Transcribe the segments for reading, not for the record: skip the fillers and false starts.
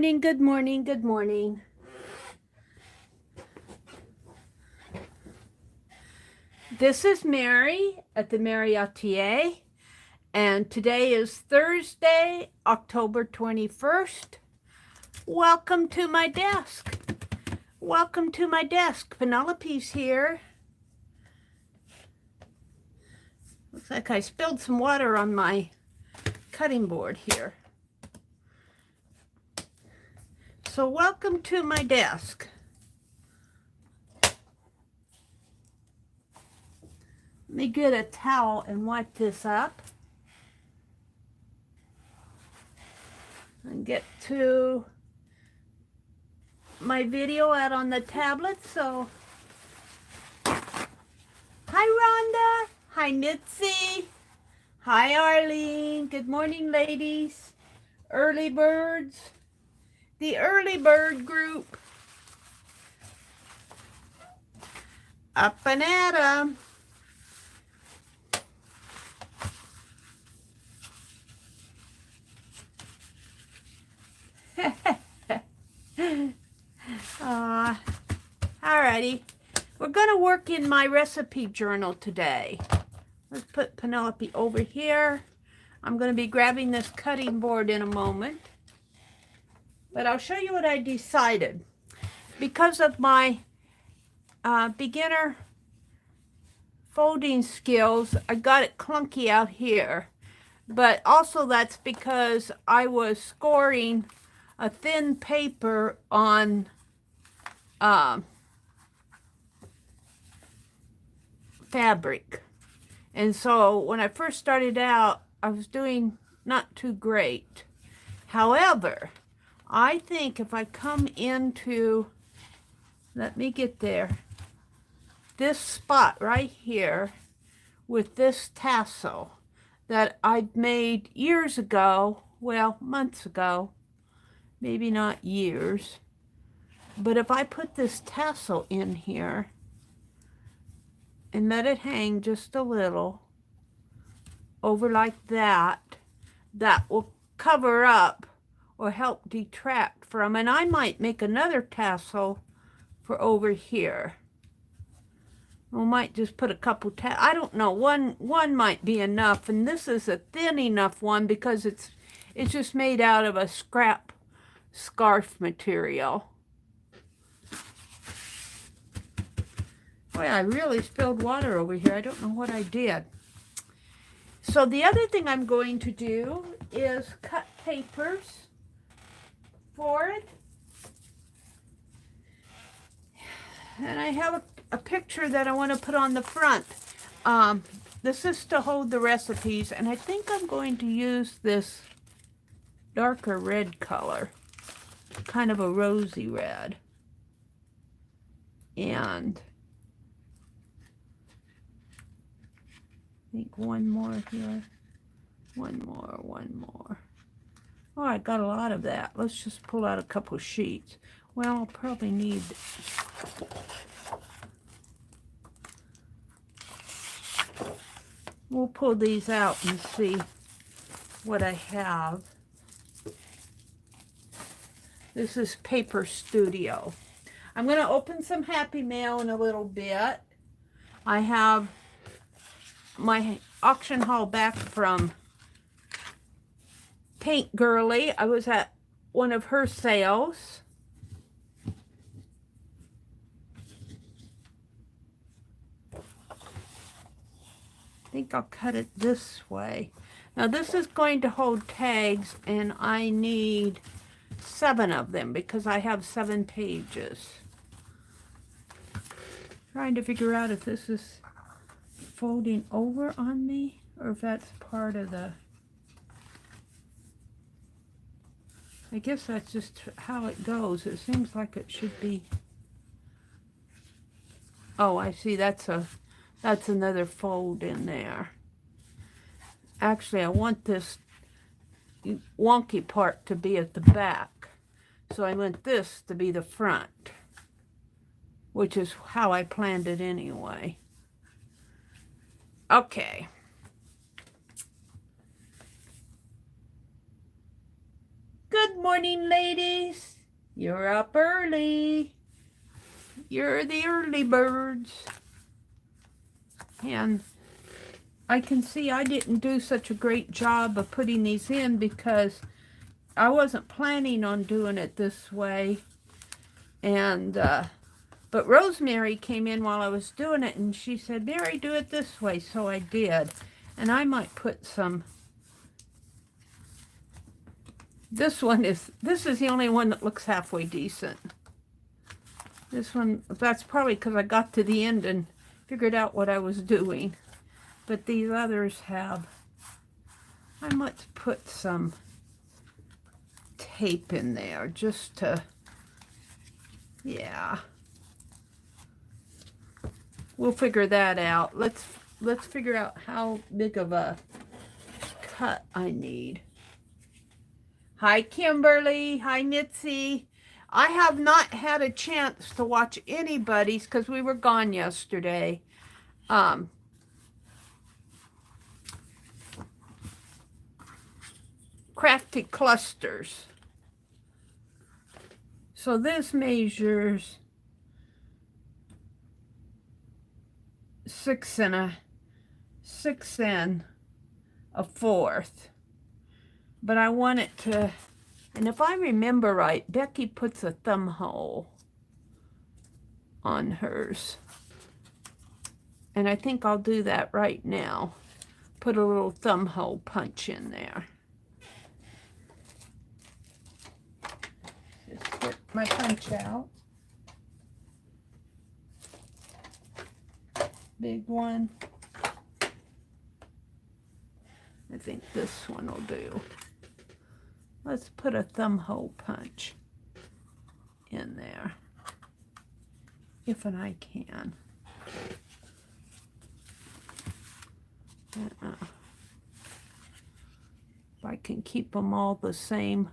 Good morning, good morning. This is Mary at the.meri.atelier, and today is Thursday, October 21st. Welcome to my desk. Welcome to my desk. Penelope's here. Looks like I spilled some water on my cutting board here. So welcome to my desk. Let me get a towel and wipe this up. And get to my video out on the tablet. So, hi Rhonda. Hi Nitzy. Hi Arlene. Good morning, ladies. Early birds. The early bird group. Up and at 'em. Alrighty. We're going to work in my recipe journal today. Let's put Penelope over here. I'm going to be grabbing this cutting board in a moment. But I'll show you what I decided. Because of my beginner folding skills, I got it clunky out here. But also that's because I was scoring a thin paper on fabric. And so when I first started out, I was doing not too great. However, I think if I come into, let me get there, this spot right here with this tassel that I made years ago, well, months ago, maybe not years, but if I put this tassel in here and let it hang just a little over like that, that will cover up or help detract from, and I might make another tassel for over here. We might just put a couple I don't know, one might be enough, and this is a thin enough one because it's just made out of a scrap scarf material. Boy, I really spilled water over here. I don't know what I did. So the other thing I'm going to do is cut papers for it. And I have a picture that I want to put on the front. This is to hold the recipes, and I think I'm going to use this darker red color, kind of a rosy red. And I think one more here. One more. Oh, I got a lot of that. Let's just pull out a couple sheets. Well, I'll probably need... We'll pull these out and see what I have. This is Paper Studio. I'm going to open some Happy Mail in a little bit. I have my auction haul back from Paint Girly. I was at one of her sales. I think I'll cut it this way. Now this is going to hold tags, and I need 7 of them because I have 7 pages. Trying to figure out if this is folding over on me or if that's part of the... I guess that's just how it goes. It seems like it should be... Oh, I see. That's another fold in there. Actually, I want this wonky part to be at the back. So I want this to be the front, which is how I planned it anyway. Okay. Good morning, ladies. You're up early. You're the early birds. And I can see I didn't do such a great job of putting these in because I wasn't planning on doing it this way. And, but Rosemary came in while I was doing it and she said, Mary, do it this way. So I did. And I might put some, this is the only one that looks halfway decent. This one, that's probably because I got to the end and figured out what I was doing. But these others have, I might put some tape in there just to, yeah. We'll figure that out. Let's figure out how big of a cut I need. Hi, Kimberly. Hi, Nitzy. I have not had a chance to watch anybody's because we were gone yesterday. Crafty clusters. So this measures 6 1/4. But I want it to, and if I remember right, Becky puts a thumb hole on hers. And I think I'll do that right now. Put a little thumb hole punch in there. Just get my punch out. Big one. I think this one will do. Let's put a thumb hole punch in there, if and I can. If I can keep them all the same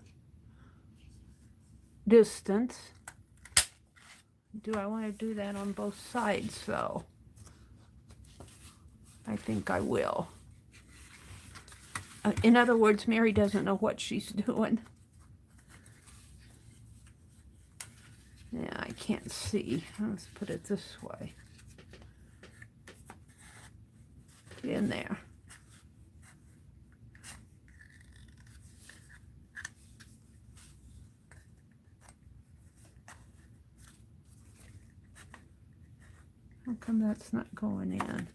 distance. Do I want to do that on both sides, though? I think I will. In other words, Mary doesn't know what she's doing. Yeah, I can't see. Let's put it this way. In there. How come that's not going in?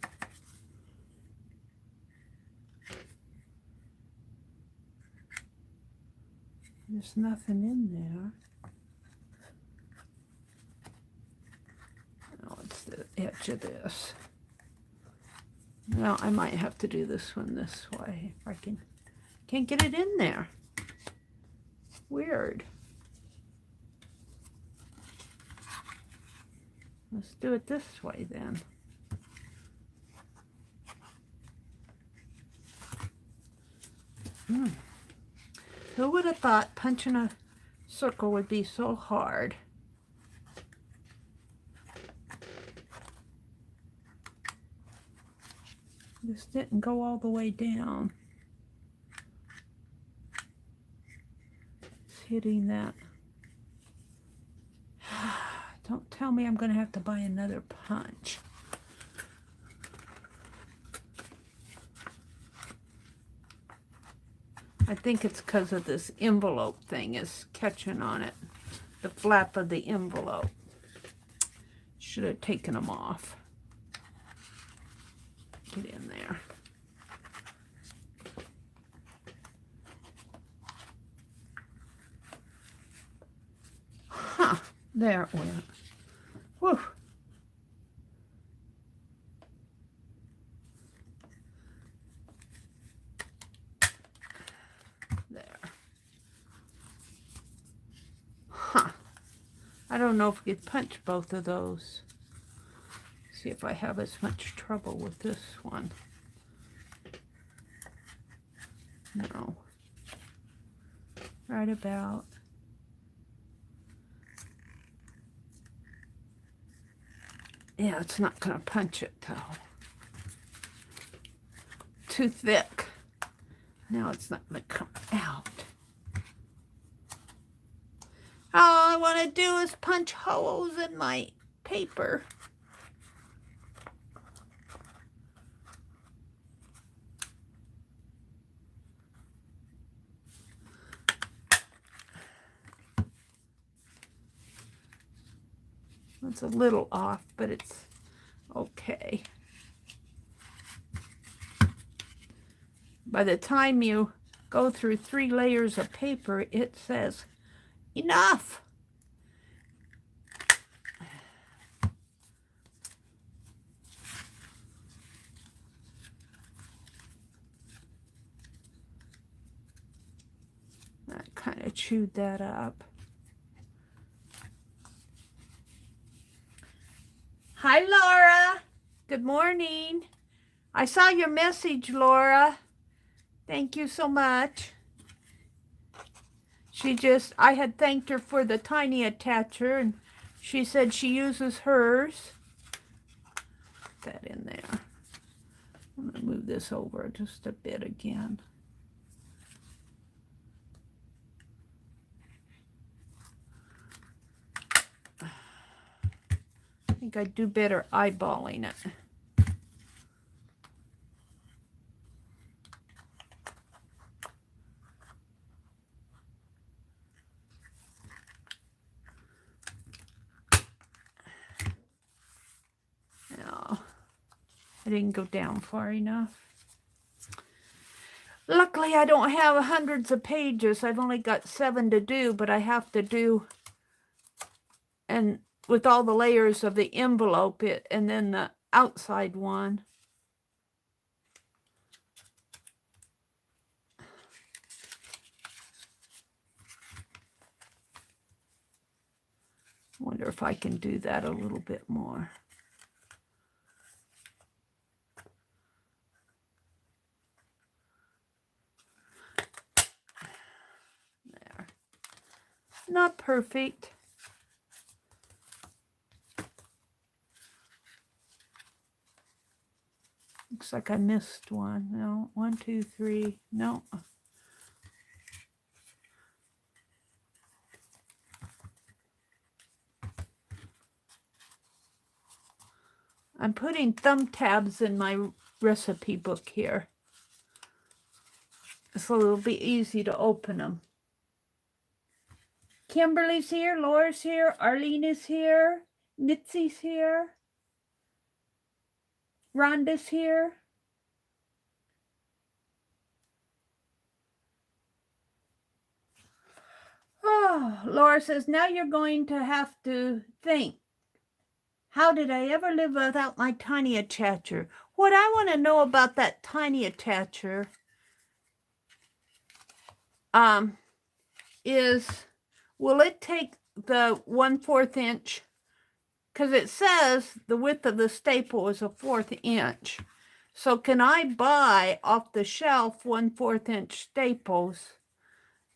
There's nothing in there. Oh, it's the edge of this. Well, I might have to do this one this way if I can't get it in there. Weird. Let's do it this way then. Who would have thought punching a circle would be so hard? This didn't go all the way down. It's hitting that. Don't tell me I'm going to have to buy another punch. I think it's because of this envelope thing is catching on it. The flap of the envelope. Should have taken them off. Get in there. Huh. There it went. Whew. There. Huh. I don't know if we could punch both of those. See if I have as much trouble with this one. No. Right about. Yeah, it's not going to punch it though. Too thick. Now it's not going to come out. All I want to do is punch holes in my paper. It's a little off, but it's okay. By the time you go through 3 layers of paper, it says, enough. I kind of chewed that up. Hi, Laura. Good morning. I saw your message, Laura. Thank you so much. I had thanked her for the tiny attacher, and she said she uses hers. Put that in there. I'm going to move this over just a bit again. I think I'd do better eyeballing it. No, I didn't go down far enough. Luckily, I don't have hundreds of pages. I've only got 7 to do, but I have to do, and with all the layers of the envelope, and then the outside one. Wonder if I can do that a little bit more. There. Not perfect. Looks like I missed one. No, 1, 2, 3. No. I'm putting thumb tabs in my recipe book here, so it'll be easy to open them. Kimberly's here, Laura's here, Arlene is here, Mitzi's here, Rhonda's here. Oh, Laura says, now you're going to have to think, how did I ever live without my tiny attacher? What I want to know about that tiny attacher is, will it take the 1/4 inch? Because it says the width of the staple is a 1/4 inch. So can I buy off the shelf 1/4 inch staples,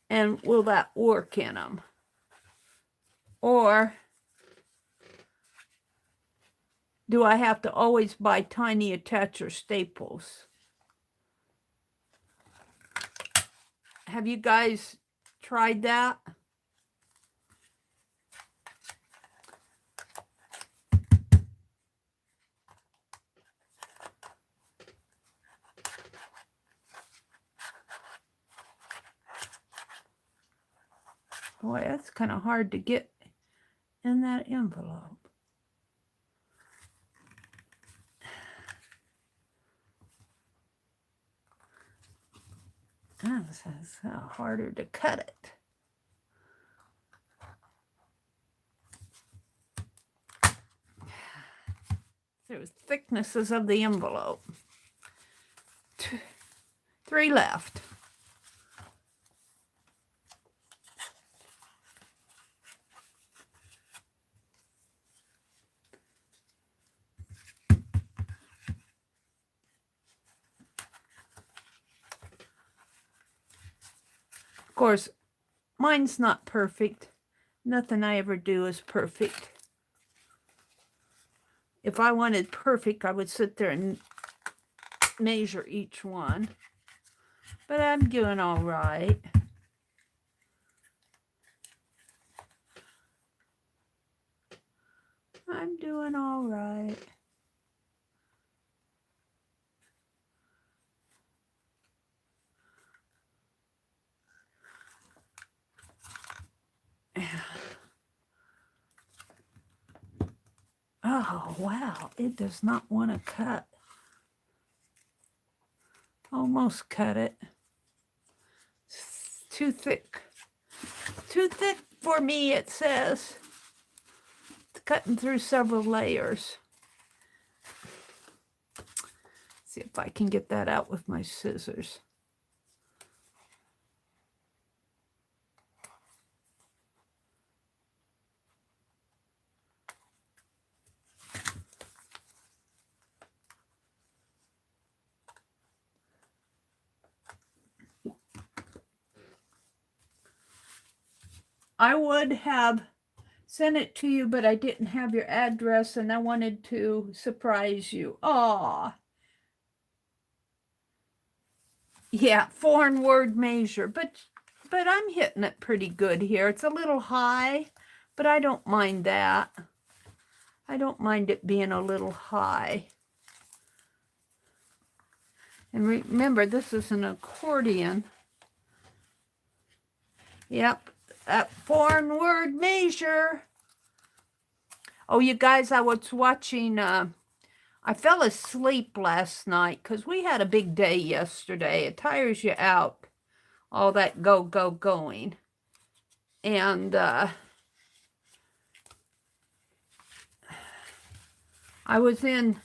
and will that work in them? Or do I have to always buy tiny attacher staples? Have you guys tried that? Boy, that's kind of hard to get in that envelope. That's harder to cut it. There's thicknesses of the envelope. 3 left. Of course, mine's not perfect. Nothing I ever do is perfect. If I wanted perfect, I would sit there and measure each one. But I'm doing all right. I'm doing all right. Oh, wow. It does not want to cut. Almost cut it. It's too thick. Too thick for me, it says. It's cutting through several layers. See if I can get that out with my scissors. I would have sent it to you, but I didn't have your address and I wanted to surprise you. Aw. Yeah, foreign word measure, but I'm hitting it pretty good here. It's a little high, but I don't mind that. I don't mind it being a little high. And remember, this is an accordion. Yep, that foreign word measure. Oh, you guys, I was watching, I fell asleep last night because we had a big day yesterday. It tires you out, all that going. And I was in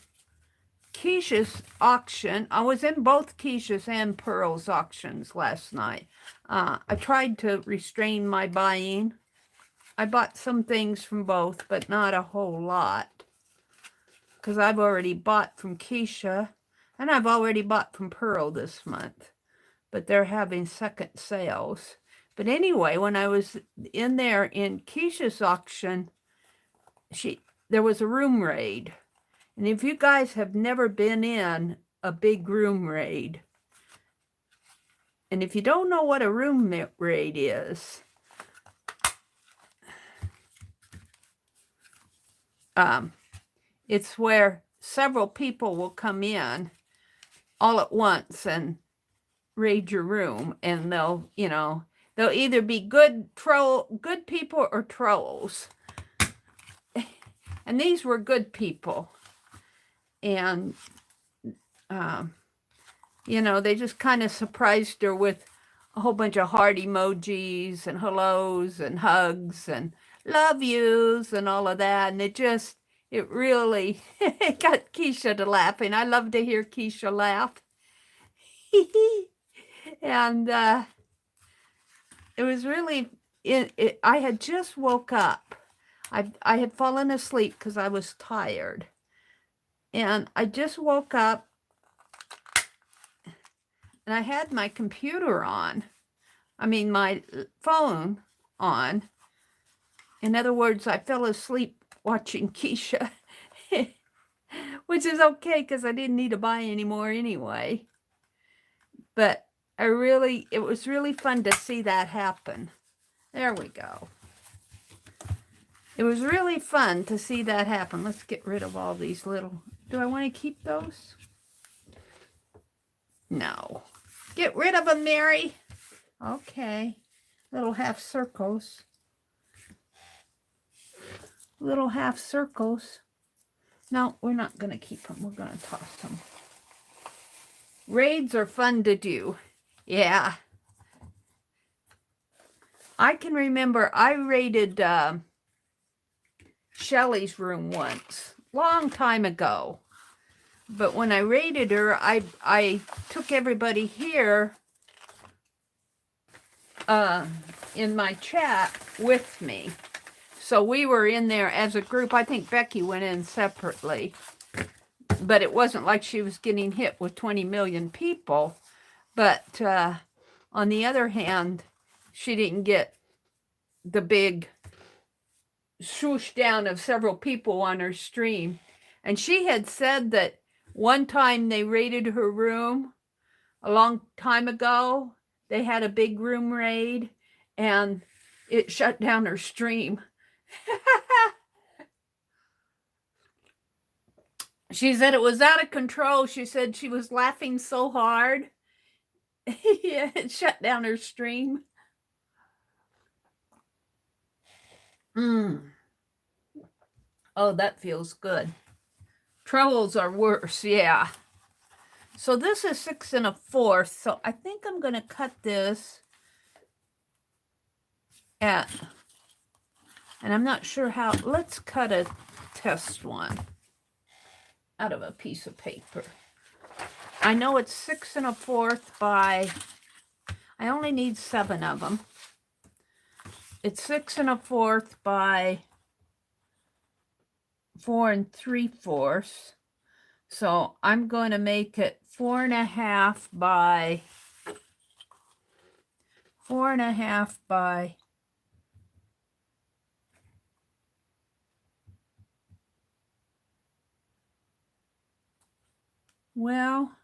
Keisha's auction. I was in both Keisha's and Pearl's auctions last night. I tried to restrain my buying. I bought some things from both, but not a whole lot. Because I've already bought from Keisha, and I've already bought from Pearl this month. But they're having second sales. But anyway, when I was in there in Keisha's auction, there was a room raid. And if you guys have never been in a big room raid, and if you don't know what a room raid is, it's where several people will come in all at once and raid your room, and they'll either be good people or trolls. And these were good people. And they just kind of surprised her with a whole bunch of heart emojis and hellos and hugs and love yous and all of that. And it really got Keisha to laughing. I love to hear Keisha laugh. And it was really, I had just woke up. I had fallen asleep because I was tired. And I just woke up and I had my computer on. I mean, my phone on. In other words, I fell asleep watching Keisha, which is okay because I didn't need to buy any more anyway. But it was really fun to see that happen. There we go. It was really fun to see that happen. Let's get rid of all these little... Do I want to keep those? No. Get rid of them, Mary. Okay. Little half circles. Little half circles. No, we're not going to keep them. We're going to toss them. Raids are fun to do. Yeah. I can remember I raided Shelley's room once. Long time ago. But when I raided her, I took everybody here in my chat with me. So we were in there as a group. I think Becky went in separately. But it wasn't like she was getting hit with 20 million people. But on the other hand, she didn't get the big swoosh down of several people on her stream. And she had said that one time they raided her room a long time ago. They had a big room raid and it shut down her stream. She said it was out of control. She said she was laughing so hard. Yeah, it shut down her stream. Oh, that feels good. Trebles are worse, yeah. So this is 6 1/4. So I think I'm going to cut this at, and I'm not sure how. Let's cut a test one out of a piece of paper. I know it's 6 1/4 by, I only need 7 of them. It's 6 1/4 by 4 3/4. So I'm going to make it 4 1/2 by 4 1/2 by, well,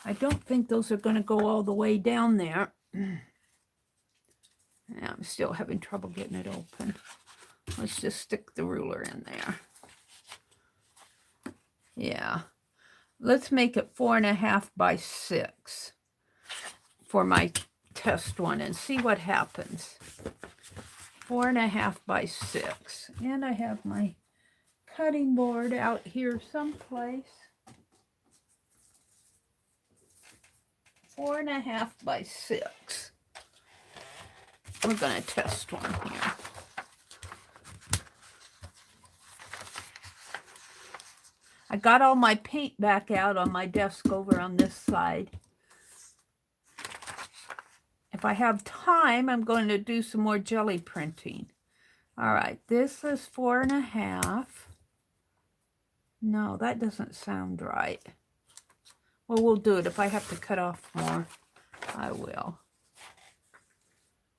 I don't think those are going to go all the way down there. Yeah, I'm still having trouble getting it open. Let's just stick the ruler in there. Yeah. Let's make it 4 1/2 by 6 for my test one and see what happens. 4 1/2 by 6. And I have my cutting board out here someplace. 4 1/2 by 6. We're going to test one here. I got all my paint back out on my desk over on this side. If I have time, I'm going to do some more jelly printing. All right, this is 4 1/2. No, that doesn't sound right. Well, we'll do it. If I have to cut off more, I will.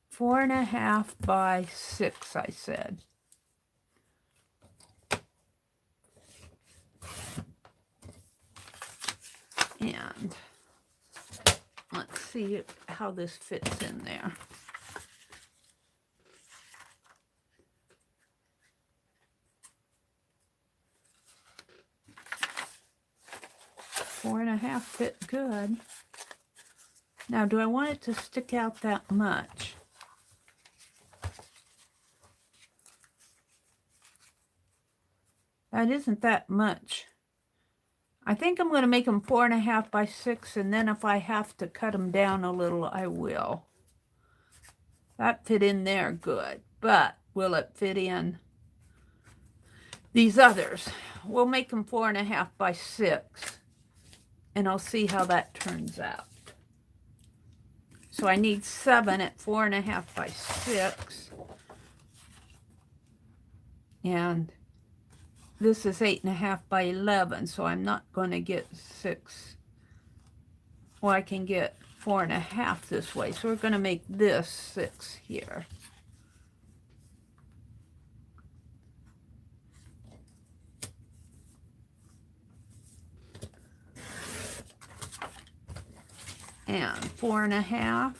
4 1/2 by 6, I said. And let's see how this fits in there. Four and a half fit good. Now, do I want it to stick out that much? That isn't that much. I think I'm going to make them 4 1/2 by 6, and then if I have to cut them down a little, I will. That fit in there good, but will it fit in these others? We'll make them 4 1/2 by 6, and I'll see how that turns out. So I need 7 at 4 1/2 by 6, and this is 8 1/2 by 11, so I'm not going to get 6. Well, I can get 4 1/2 this way, so we're going to make this 6 here. And 4 1/2.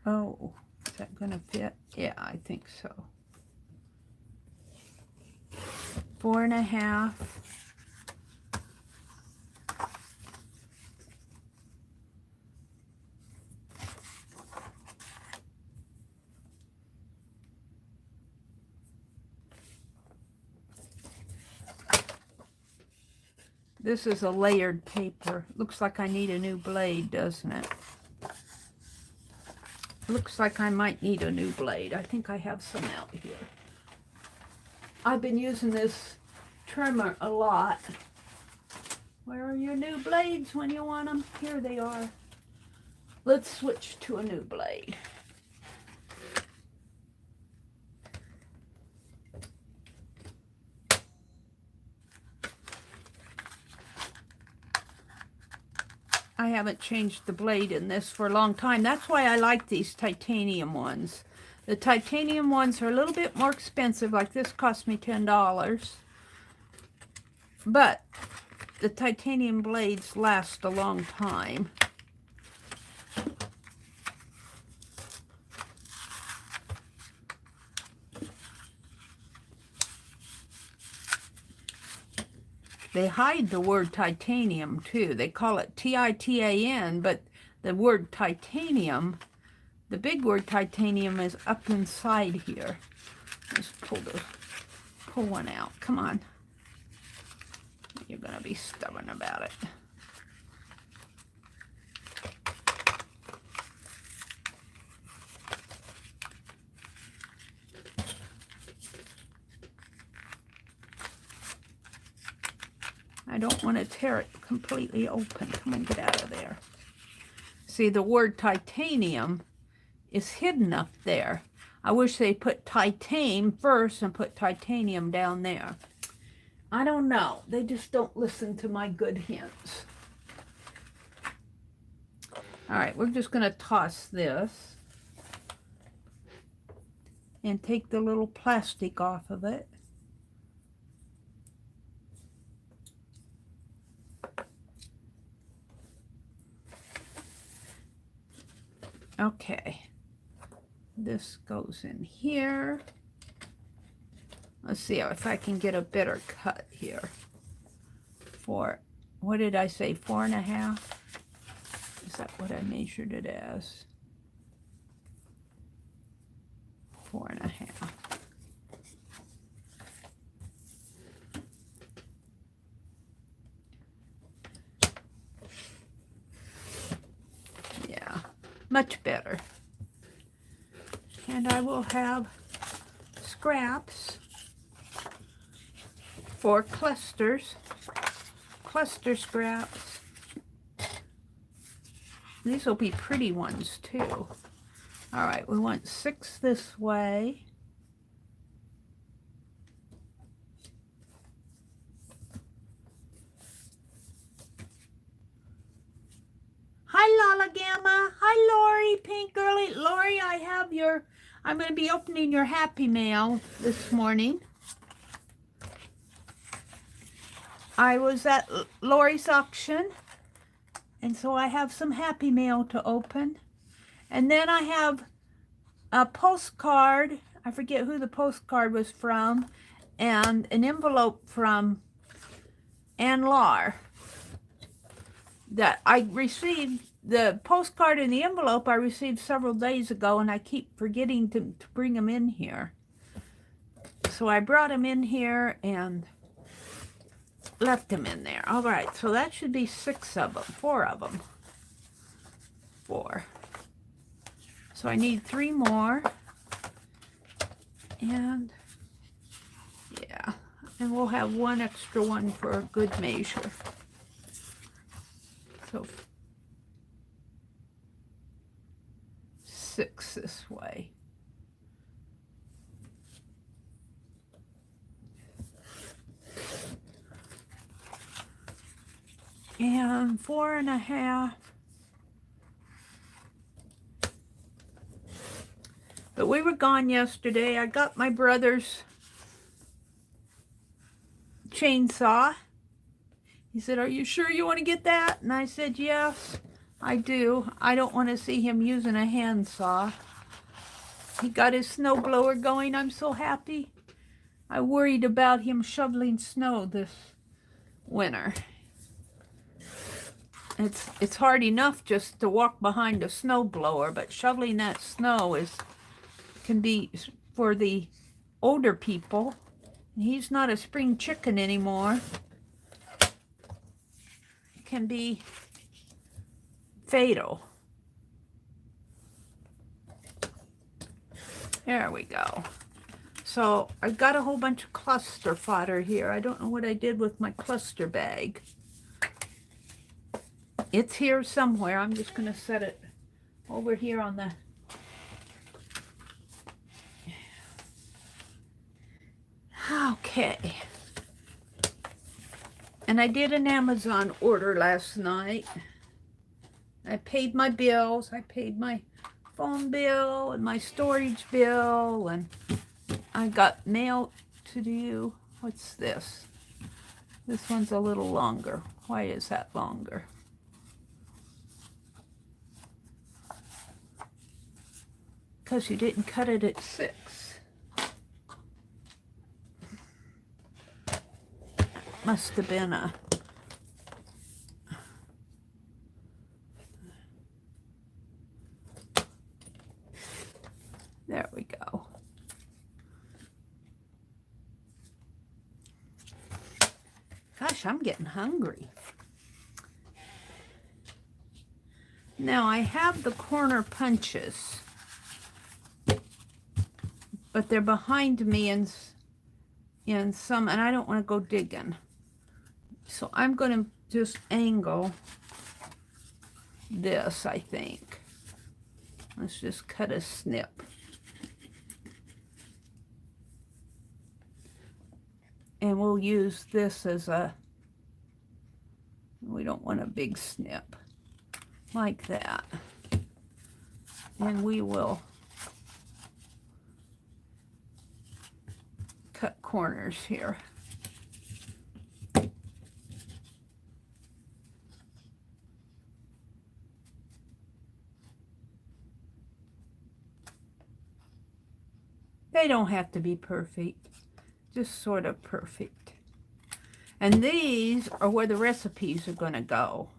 Oh, is that going to fit? Yeah, I think so. 4 1/2. This is a layered paper. Looks like I need a new blade, doesn't it? Looks like I might need a new blade. I think I have some out here. I've been using this trimmer a lot. Where are your new blades when you want them? Here they are. Let's switch to a new blade. I haven't changed the blade in this for a long time. That's why I like these titanium ones. The titanium ones are a little bit more expensive. Like this cost me $10. But the titanium blades last a long time. They hide the word titanium too. They call it T-I-T-A-N, but the word titanium, the big word titanium, is up inside here. Let's pull one out. Come on. You're going to be stubborn about it. I don't want to tear it completely open. Come on, get out of there. See, the word titanium is hidden up there. I wish they put titane first and put titanium down there. I don't know. They just don't listen to my good hints. All right, we're just going to toss this and take the little plastic off of it. Okay, this goes in here. Let's see if I can get a better cut here. For, what did I say, 4.5? Is that what I measured it as? 4.5. Yeah, much better. And I will have scraps for cluster scraps. These will be pretty ones too. All right, we want 6 this way. Hi, Lala Gamma. Hi, Lori, Pink Girly. Lori, I'm going to be opening your Happy Mail this morning. I was at Lori's auction, and so I have some Happy Mail to open. And then I have a postcard. I forget who the postcard was from, and an envelope from Ann Lar that I received. The postcard and the envelope I received several days ago, and I keep forgetting to bring them in here. So I brought them in here and left them in there. All right, so that should be 6 of them, 4 of them. 4. So I need 3 more. And yeah, and we'll have 1 extra one for a good measure. So 6 this way. And 4.5. But we were gone yesterday. I got my brother's chainsaw. He said, "Are you sure you want to get that?" And I said, "Yes, I do. I don't want to see him using a handsaw." He got his snowblower going. I'm so happy. I worried about him shoveling snow this winter. It's hard enough just to walk behind a snowblower, but shoveling that snow can be for the older people. He's not a spring chicken anymore. It can be fatal. There we go. So I've got a whole bunch of cluster fodder here. I don't know what I did with my cluster bag. It's here somewhere. I'm just going to set it over here on the... Okay. And I did an Amazon order last night. I paid my bills. I paid my phone bill and my storage bill, and I got mail to do. What's this? This one's a little longer. Why is that longer? Because you didn't cut it at 6. must have been a... There we go. Gosh, I'm getting hungry. Now I have the corner punches, but they're behind me in some, and I don't want to go digging. So I'm going to just angle this, I think. Let's just cut a snip. And we'll use this as a, we don't want a big snip, like that. And we will cut corners here. They don't have to be perfect, just sort of perfect. And these are where the recipes are going to go.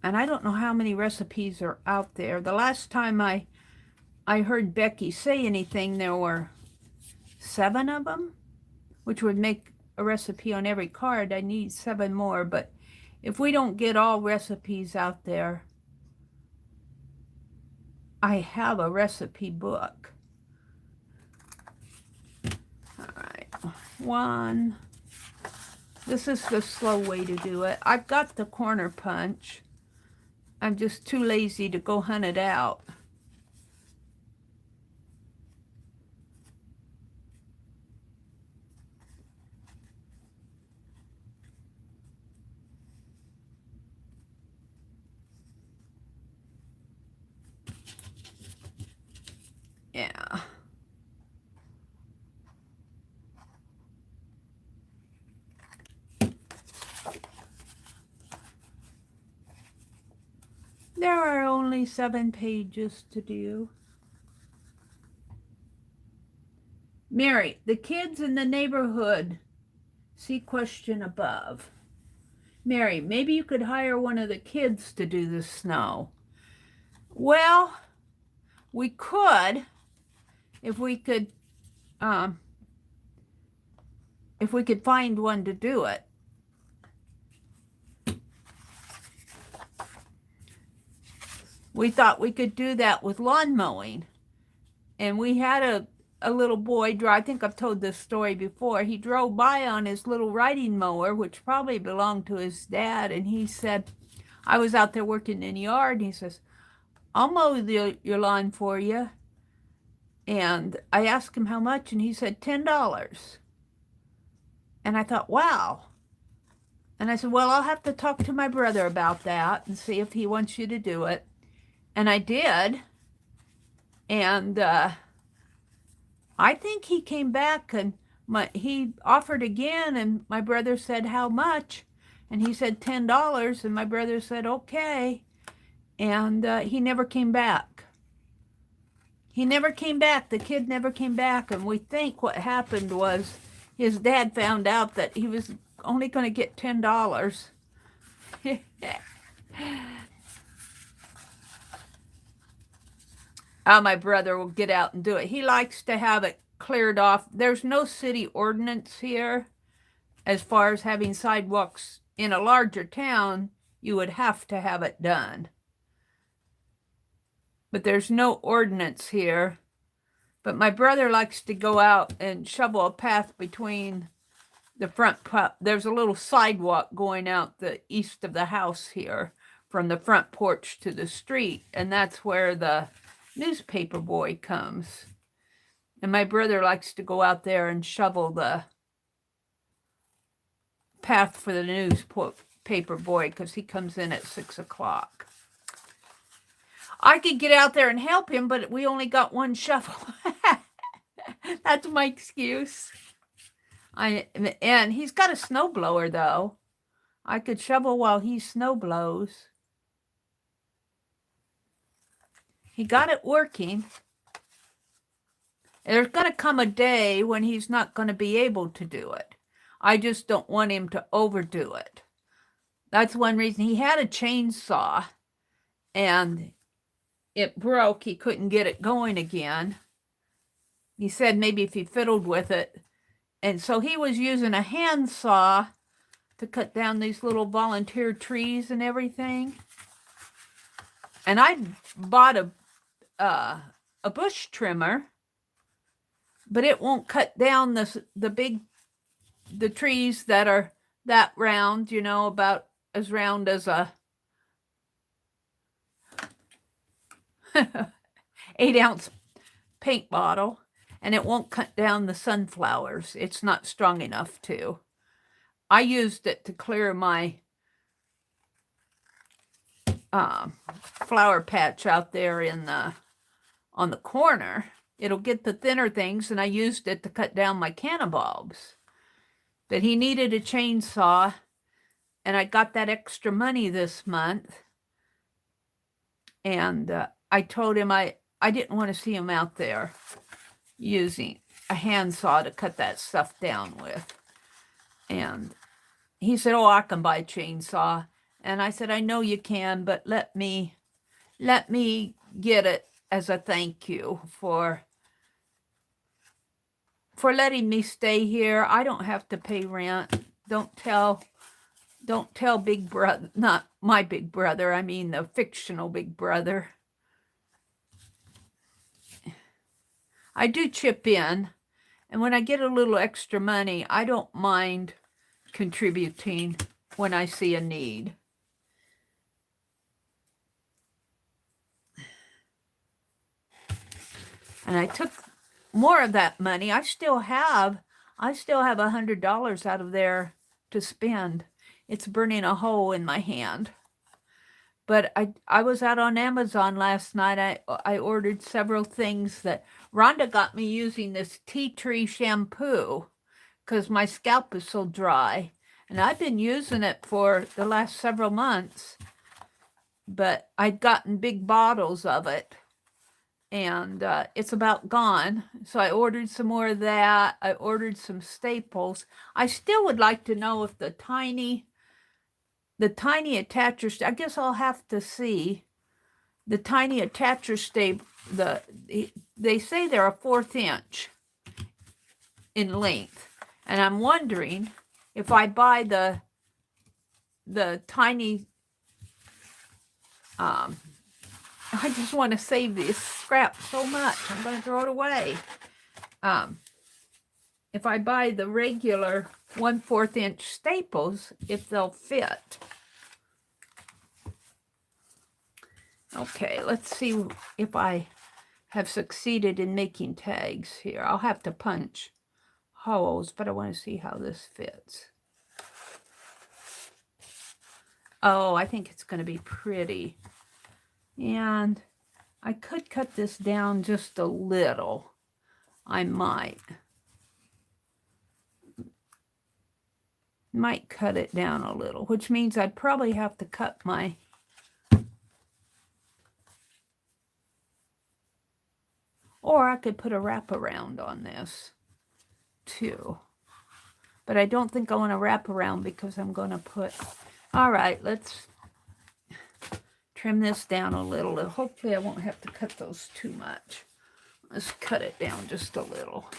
And I don't know how many recipes are out there. The last time I heard Becky say anything, there were 7 of them, which would make a recipe on every card. I need 7 more, but if we don't get all recipes out there, I have a recipe book. All right, 1. This is the slow way to do it. I've got the corner punch. I'm just too lazy to go hunt it out. Yeah. There are only 7 pages to do. Mary, the kids in the neighborhood, see question above. Mary, maybe you could hire one of the kids to do the snow. Well, we could, if we could find one to do it. We thought we could do that with lawn mowing. And we had a little boy drive, I think I've told this story before. He drove by on his little riding mower, which probably belonged to his dad. And he said, I was out there working in the yard. And he says, I'll mow your lawn for you. And I asked him how much, and he said $10. And I thought, wow. And I said, well, I'll have to talk to my brother about that and see if he wants you to do it. And I did. And I think he came back and he offered again, and my brother said, how much? And he said $10, and my brother said, okay. And he never came back. He never came back. The kid never came back. And we think what happened was his dad found out that he was only going to get $10. My brother will get out and do it. He likes to have it cleared off. There's no city ordinance here as far as having sidewalks. In a larger town, you would have to have it done. But there's no ordinance here. But my brother likes to go out and shovel a path between the front. There's a little sidewalk going out the east of the house here from the front porch to the street. And that's where the newspaper boy comes. And my brother likes to go out there and shovel the path for the newspaper boy because he comes in at 6 o'clock. I could get out there and help him, but we only got 1 shovel. That's my excuse. And he's got a snowblower, though. I could shovel while he snow blows. He got it working. There's going to come a day when he's not going to be able to do it. I just don't want him to overdo it. That's one reason. He had a chainsaw and it broke. He couldn't get it going again. He said maybe if he fiddled with it. And so he was using a handsaw to cut down these little volunteer trees and everything. And I bought a bush trimmer, but it won't cut down the trees that are that round, you know, about as round as a 8-ounce paint bottle, and it won't cut down the sunflowers. It's not strong enough to. I used it to clear my flower patch out there on the corner. It'll get the thinner things, and I used it to cut down my cannabulbs. But he needed a chainsaw, and I got that extra money this month. And I told him I didn't want to see him out there using a handsaw to cut that stuff down with. And he said, oh, I can buy a chainsaw. And I said, I know you can, but let me get it as a thank you for letting me stay here. I don't have to pay rent. Don't tell Big Brother, not my big brother, I mean the fictional Big Brother. I do chip in, and when I get a little extra money, I don't mind contributing when I see a need. And I took more of that money. I still have $100 out of there to spend. It's burning a hole in my hand. But I was out on Amazon last night. I ordered several things that Rhonda got me using this tea tree shampoo because my scalp is so dry. And I've been using it for the last several months. But I'd gotten big bottles of it. And it's about gone. So I ordered some more of that. I ordered some staples. I still would like to know if the tiny attacher, I guess I'll have to see. The tiny attacher staple, they say they're a 1/4 inch in length. And I'm wondering if I buy the tiny, I just want to save this scrap so much. I'm going to throw it away. If I buy the regular 1/4 inch staples, if they'll fit. Okay, let's see if I have succeeded in making tags here. I'll have to punch holes, but I want to see how this fits. Oh, I think it's going to be pretty. And I could cut this down just a little. I might cut it down a little, which means I'd probably have to cut my or I could put a wraparound on this too. But I don't think I want to wrap around because I'm going to put, all right, let's trim this down a little. And hopefully I won't have to cut those too much. Let's cut it down just a little.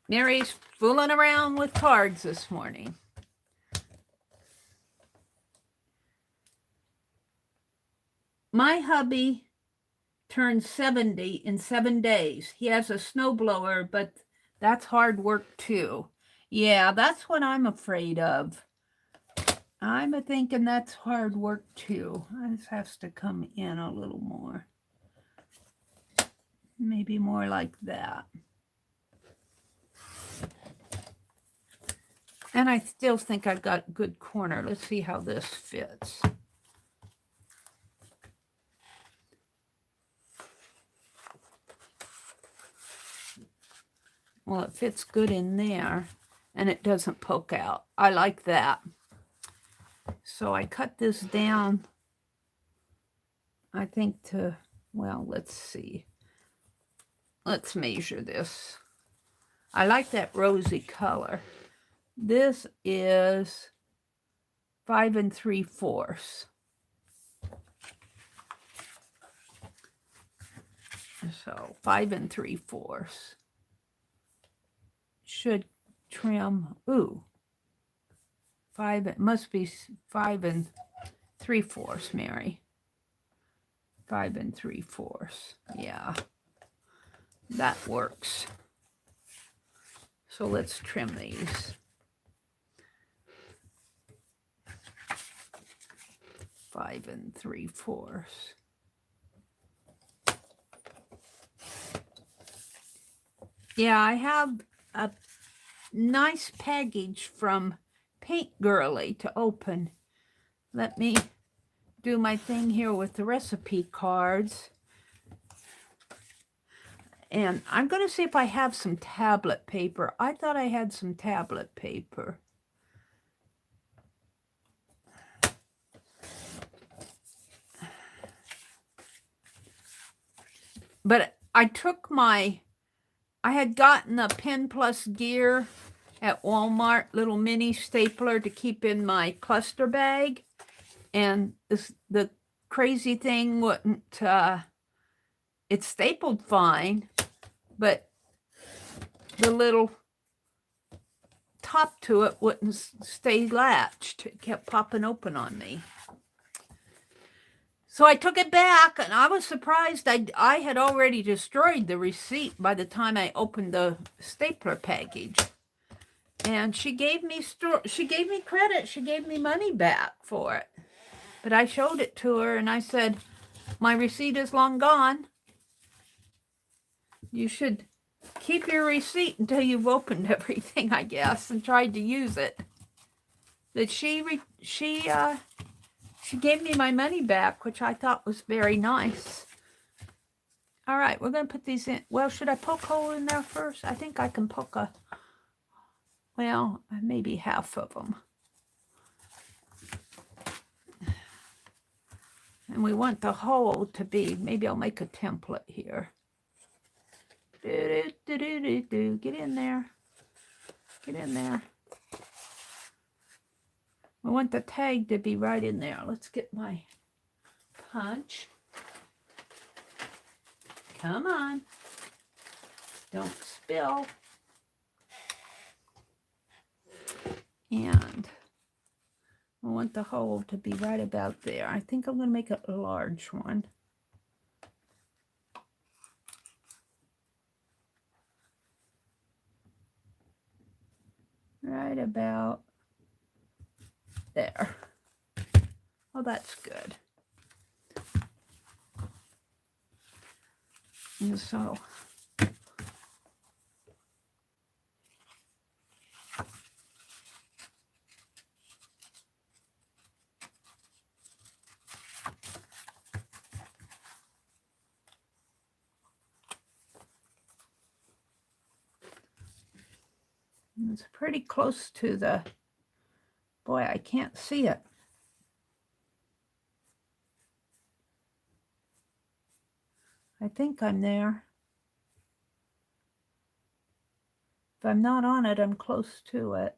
Mary's fooling around with cards this morning. My hubby turned 70 in 7 days. He has a snowblower, but that's hard work too. Yeah, that's what I'm afraid of. I'm thinking that's hard work too. This has to come in a little more. Maybe more like that. And I still think I've got a good corner. Let's see how this fits. Well, it fits good in there, and it doesn't poke out. I like that. So I cut this down, I think, to well, let's see. Let's measure this. I like that rosy color. This is 5 3/4. So 5 3/4 should trim. Ooh, 5. It must be 5 3/4, Mary. 5 3/4. Yeah, that works. So let's trim these. 5 3/4. Yeah, I have a nice package from Paint Girly to open. Let me do my thing here with the recipe cards. And I'm going to see if I have some tablet paper. I thought I had some tablet paper. But I had gotten a Pen Plus Gear at Walmart, little mini stapler to keep in my cluster bag. And the crazy thing wouldn't, it stapled fine, but the little top to it wouldn't stay latched. It kept popping open on me. So I took it back, and I was surprised. I had already destroyed the receipt by the time I opened the stapler package. And she gave me credit. She gave me money back for it. But I showed it to her, and I said, my receipt is long gone. You should keep your receipt until you've opened everything, I guess, and tried to use it. But she gave me my money back, which I thought was very nice. All right, we're going to put these in. Well, should I poke a hole in there first? I think I can poke maybe half of them. And we want the hole to be, maybe I'll make a template here. Get in there. Get in there. We want the tag to be right in there. Let's get my punch. Come on. Don't spill. And I want the hole to be right about there. I think I'm going to make a large one. Right about there. Oh, that's good. And so it's pretty close to the, boy, I can't see it. I think I'm there. If I'm not on it, I'm close to it.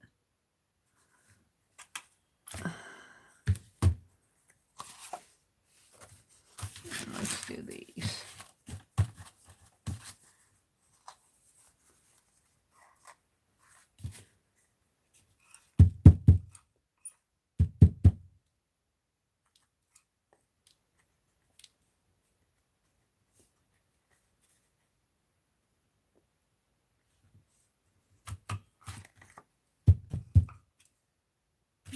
Let's do these.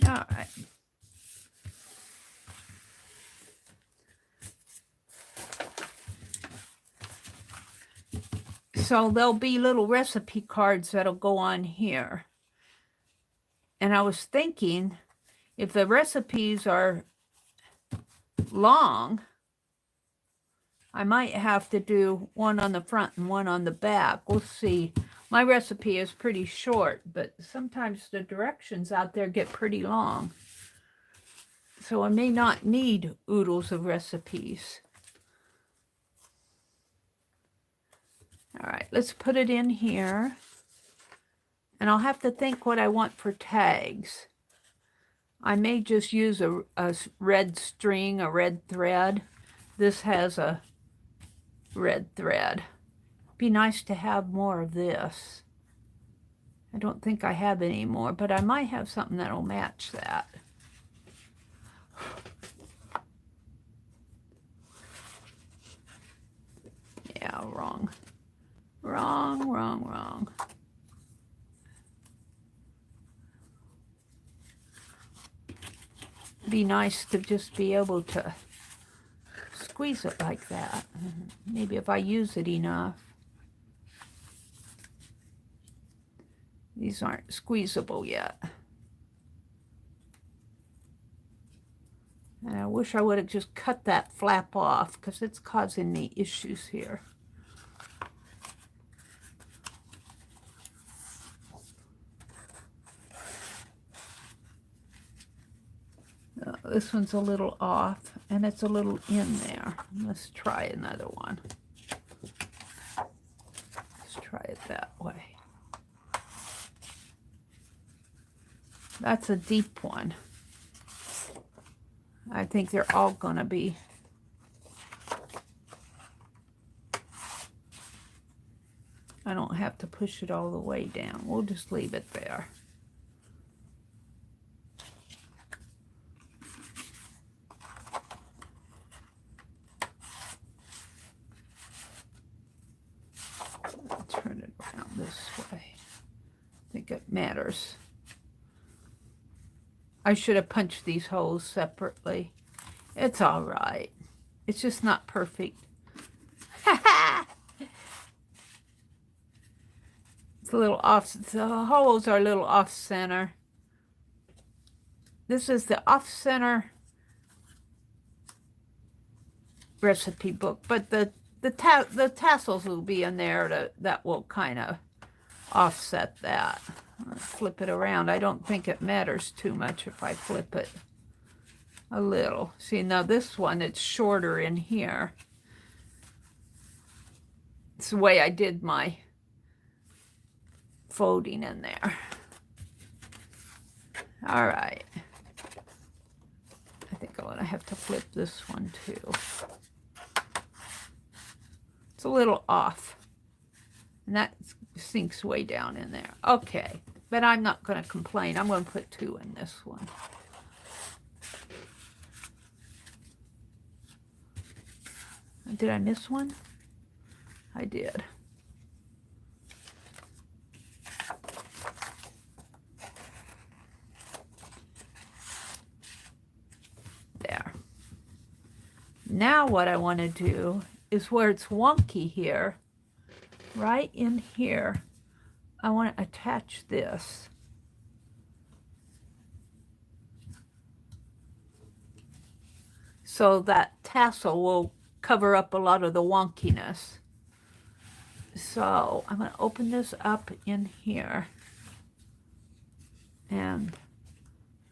All right. So there'll be little recipe cards that'll go on here. And I was thinking, if the recipes are long, I might have to do one on the front and one on the back. We'll see. My recipe is pretty short, but sometimes the directions out there get pretty long. So I may not need oodles of recipes. All right, let's put it in here. And I'll have to think what I want for tags. I may just use a red string, a red thread. This has a red thread. Be nice to have more of this. I don't think I have any more, but I might have something that'll match that. Yeah, wrong. Wrong, wrong, wrong. Be nice to just be able to squeeze it like that. Maybe if I use it enough. These aren't squeezable yet. And I wish I would have just cut that flap off because it's causing me issues here. This one's a little off and it's a little in there. Let's try another one. Let's try it that way. That's a deep one. I think they're all going to be. I don't have to push it all the way down. We'll just leave it there. Turn it around this way. I think it matters. I should have punched these holes separately. It's all right. It's just not perfect. It's a little off. The holes are a little off center. This is the off center recipe book, but the tassels will be in there that will kind of offset that. Flip it around. I don't think it matters too much if I flip it a little. See, now this one, it's shorter in here. It's the way I did my folding in there. All right. I think I'm going to have to flip this one too. It's a little off. And that sinks way down in there. Okay, but I'm not going to complain. I'm going to put 2 in this one. Did I miss one? I did. There. Now what I want to do is where it's wonky here, right in here, I want to attach this. So that tassel will cover up a lot of the wonkiness. So I'm going to open this up in here. And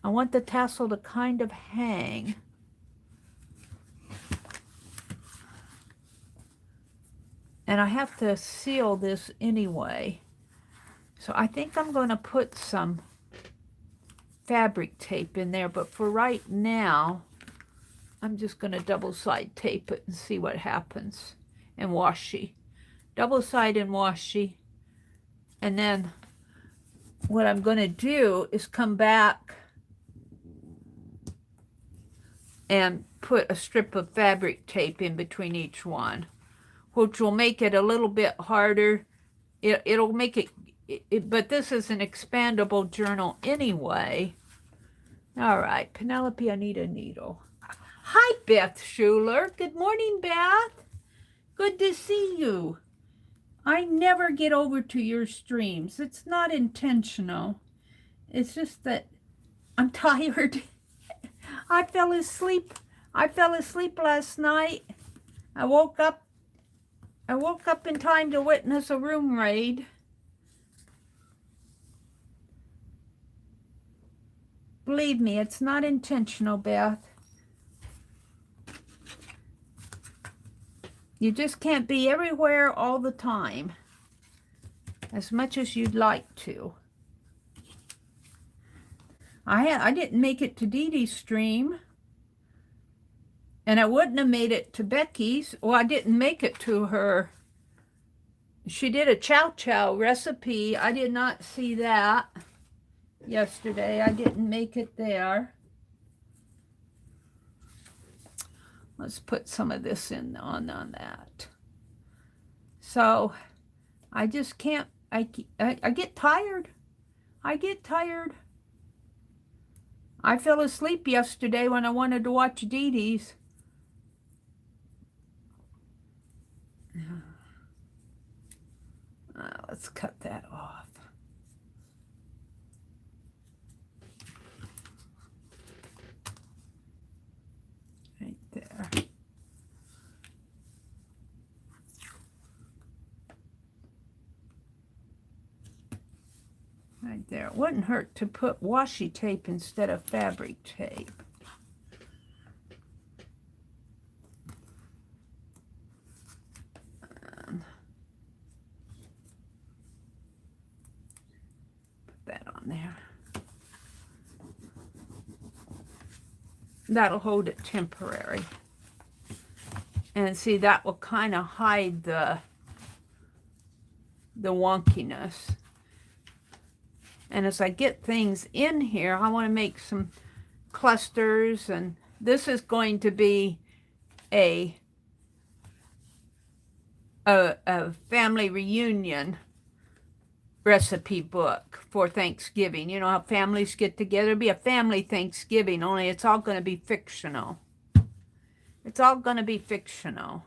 I want the tassel to kind of hang. And I have to seal this anyway. So I think I'm going to put some fabric tape in there. But for right now, I'm just going to double side tape it and see what happens. And washi. Double side and washi. And then what I'm going to do is come back and put a strip of fabric tape in between each one, which will make it a little bit harder. It'll make it, but this is an expandable journal anyway. All right, Penelope, I need a needle. Hi, Beth Schuler. Good morning, Beth. Good to see you. I never get over to your streams. It's not intentional. It's just that I'm tired. I fell asleep. I fell asleep last night. I woke up in time to witness a room raid. Believe me, it's not intentional, Beth. You just can't be everywhere all the time as much as you'd like to. I didn't make it to Dee Dee's stream, and I wouldn't have made it to Becky's. Well, I didn't make it to her. She did a chow chow recipe. I did not see that yesterday. I didn't make it there. Let's put some of this in on that. So I just can't, I get tired. I get tired. I fell asleep yesterday when I wanted to watch Dee Dee's. Let's cut that off. Right there. Right there. It wouldn't hurt to put washi tape instead of fabric tape. Put that on there. That'll hold it temporary. And see, that will kind of hide the wonkiness. And as I get things in here, I want to make some clusters, and this is going to be a family reunion recipe book for Thanksgiving. You know how families get together? It'll be a family Thanksgiving, only it's all going to be fictional. It's all going to be fictional.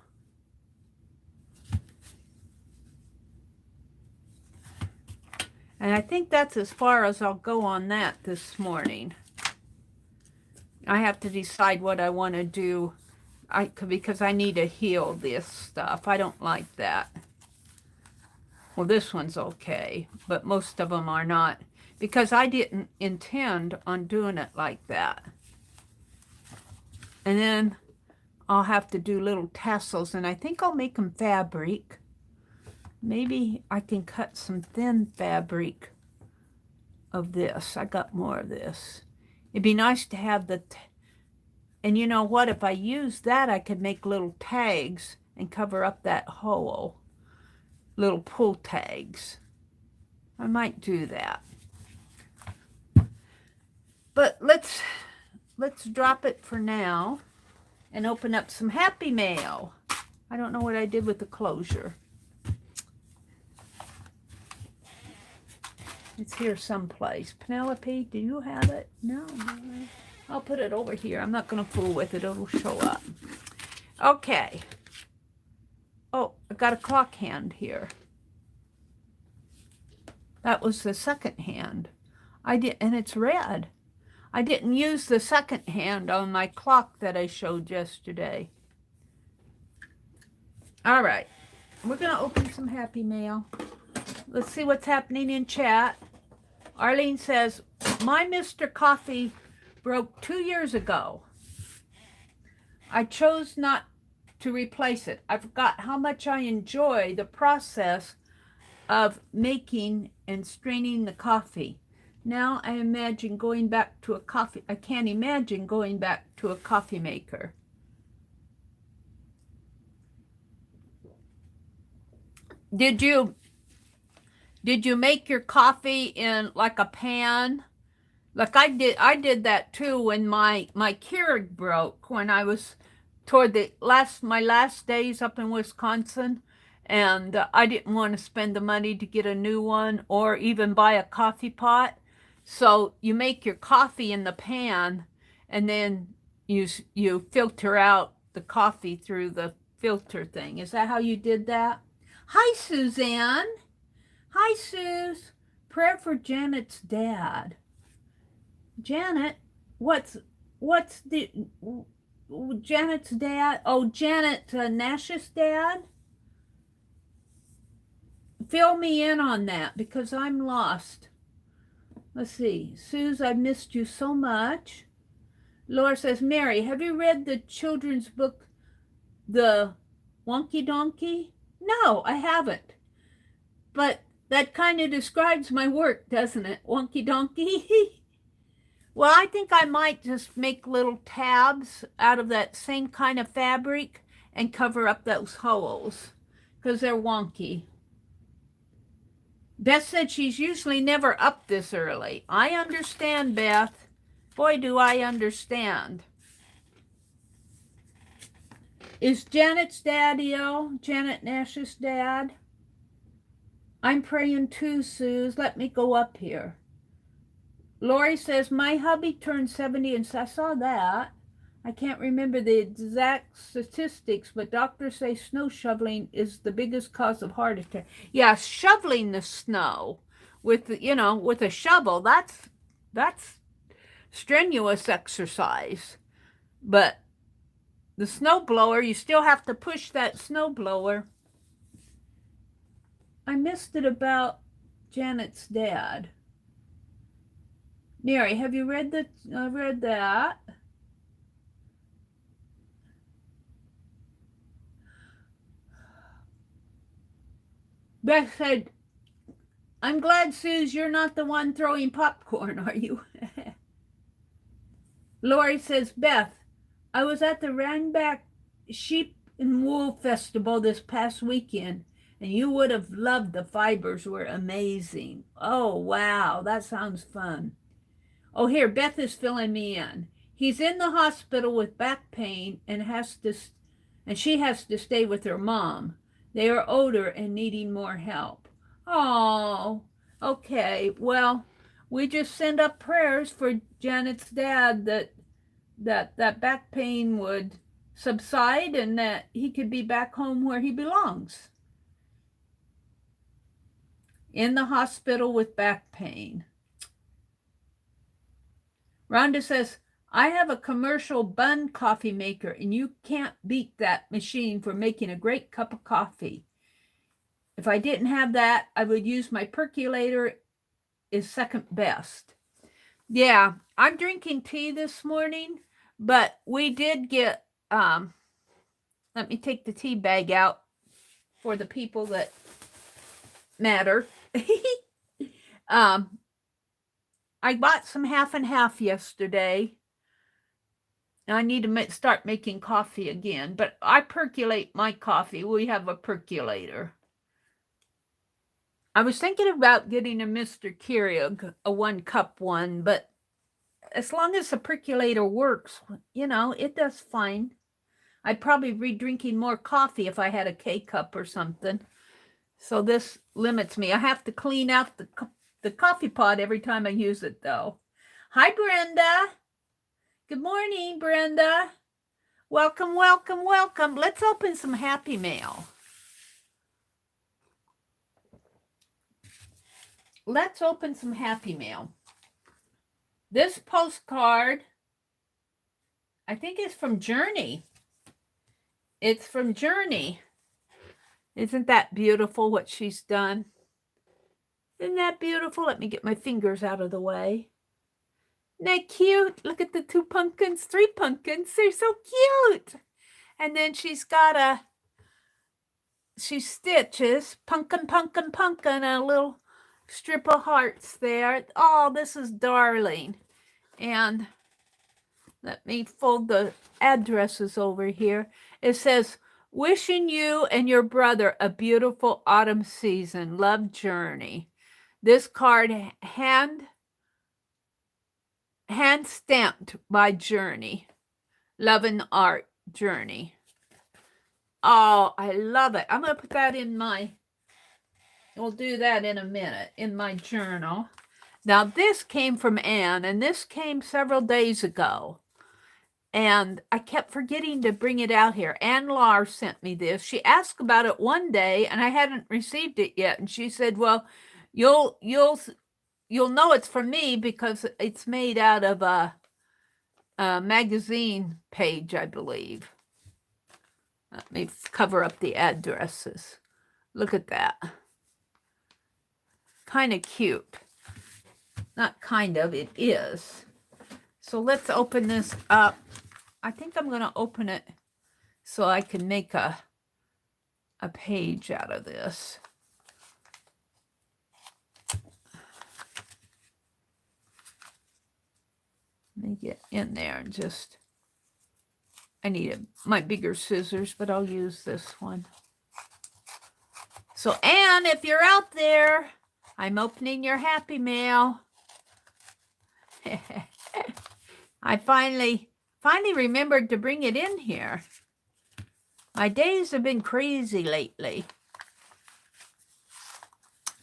And I think that's as far as I'll go on that this morning. I have to decide what I want to do because I need to heal this stuff. I don't like that. Well, this one's okay, but most of them are not because I didn't intend on doing it like that. And then I'll have to do little tassels, and I think I'll make them fabric. Maybe I can cut some thin fabric of this. I got more of this. It'd be nice to have and you know what? If I use that, I could make little tags and cover up that hole. Little pull tags. I might do that. But let's drop it for now and open up some Happy Mail. I don't know what I did with the closure. It's here someplace. Penelope, do you have it? No. I'll put it over here. I'm not going to fool with it. It'll show up. Okay. Oh, I got a clock hand here. That was the second hand. And it's red. I didn't use the second hand on my clock that I showed yesterday. All right. We're going to open some Happy Mail. Let's see what's happening in chat. Arlene says, my Mr. Coffee broke 2 years ago. I chose not to replace it. I forgot how much I enjoy the process of making and straining the coffee. Now I imagine going back to a coffee. I can't imagine going back to a coffee maker. Did you make your coffee in like a pan? Like I did that too when my Keurig broke when I was toward my last days up in Wisconsin, and I didn't want to spend the money to get a new one or even buy a coffee pot. So you make your coffee in the pan, and then you filter out the coffee through the filter thing. Is that how you did that? Hi, Suzanne. Hi, Suze. Prayer for Janet's dad. Janet, what's the Janet's dad? Oh, Janet Nash's dad. Fill me in on that because I'm lost. Let's see. Suze, I missed you so much. Laura says, Mary, have you read the children's book, The Wonky donkey? No, I haven't. But that kind of describes my work, doesn't it? Wonky donkey. Well, I think I might just make little tabs out of that same kind of fabric and cover up those holes because they're wonky. Beth said she's usually never up this early. I understand, Beth. Boy, do I understand. Is Janet's dad ill? Janet Nash's dad? I'm praying too, Suze. Let me go up here. Lori says, my hubby turned 70 and I saw that. I can't remember the exact statistics, but doctors say snow shoveling is the biggest cause of heart attack. Yeah, shoveling the snow with, with a shovel, that's strenuous exercise. But the snow blower, you still have to push that snow blower. I missed it about Janet's dad. Mary, have you read that? Beth said, I'm glad, Suze, you're not the one throwing popcorn, are you? Lori says, Beth, I was at the Randback Sheep and Wool Festival this past weekend, and you would have loved the fibers were amazing. Oh, wow, that sounds fun. Oh, here, Beth is filling me in. He's in the hospital with back pain and she has to stay with her mom. They are older and needing more help. Oh, okay. Well, we just send up prayers for Janet's dad that back pain would subside and that he could be back home where he belongs. In the hospital with back pain. Rhonda says, I have a commercial bun coffee maker, and you can't beat that machine for making a great cup of coffee. If I didn't have that, I would use my percolator is second best. Yeah, I'm drinking tea this morning, but we did get, let me take the tea bag out for the people that matter. I bought some half and half yesterday. I need to start making coffee again, but I percolate my coffee. We have a percolator. I was thinking about getting a Mr. Keurig, a 1-cup one, but as long as the percolator works, it does fine. I'd probably be drinking more coffee if I had a K-cup or something. So this limits me. I have to clean out the coffee pot every time I use it, though. Hi, Brenda. Good morning, Brenda. Welcome, welcome, welcome. Let's open some Happy Mail. Let's open some Happy Mail. This postcard, I think it's from Journey. It's from Journey. Isn't that beautiful what she's done? Isn't that beautiful? Let me get my fingers out of the way. Isn't that cute? Look at the 2 pumpkins, 3 pumpkins. They're so cute. And then she stitches pumpkin, pumpkin, pumpkin, and a little strip of hearts there. Oh, this is darling. And let me fold the addresses over here. It says, wishing you and your brother a beautiful autumn season. Love, Journey. This card hand stamped by Journey. Love and Art, Journey. Oh, I love it. I'm going to put that we'll do that in a minute, in my journal. Now, this came from Anne, and this came several days ago. And I kept forgetting to bring it out here. Ann Lar sent me this. She asked about it one day, and I hadn't received it yet. And she said, well, you'll know it's from me because it's made out of a magazine page, I believe. Let me cover up the addresses. Look at that. Kind of cute. Not kind of, it is. So let's open this up. I think I'm going to open it so I can make a a page out of this. Let me get in there and just, I need my bigger scissors, but I'll use this one. So, Anne, if you're out there, I'm opening your Happy Mail. I finally remembered to bring it in here. My days have been crazy lately.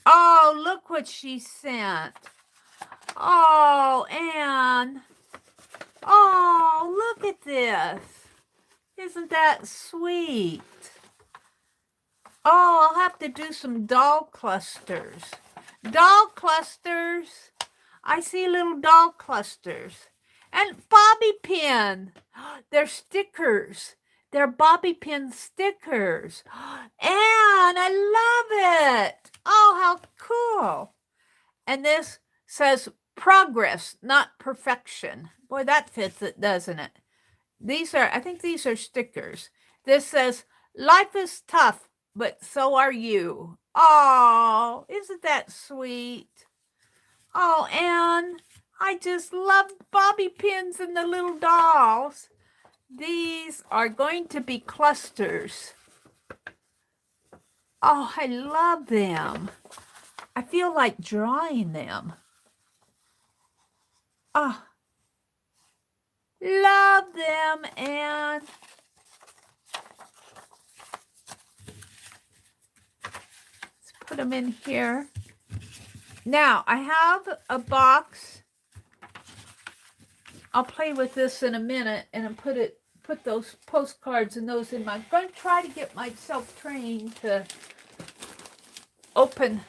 Oh, look what she sent. Oh, Anne. Oh, look at this. Isn't that sweet? Oh, I'll have to do some doll clusters. Doll clusters. I see little doll clusters. And bobby pin. They're stickers. They're bobby pin stickers. And I love it. Oh, how cool. And this says progress, not perfection. Boy, that fits it, doesn't it? I think these are stickers. This says, life is tough, but so are you. Oh, isn't that sweet? Oh, Anne, I just love bobby pins and the little dolls. These are going to be clusters. Oh, I love them. I feel like drawing them. Oh, love them, Anne. Let's put them in here. Now, I have a box. I'll play with this in a minute and put those postcards and those in my... I'm going to try to get myself trained to open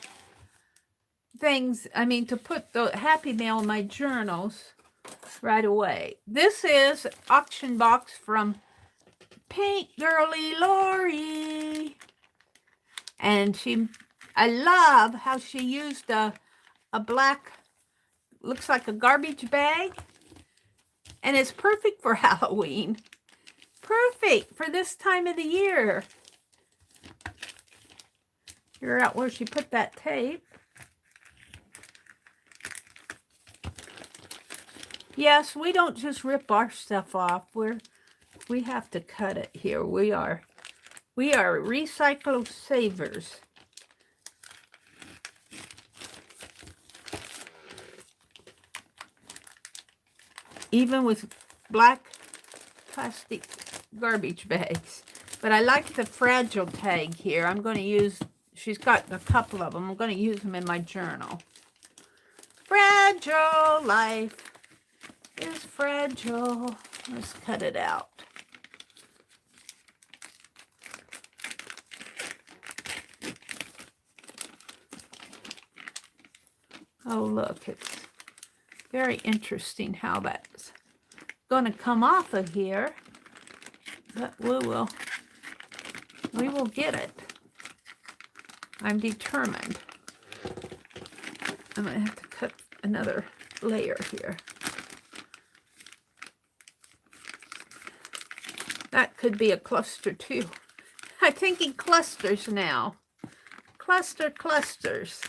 things. I mean, to put the Happy Mail in my journals right away. This is auction box from Pink Girly Lori. And I love how she used a black, looks like a garbage bag. And it's perfect for Halloween. Perfect for this time of the year. Figure out where she put that tape. Yes, we don't just rip our stuff off. We have to cut it here. We are recycle savers. Even with black plastic garbage bags. But I like the fragile tag here. I'm going to use, she's got a couple of them. I'm going to use them in my journal. Fragile life is fragile. Let's cut it out. Oh, look, it's very interesting how that's going to come off of here. But we will get it. I'm determined. I'm going to have to cut another layer here. That could be a cluster too. I'm thinking clusters now. Clusters.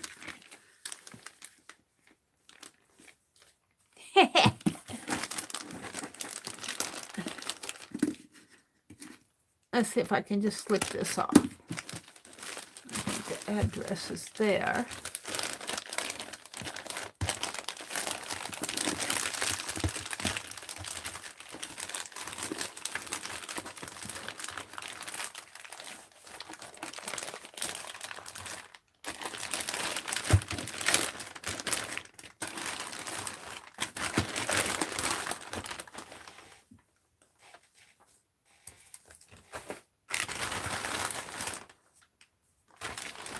Let's see if I can just slip this off. I think the address is there.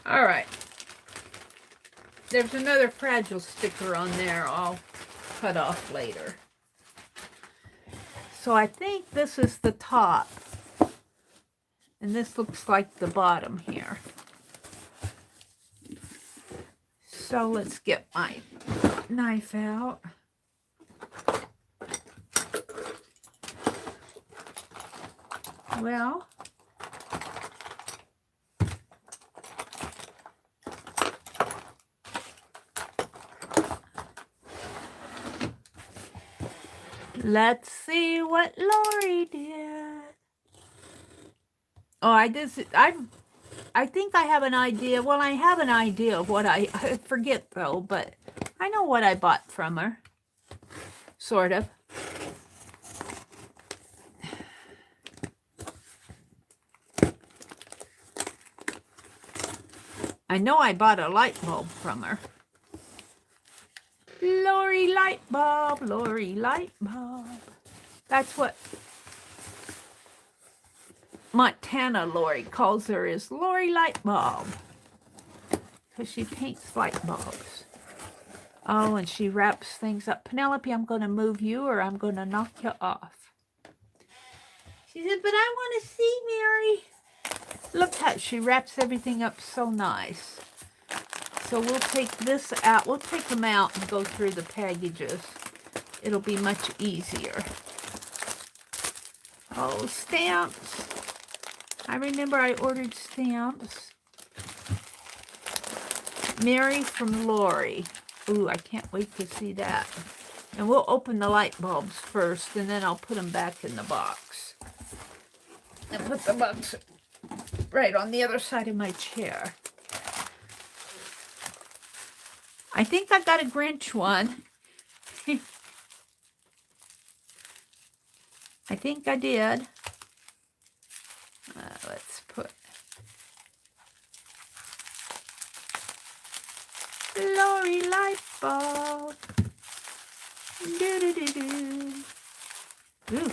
All right. There's another fragile sticker on there I'll cut off later. So I think this is the top. And this looks like the bottom here. So let's get my knife out. Well, Let's see what Lori did. Oh, I think I have an idea. Well, I have an idea of what I forget though, but I know what I bought from her. Sort of. I know I bought a light bulb from her. Lori light bulb, Lori light bulb. That's what Montana Lori calls her, is Lori light bulb. Because she paints light bulbs. Oh, and she wraps things up. Penelope, I'm going to move you or I'm going to knock you off. She said, but I want to see Mary. Look how she wraps everything up so nice. So we'll take this out. We'll take them out and go through the packages. It'll be much easier. Oh, stamps. I remember I ordered stamps. Mary from Lori. Ooh, I can't wait to see that. And we'll open the light bulbs first, and then I'll put them back in the box. And put the box right on the other side of my chair. I think I got a Grinch one. I think I did. Let's put Lori light bulb. Do-do-do-do. Ooh,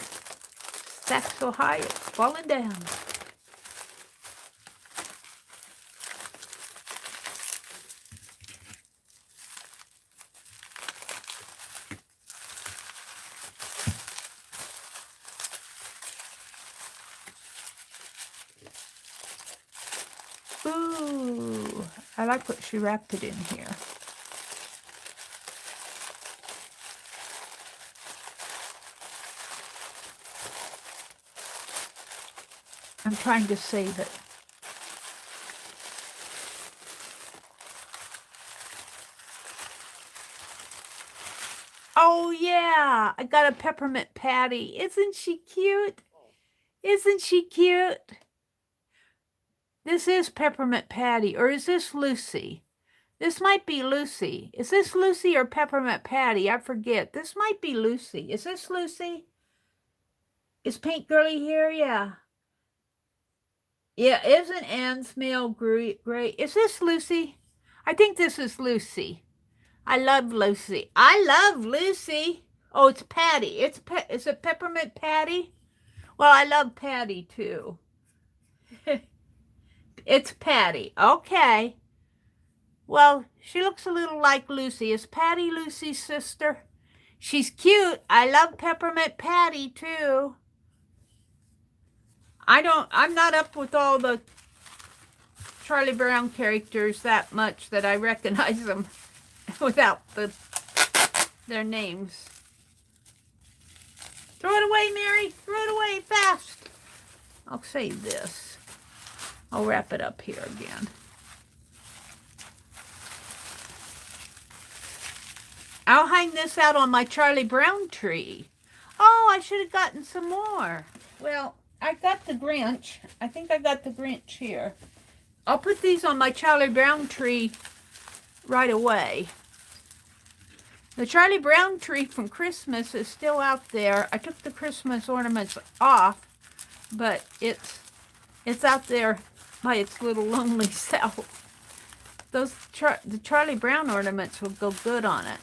stacked so high it's falling down. Ooh, I like what she wrapped it in here. I'm trying to save it. Oh yeah, I got a peppermint patty. Isn't she cute? Isn't she cute? This is Peppermint Patty, or is this Lucy? This might be Lucy. Is this Lucy or Peppermint Patty? I forget. This might be Lucy. Is this Lucy? Is Pink Girly here? Yeah. Yeah, isn't Anne's mail gray? Is this Lucy? I think this is Lucy. I love Lucy. I love Lucy. Oh, it's Patty. Is it Peppermint Patty? Well, I love Patty too. It's Patty. Okay. Well, she looks a little like Lucy. Is Patty Lucy's sister? She's cute. I love Peppermint Patty too. I'm not up with all the Charlie Brown characters that much that I recognize them without their names. Throw it away, Mary. Throw it away fast. I'll save this. I'll wrap it up here again. I'll hang this out on my Charlie Brown tree. Oh, I should have gotten some more. Well, I got the Grinch. I think I got the Grinch here. I'll put these on my Charlie Brown tree right away. The Charlie Brown tree from Christmas is still out there. I took the Christmas ornaments off, but it's out there by its little lonely self. The Charlie Brown ornaments will go good on it.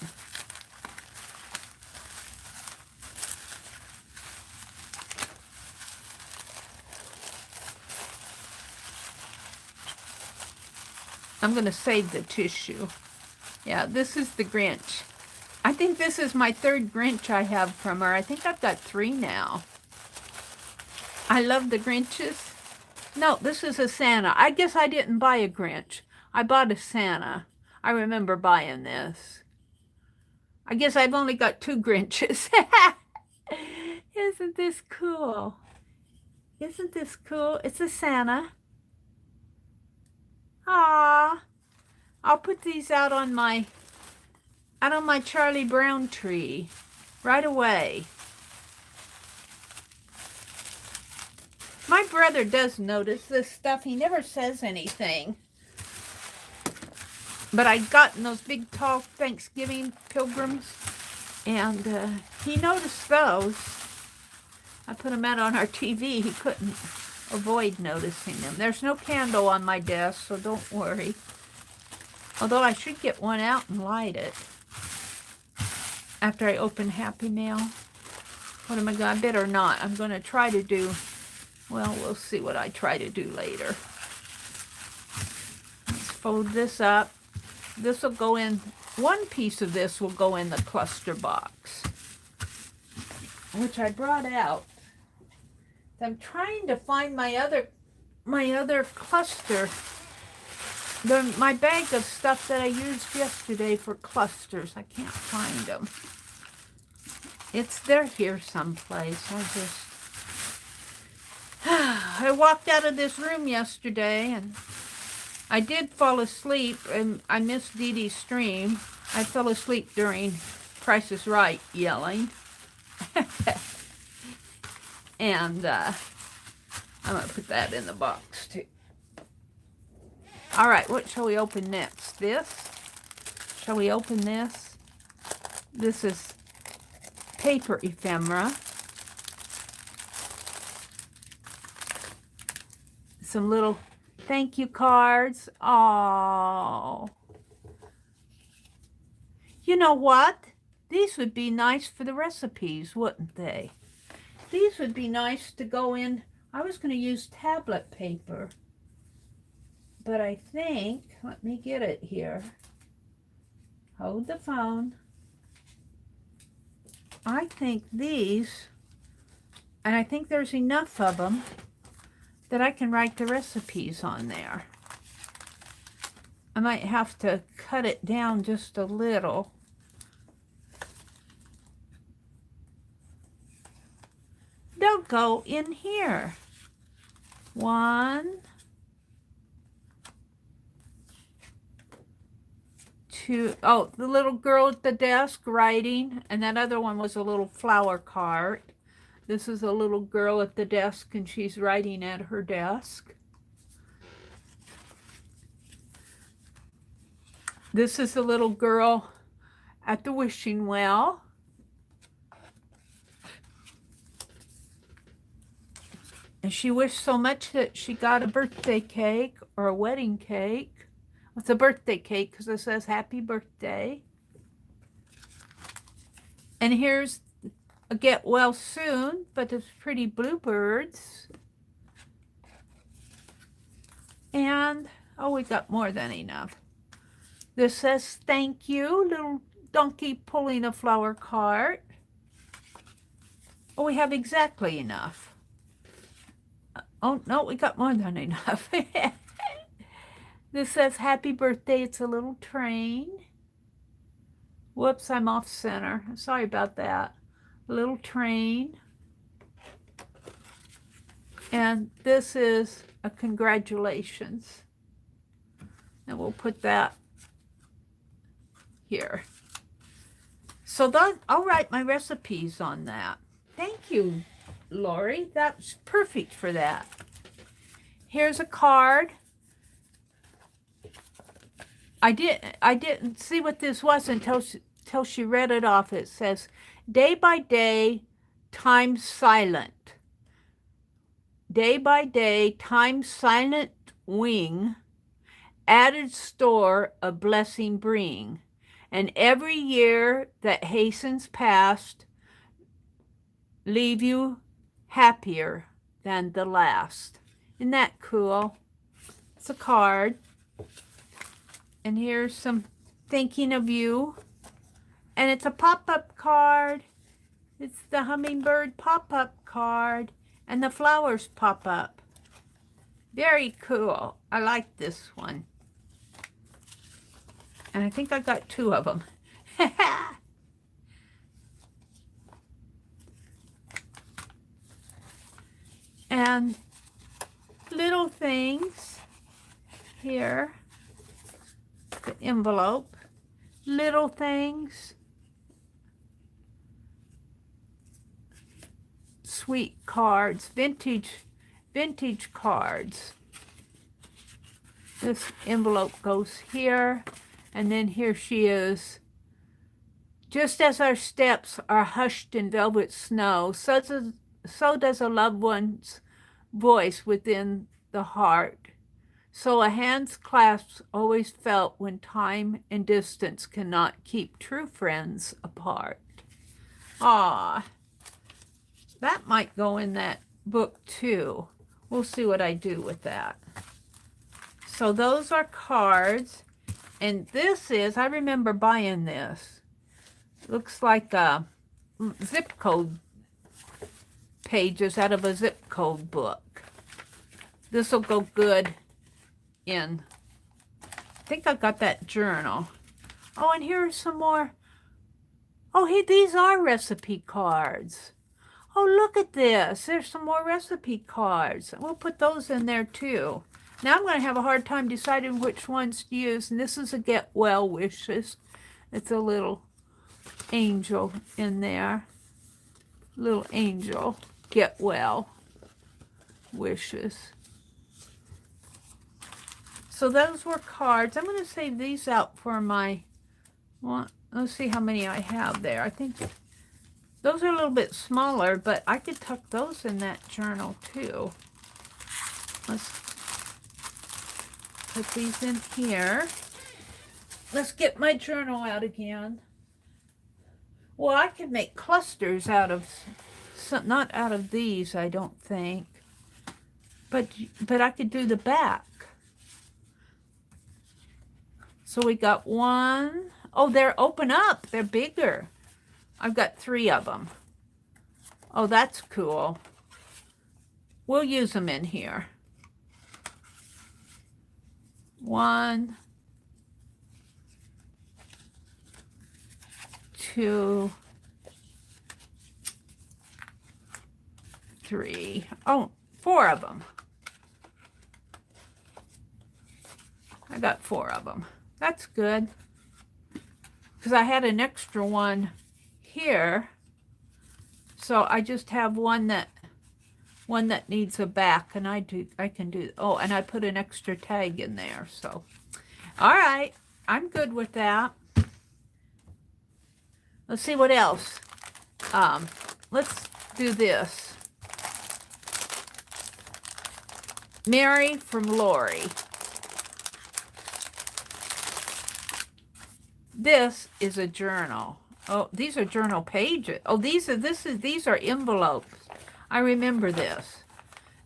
I'm going to save the tissue. Yeah, this is the Grinch. I think this is my third Grinch I have from her. I think I've got 3 now. I love the Grinches. No, this is a Santa. I guess I didn't buy a Grinch. I bought a Santa. I remember buying this. I guess I've only got 2 Grinches. Isn't this cool? Isn't this cool? It's a Santa. Ah, I'll put these out on my Charlie Brown tree right away. My brother does notice this stuff. He never says anything. But I'd gotten those big, tall Thanksgiving pilgrims, and he noticed those. I put them out on our TV. He couldn't avoid noticing them. There's no candle on my desk, so don't worry. Although I should get one out and light it after I open Happy Mail. What am I going to, I better not. I'm going to try to do, well, we'll see what I try to do later. Let's fold this up. This will go in, one piece of this will go in the cluster box, which I brought out. I'm trying to find my other cluster, my bag of stuff that I used yesterday for clusters. I can't find them. They're here someplace. I walked out of this room yesterday and I did fall asleep, and I missed Dee Dee's stream. I fell asleep during Price is Right yelling. And I'm going to put that in the box too. All right, what shall we open next? This? Shall we open this? This is paper ephemera. Some little thank you cards. Oh. You know what? These would be nice for the recipes, wouldn't they? These would be nice to go in. I was going to use tablet paper, but I think, let me get it here. Hold the phone. I think these, and I think there's enough of them that I can write the recipes on there. I might have to cut it down just a little. They'll go in here. 1, 2, oh, the little girl at the desk writing, and that other one was a little flower cart. This is a little girl at the desk, and she's writing at her desk. This is the little girl at the wishing well. And she wished so much that she got a birthday cake or a wedding cake. It's a birthday cake because it says happy birthday. And here's a get well soon, but it's pretty bluebirds. And, oh, we got more than enough. This says thank you, little donkey pulling a flower cart. Oh, we have exactly enough. Oh, no, we got more than enough. This says happy birthday. It's a little train. Whoops, I'm off center. Sorry about that. A little train. And this is a congratulations. And we'll put that here. So that, I'll write my recipes on that. Thank you, Lori. That's perfect for that. Here's a card. I didn't see what this was until she read it off. It says, day by day, time silent. Day by day, time silent wing, added store a blessing bring. And every year that hastens past, leave you happier than the last. Isn't that cool? It's a card. And here's some thinking of you. And it's a pop-up card. It's the hummingbird pop-up card. And the flowers pop up. Very cool. I like this one. And I think I got 2 of them. And little things here. The envelope. Little things. Sweet cards. Vintage vintage cards. This envelope goes here, and then here she is. Just as our steps are hushed in velvet snow, so does a loved one's voice within the heart. So a hand's clasp always felt when time and distance cannot keep true friends apart. Ah, that might go in that book too. We'll see what I do with that. So those are cards. And this is, I remember buying this. Looks like a zip code pages out of a zip code book. This will go good in, I think I got that journal. Oh, and here are some more. Oh, hey, these are recipe cards. Oh, look at this. There's some more recipe cards. We'll put those in there too. Now I'm going to have a hard time deciding which ones to use. And this is a get well wishes. It's a little angel in there. Little angel. Get well wishes. So those were cards. I'm going to save these out for my, well, let's see how many I have there. I think those are a little bit smaller, but I could tuck those in that journal too. Let's put these in here. Let's get my journal out again. Well, I could make clusters out of, not out of these, I don't think. But I could do the back. So we got one. Oh, they're open up. They're bigger. I've got 3 of them. Oh, that's cool. We'll use them in here. 1, 2, 3. Oh, 4 of them. I got 4 of them. That's good. Because I had an extra one here. So I just have one that needs a back, and I can do, oh, and I put an extra tag in there. So all right, I'm good with that. Let's see what else. Let's do this. Mary from Lori. This is a journal. Oh, these are journal pages. Oh, these are envelopes. I remember this.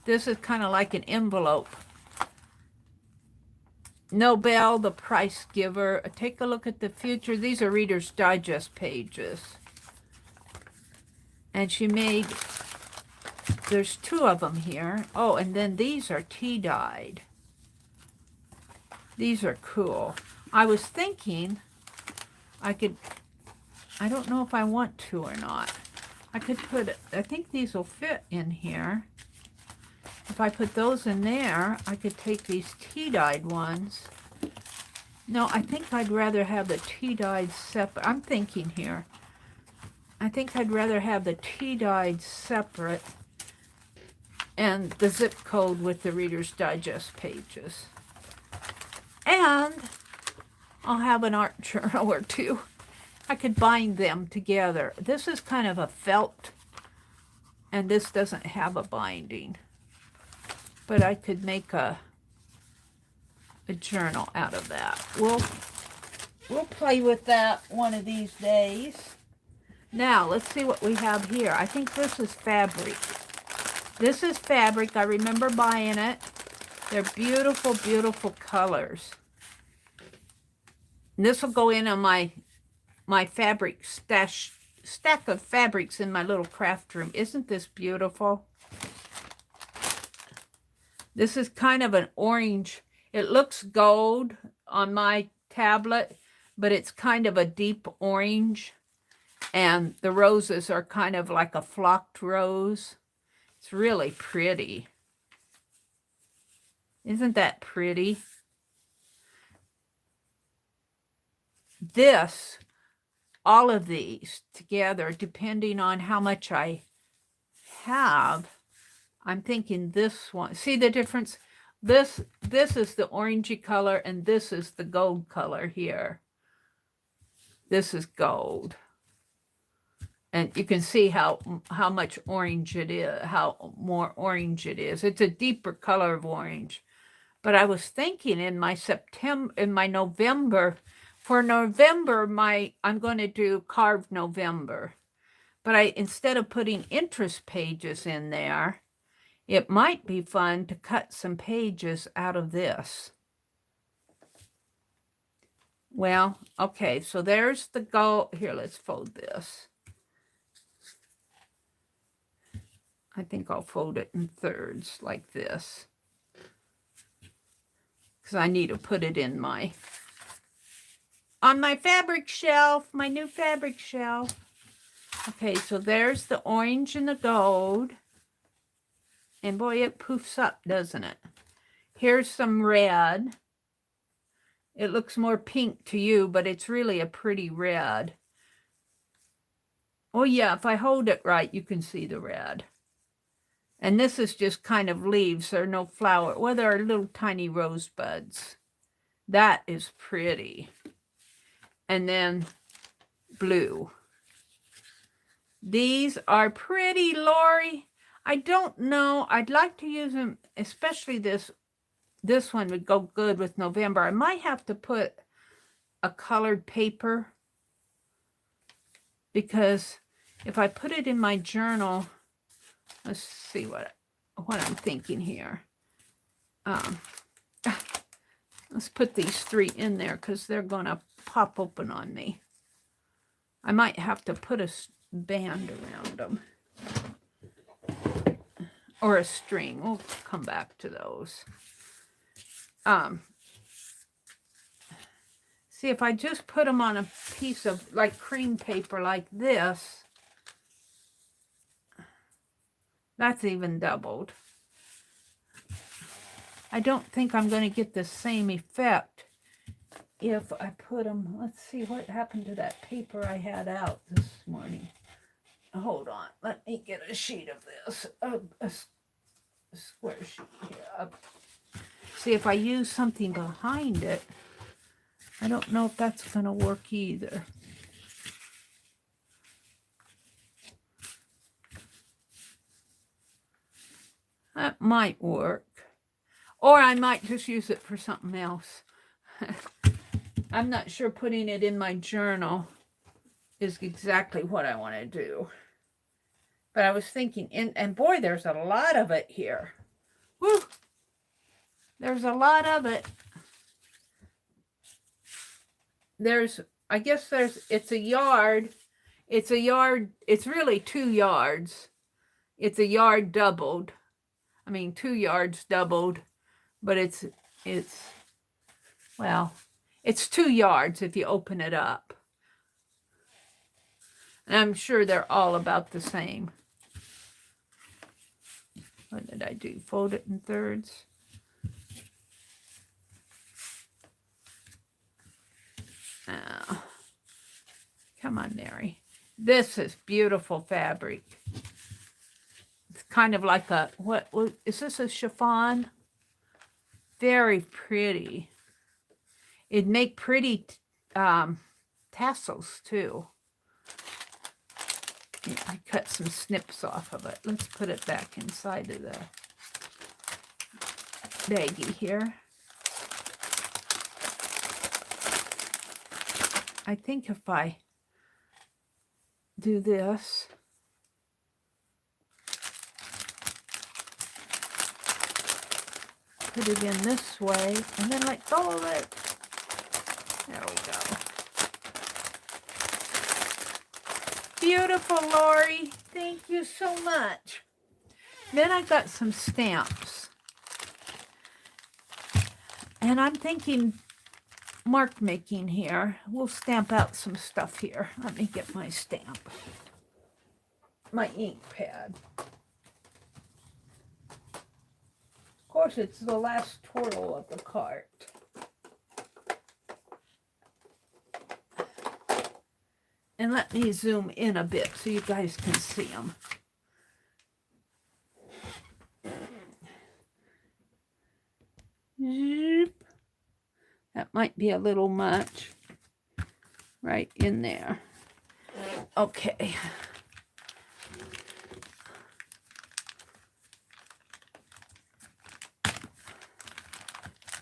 This is kind of like an envelope. Nobel, the price giver. Take a look at the future. These are Reader's Digest pages. And she made, there's 2 of them here. Oh, and then these are tea-dyed. These are cool. I was thinking I don't know if I want to or not. I could put, I think these will fit in here. If I put those in there, I could take these tea-dyed ones. No, I think I'd rather have the tea-dyed separate. I'm thinking here. I think I'd rather have the tea-dyed separate and the zip code with the Reader's Digest pages. And I'll have an art journal or 2. I could bind them together. This is kind of a felt, and this doesn't have a binding. But I could make a journal out of that. We'll play with that one of these days. Now, let's see what we have here. I think this is fabric. This is fabric. I remember buying it. They're beautiful, beautiful colors. And this will go in on my fabric stack of fabrics in my little craft room. Isn't this beautiful? This is kind of an orange. It looks gold on my tablet, but it's kind of a deep orange. And the roses are kind of like a flocked rose. It's really pretty. Isn't that pretty? This, all of these together, depending on how much I have, I'm thinking this one. See the difference? This is the orangey color, and this is the gold color here. This is gold. And you can see how much orange it is, how more orange it is. It's a deeper color of orange. But I was thinking in my November, for November, I'm going to do Carved November. But instead of putting interest pages in there, it might be fun to cut some pages out of this. Well, okay, so there's the gold. Here, let's fold this. I think I'll fold it in thirds like this, because I need to put it in on my fabric shelf, my new fabric shelf. Okay, so there's the orange and the gold. And boy, it poofs up, doesn't it? Here's some red. It looks more pink to you, but it's really a pretty red. Oh yeah, if I hold it right, you can see the red. And this is just kind of leaves. There are no flower. Well, there are little tiny rosebuds. That is pretty. And then blue. These are pretty, Lori. I don't know. I'd like to use them, especially this one would go good with November. I might have to put a colored paper, because if I put it in my journal, let's see what I'm thinking here. Let's put these 3 in there because they're going to pop open on me. I might have to put a band around them. Or a string. We'll come back to those. See, if I just put them on a piece of like cream paper like this, that's even doubled. I don't think I'm going to get the same effect if I put them. Let's see what happened to that paper I had out this morning. Hold on. Let me get a sheet of this. A square sheet here. See, if I use something behind it, I don't know if that's going to work either. That might work. Or I might just use it for something else. I'm not sure putting it in my journal is exactly what I want to do. But I was thinking, and boy, there's a lot of it here. Woo! There's a lot of it. I guess it's a yard. It's really 2 yards. It's a yard doubled. I mean, 2 yards doubled. But it's 2 yards if you open it up. And I'm sure they're all about the same. What did I do? Fold it in thirds. Come on, Mary. This is beautiful fabric. It's kind of like what is this, a chiffon? Very pretty. It'd make pretty tassels too. Yeah, I cut some snips off of it. Let's put it back inside of the baggie here. I think if I do this, put it in this way, and then let go of it. There we go. Beautiful, Lori. Thank you so much. Then I got some stamps. And I'm thinking mark making here. We'll stamp out some stuff here. Let me get my stamp. My ink pad. Of course, it's the last twirl of the cart. And let me zoom in a bit so you guys can see them. That might be a little much right in there. Okay.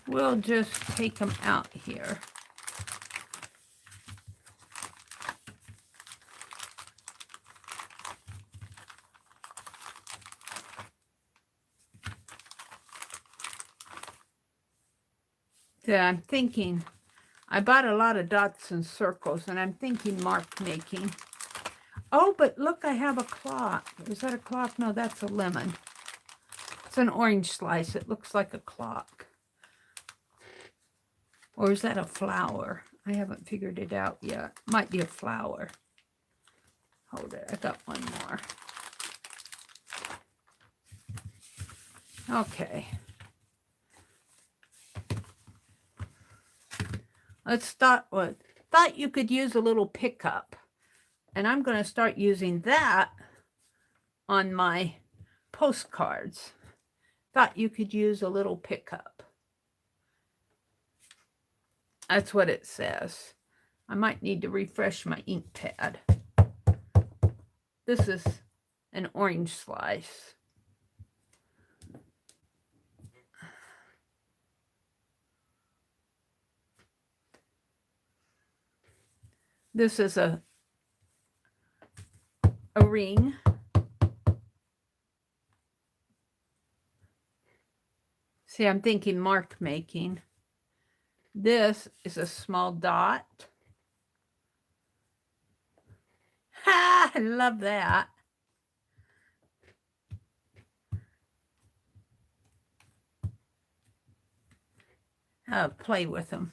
We'll just take them out here. Yeah, I'm thinking, I bought a lot of dots and circles, and I'm thinking mark making. Oh, but look, I have a clock. Is that a clock? No, that's a lemon. It's an orange slice. It looks like a clock. Or is that a flower? I haven't figured it out yet. Might be a flower. Hold it. I got one more. Okay. Let's start with, thought you could use a little pickup. And I'm going to start using that on my postcards. Thought you could use a little pickup. That's what it says. I might need to refresh my ink pad. This is an orange slice. This is a ring. See, I'm thinking mark making. This is a small dot. Ha! I love that. I'll play with them.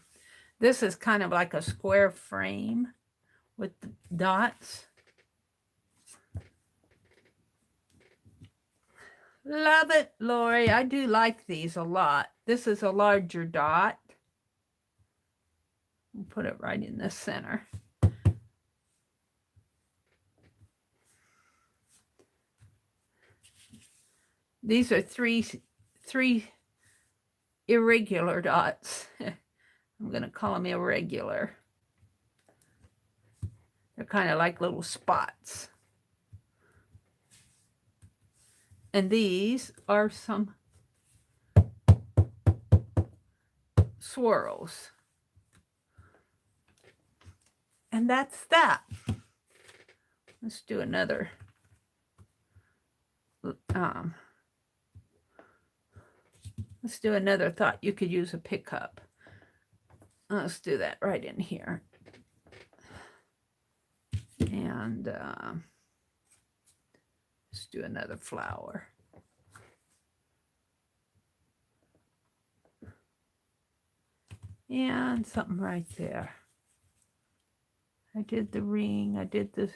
This is kind of like a square frame with the dots. Love it, Lori. I do like these a lot. This is a larger dot. We'll put it right in the center. These are three irregular dots. I'm going to call them irregular. They're kind of like little spots. And these are some swirls. And that's that. Let's do another. Let's do another thought you could use a pickup. Let's do that right in here. And let's do another flower. And something right there. I did the ring. I did this.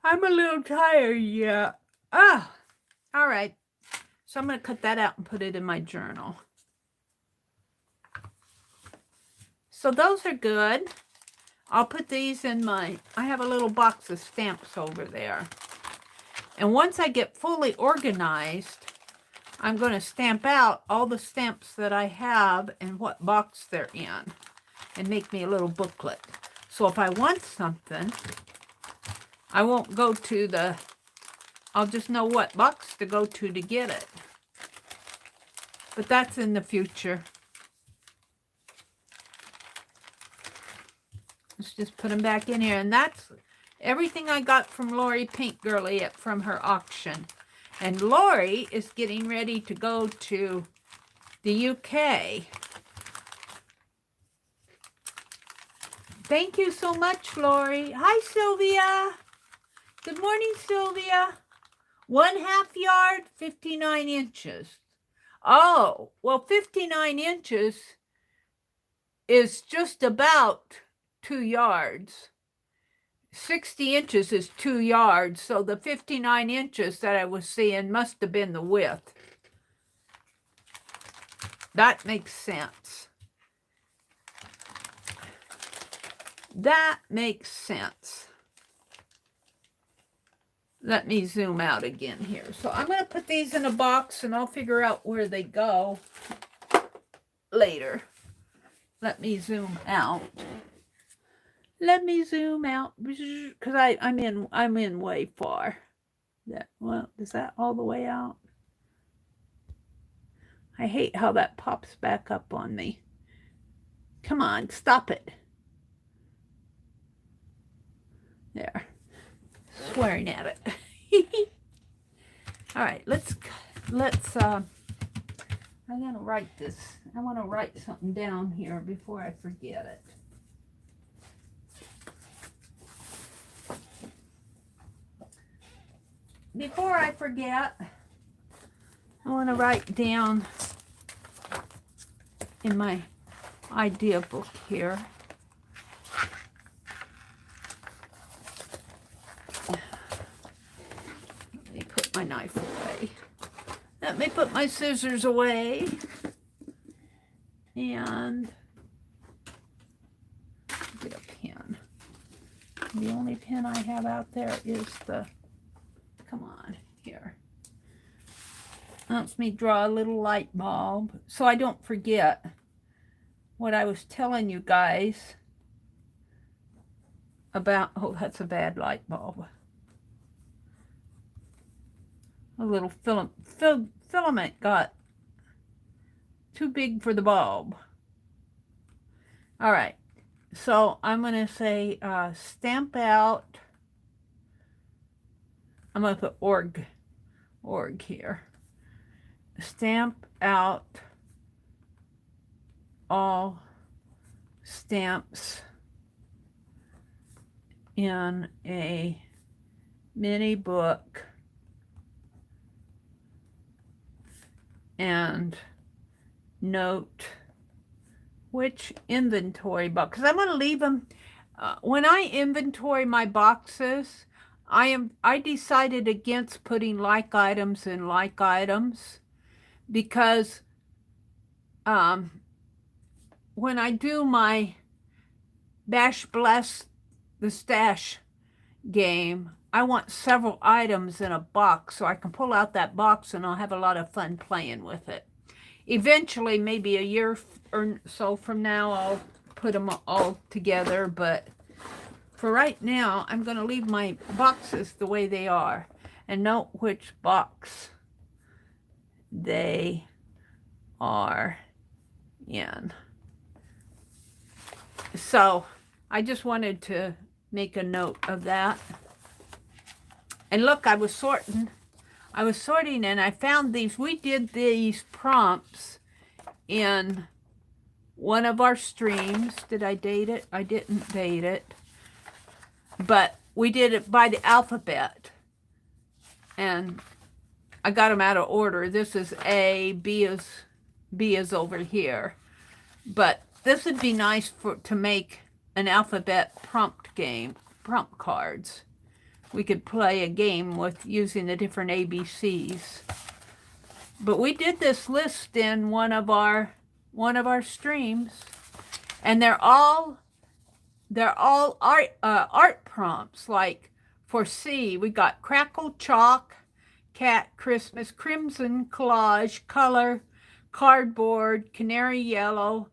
I'm a little tired, yeah. All right. So I'm going to cut that out and put it in my journal. So those are good. I'll put these in my, I have a little box of stamps over there. And once I get fully organized, I'm going to stamp out all the stamps that I have and what box they're in and make me a little booklet. So if I want something, I won't go to the, I'll just know what box to go to get it. But that's in the future. Let's just put them back in here. And that's everything I got from Lori Pink Girly from her auction. And Lori is getting ready to go to the UK. Thank you so much, Lori. Hi, Sylvia. Good morning, Sylvia. 1/2 yard, 59 inches. Oh, well, 59 inches is just about 2 yards. 60 inches is 2 yards, so the 59 inches that I was seeing must have been the width. That makes sense. That makes sense. let me zoom out again here. So I'm going to put these in a box and I'll figure out where they go later. Let me zoom out. Let me zoom out because I'm in way far. Well, is that all the way out? I hate how that pops back up on me. Come on, stop it. There. Swearing at it. All right, let's I'm gonna write this. I want to write something down here before I forget it. Before I forget, I want to write down in my idea book here. Let me put my knife away. Let me put my scissors away. And get a pen. The only pen I have out there is the, come on, here. Helps me draw a little light bulb so I don't forget what I was telling you guys about. Oh, that's a bad light bulb. A little filament got too big for the bulb. All right, so I'm going to say stamp out. I'm going to put org here. Stamp out all stamps in a mini book and note which inventory box, because I'm going to leave them when I inventory my boxes. I decided against putting like items in like items because when I do my Bash Bless the Stash game, I want several items in a box so I can pull out that box and I'll have a lot of fun playing with it. Eventually, maybe a year or so from now, I'll put them all together, but for right now, I'm going to leave my boxes the way they are and note which box they are in. So I just wanted to make a note of that. And look, I was sorting and I found these. We did these prompts in one of our streams. Did I date it? I didn't date it. But we did it by the alphabet. And I got them out of order. This is A, B is over here. But this would be nice to make an alphabet prompt cards. We could play a game with using the different ABCs. But we did this list in one of our streams, and they're all art prompts. Like for C, we got crackle, chalk, cat, Christmas, crimson, collage, color, cardboard, canary yellow,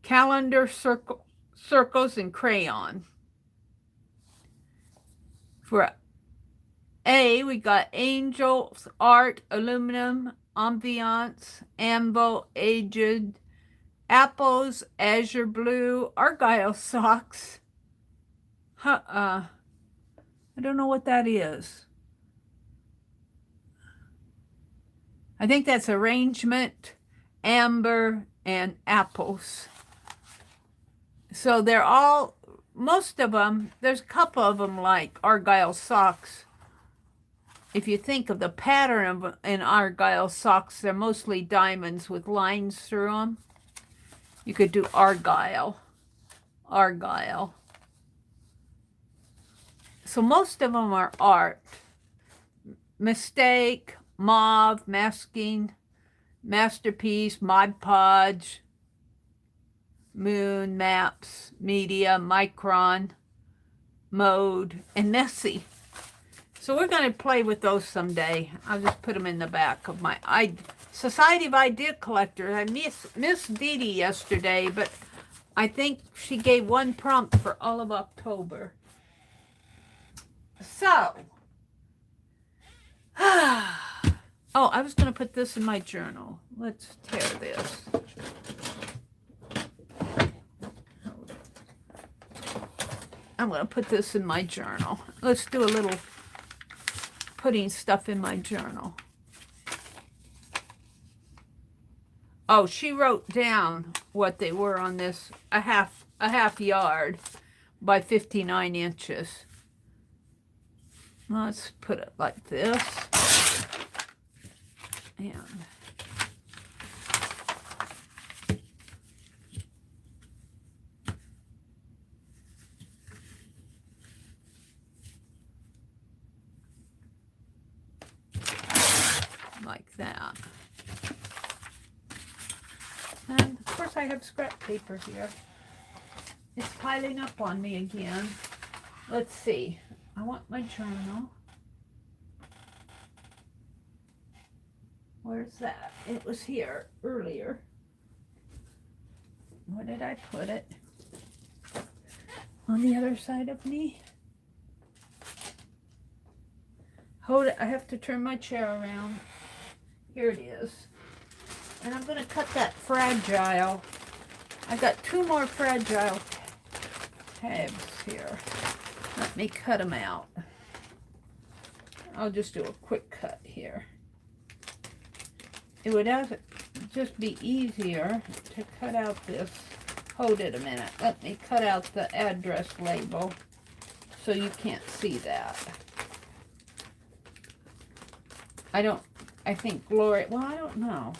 calendar, circles, and crayon. For A, we got angels, art, aluminum, ambiance, ambo, aged, apples, azure blue, argyle socks. I don't know what that is. I think that's arrangement, amber, and apples. So they're all, most of them, there's a couple of them like argyle socks. If you think of the pattern in argyle socks, they're mostly diamonds with lines through them. You could do argyle. So most of them are art. Mistake, mauve, masking, masterpiece, Mod Podge, moon, maps, media, micron, mode, and messy. So we're going to play with those someday. I'll just put them in the back of my Society of Idea Collectors. I missed Dee Dee yesterday, but I think she gave one prompt for all of October. So, oh, I was going to put this in my journal. Let's tear this. I'm going to put this in my journal. Let's do a little putting stuff in my journal. Oh, she wrote down what they were on this, a half yard by 59 inches. Let's put it like this. And like that. And of course I have scrap paper here. It's piling up on me again. Let's see. I want my journal. Where's that? It was here earlier. Where did I put it? On the other side of me? Hold it. I have to turn my chair around. Here it is. And I'm going to cut that fragile. I got 2 more fragile tabs here. Let me cut them out. I'll just do a quick cut here. It would just be easier to cut out this. Hold it a minute. Let me cut out the address label so you can't see that. I think Gloria, well, I don't know.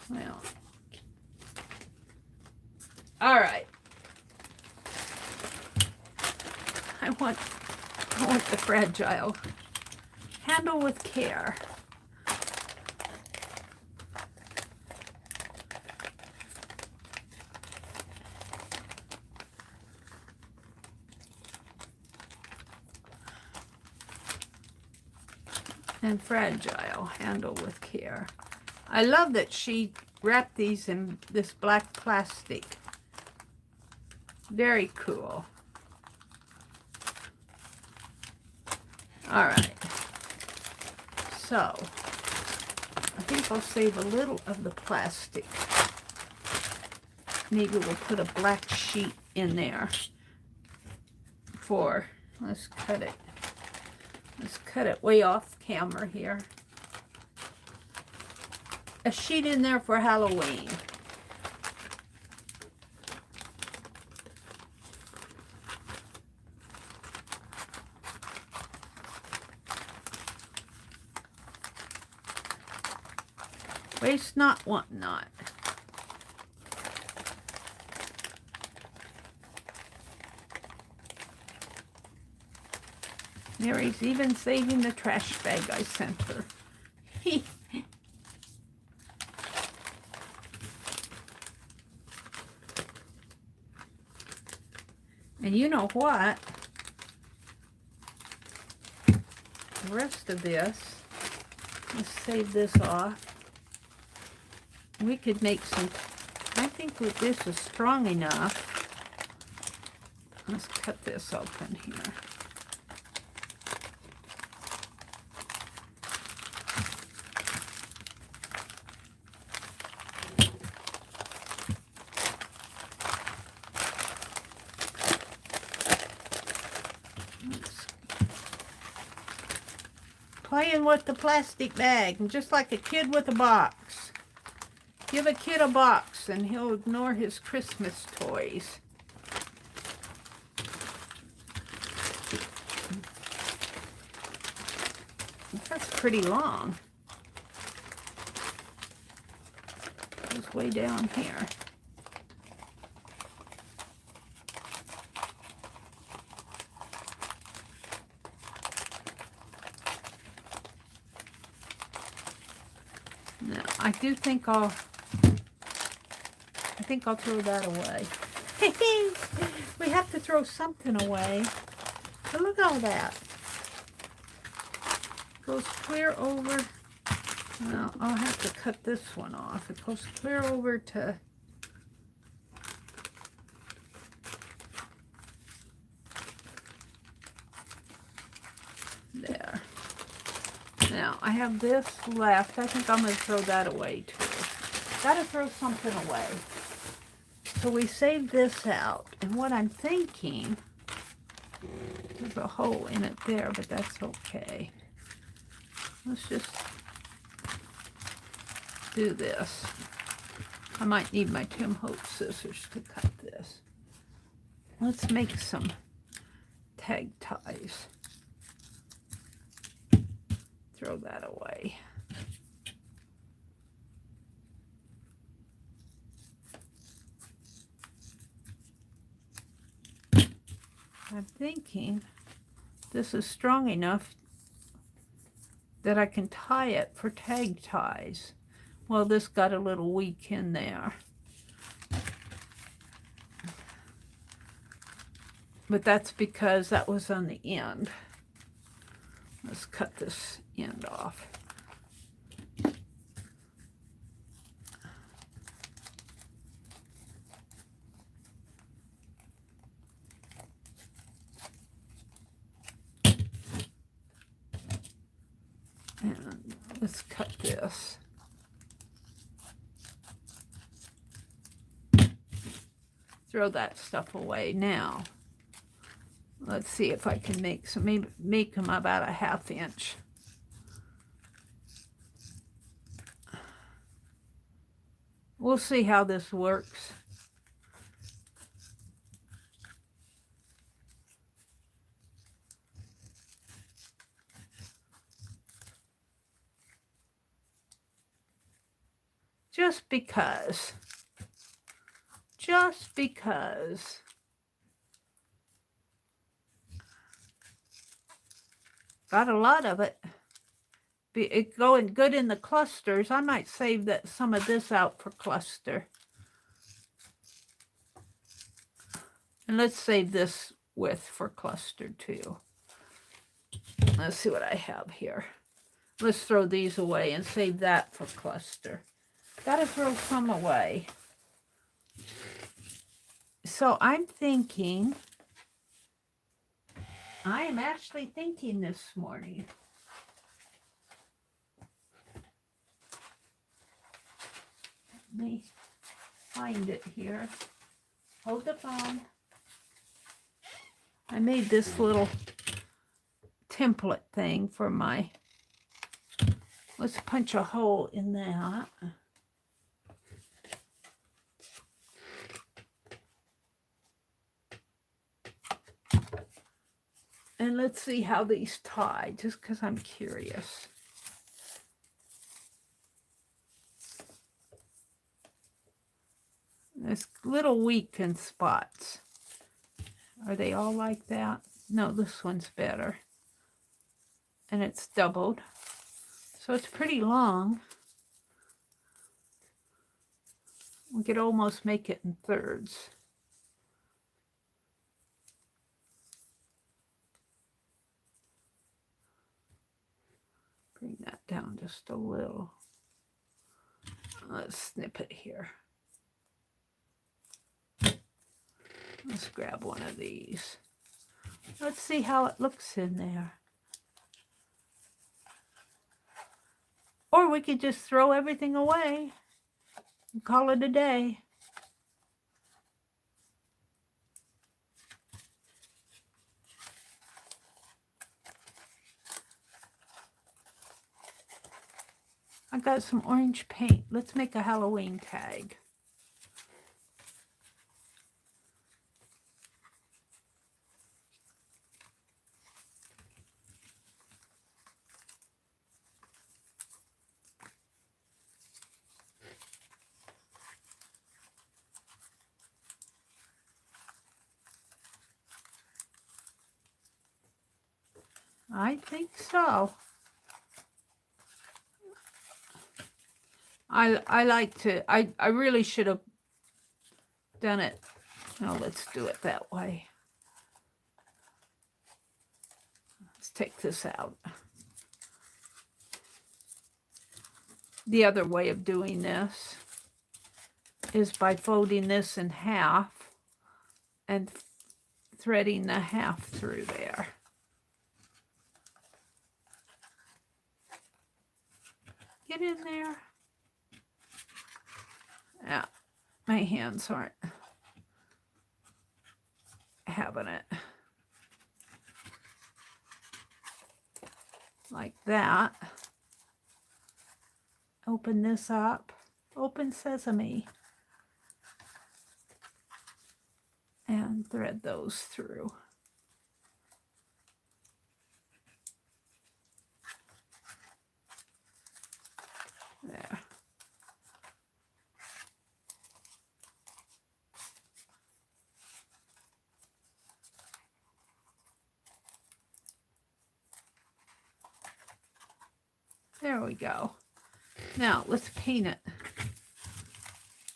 Well. All right. I want the fragile. Handle with care. And fragile, handle with care. I love that she wrapped these in this black plastic. Very cool. All right. So, I think I'll save a little of the plastic. Maybe we'll put a black sheet in there for, let's cut it. Let's cut it way off camera here. A sheet in there for Halloween. Waste not, want not. Mary's even saving the trash bag I sent her. And you know what? The rest of this, let's save this off. We could make some, I think that this is strong enough. Let's cut this open here. Playing with the plastic bag, just like a kid with a box. Give a kid a box and he'll ignore his Christmas toys. That's pretty long. It's way down here. No, I think I'll throw that away. We have to throw something away. So look at all that. Goes clear over. Well, I'll have to cut this one off. It goes clear over to there. Now, I have this left. I think I'm going to throw that away too. Got to throw something away. So we save this out. And what I'm thinking, there's a hole in it there, but that's okay. Let's just do this. I might need my Tim Holtz scissors to cut this. Let's make some tag ties. Throw that away. I'm thinking this is strong enough that I can tie it for tag ties. Well, this got a little weak in there. But that's because that was on the end. Let's cut this end off. And let's cut this. Throw that stuff away now. Let's see if I can make some, maybe make them about a 1/2 inch. We'll see how this works. Just because. Just because. Got a lot of it. It going good in the clusters. I might save that some of this out for cluster. And let's save this width for cluster too. Let's see what I have here. Let's throw these away and save that for cluster. Gotta throw some away. So I'm thinking, I am actually thinking this morning. Let me find it here. Hold the phone. I made this little template thing for my, let's punch a hole in that. And let's see how these tie, just because I'm curious. It's a little weak in spots. Are they all like that? No, this one's better. And it's doubled. So it's pretty long. We could almost make it in thirds. Bring that down just a little. Let's snip it here. Let's grab one of these. Let's see how it looks in there. Or we could just throw everything away and call it a day. I got some orange paint. Let's make a Halloween tag. I think so. I like to, I really should have done it. No, let's do it that way. Let's take this out. The other way of doing this is by folding this in half and threading the half through there. Get in there. Yeah, my hands aren't having it. Like that. Open this up. Open sesame. And thread those through. There. There we go. Now let's paint it.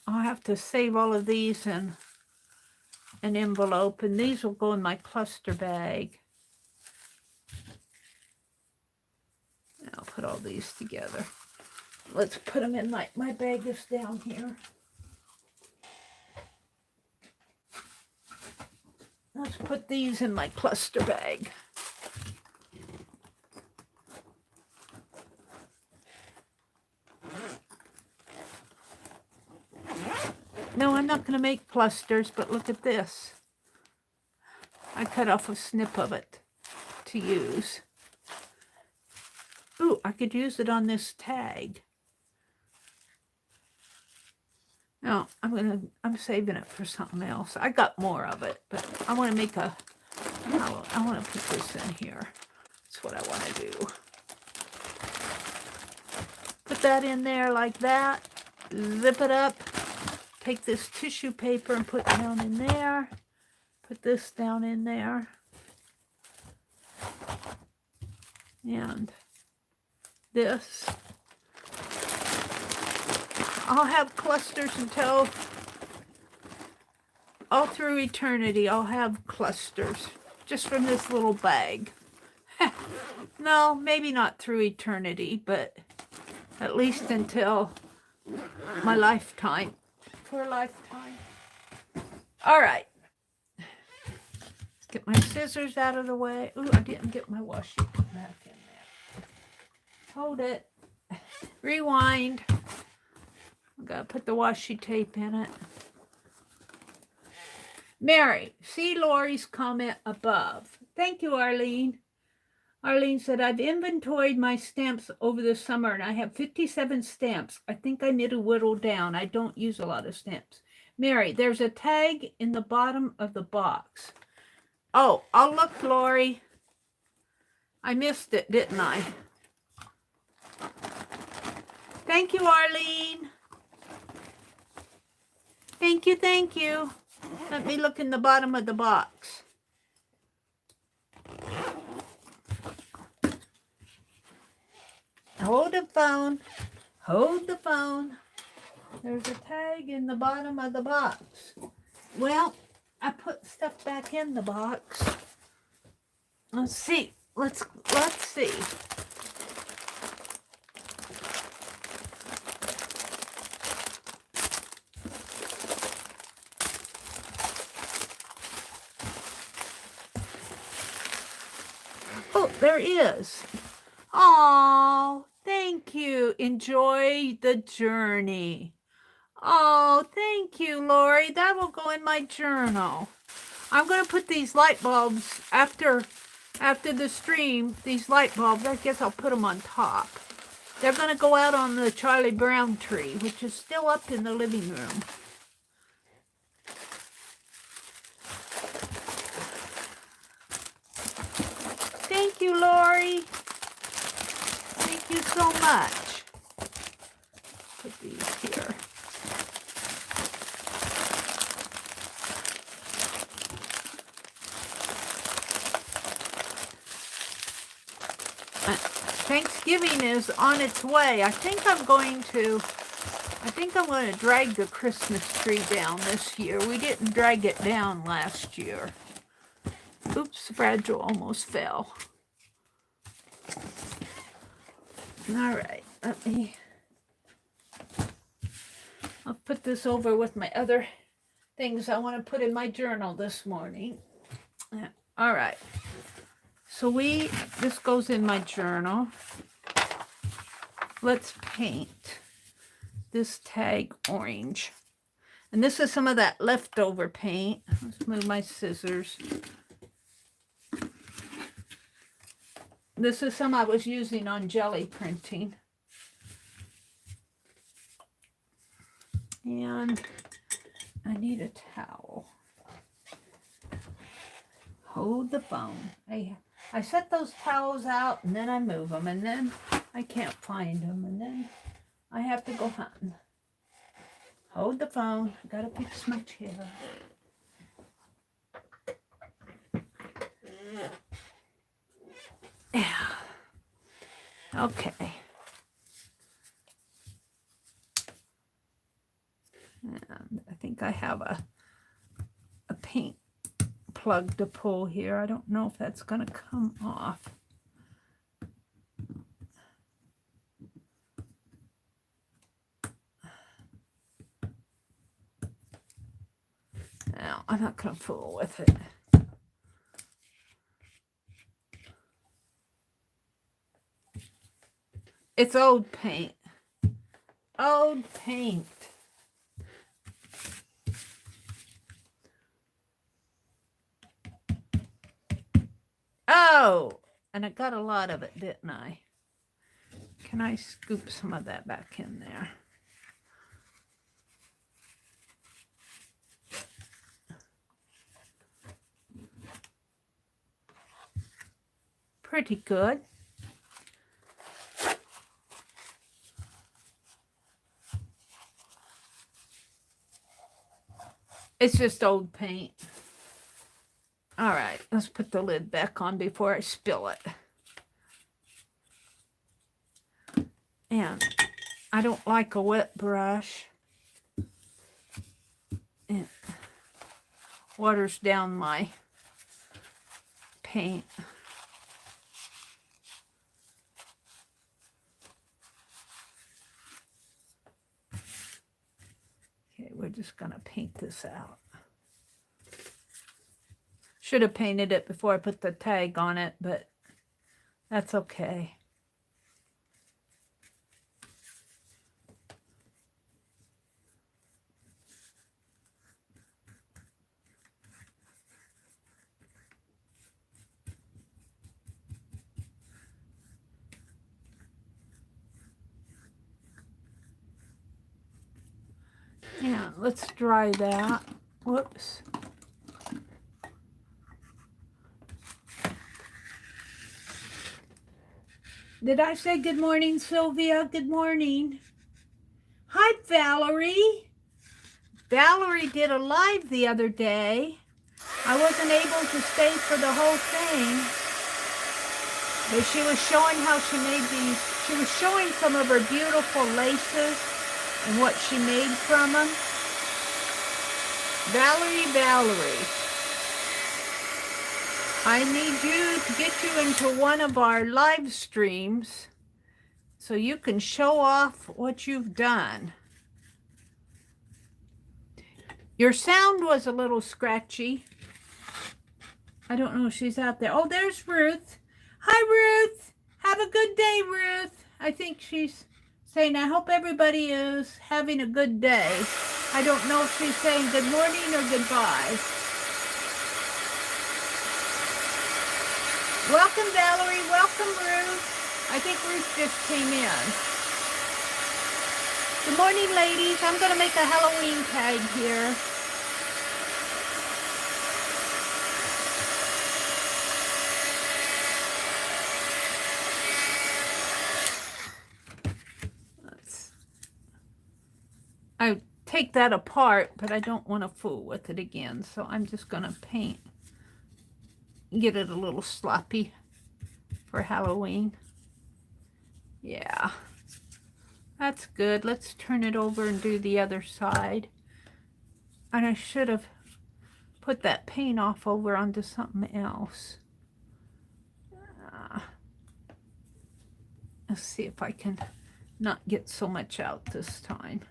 I'll have to save all of these in an envelope, and these will go in my cluster bag. And I'll put all these together. Let's put them in my bag is down here. Let's put these in my cluster bag. No, I'm not going to make clusters, but look at this. I cut off a snip of it to use. Ooh, I could use it on this tag. No, I'm saving it for something else. I got more of it, but I want to make I want to put this in here. That's what I want to do. Put that in there like that. Zip it up. Take this tissue paper and put it down in there. Put this down in there. And this. I'll have clusters until all through eternity. I'll have clusters just from this little bag. No, maybe not through eternity, but at least until my lifetime. For a lifetime. All right. Let's get my scissors out of the way. Ooh, I didn't get my washi put back in there. Hold it. Rewind. I've got to put the washi tape in it. Mary, see Lori's comment above. Thank you, Arlene. Arlene said, I've inventoried my stamps over the summer and I have 57 stamps. I think I need to whittle down. I don't use a lot of stamps. Mary, there's a tag in the bottom of the box. Oh, I'll look, Lori. I missed it, didn't I? Thank you, Arlene. Thank you, thank you. Let me look in the bottom of the box. Hold the phone. Hold the phone. There's a tag in the bottom of the box. Well, I put stuff back in the box. Let's see. Let's see. Oh, there is. Oh, thank you. Enjoy the journey. Oh, thank you, Lori. That will go in my journal. I'm going to put these light bulbs after the stream. These light bulbs, I guess I'll put them on top. They're going to go out on the Charlie Brown tree, which is still up in the living room. Thank you, Lori. Thank you so much. Put these here. Thanksgiving is on its way. I think I'm going to drag the Christmas tree down this year. We didn't drag it down last year. Oops, fragile almost fell. All right, let me I'll put this over with my other things I want to put in my journal this morning. All right. So this goes in my journal. Let's paint this tag orange. And this is some of that leftover paint. Let's move my scissors. This is some I was using on jelly printing. And I need a towel. Hold the phone. I set those towels out and then I move them and then I can't find them and then I have to go hunting. Hold the phone. I gotta fix my chair. Yeah. Okay. And I think I have a paint plug to pull here. I don't know if that's going to come off. No, I'm not going to fool with it. It's old paint. Old paint. Oh, and I got a lot of it, didn't I? Can I scoop some of that back in there? Pretty good. It's just old paint. All right, let's put the lid back on before I spill it. And I don't like a wet brush. It waters down my paint. Okay, we're just going to paint this out. Should have painted it before I put the tag on it, but that's okay. Yeah, let's dry that. Whoops. Did I say good morning, Sylvia? Good morning. Hi, Valerie. Valerie did a live the other day. I wasn't able to stay for the whole thing, but she was showing how she made these. She was showing some of her beautiful laces and what she made from them. Valerie. I need you to get you into one of our live streams so you can show off what you've done. Your sound was a little scratchy. I don't know if she's out there. Oh, there's Ruth. Hi, Ruth. Have a good day, Ruth. I think she's saying, I hope everybody is having a good day. I don't know if she's saying good morning or goodbye. Welcome, Valerie. Welcome, Ruth. I think Ruth just came in. Good morning, ladies. I'm going to make a Halloween tag here. I take that apart, but I don't want to fool with it again. So I'm just going to paint. Get it a little sloppy for Halloween. Yeah, that's good. Let's turn it over and do the other side. And I should have put that paint off over onto something else. Let's see if I can not get so much out this time.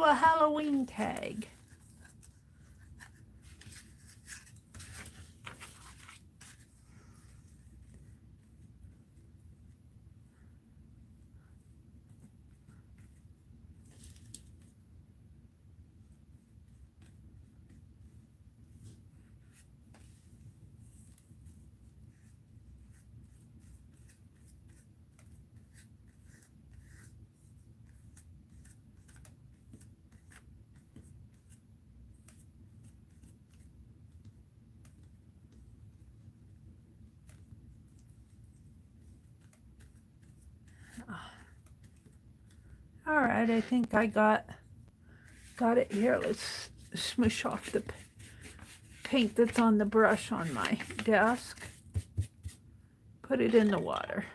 a Halloween tag. All right, I think I got it here. Let's smush off the paint that's on the brush on my desk. Put it in the water.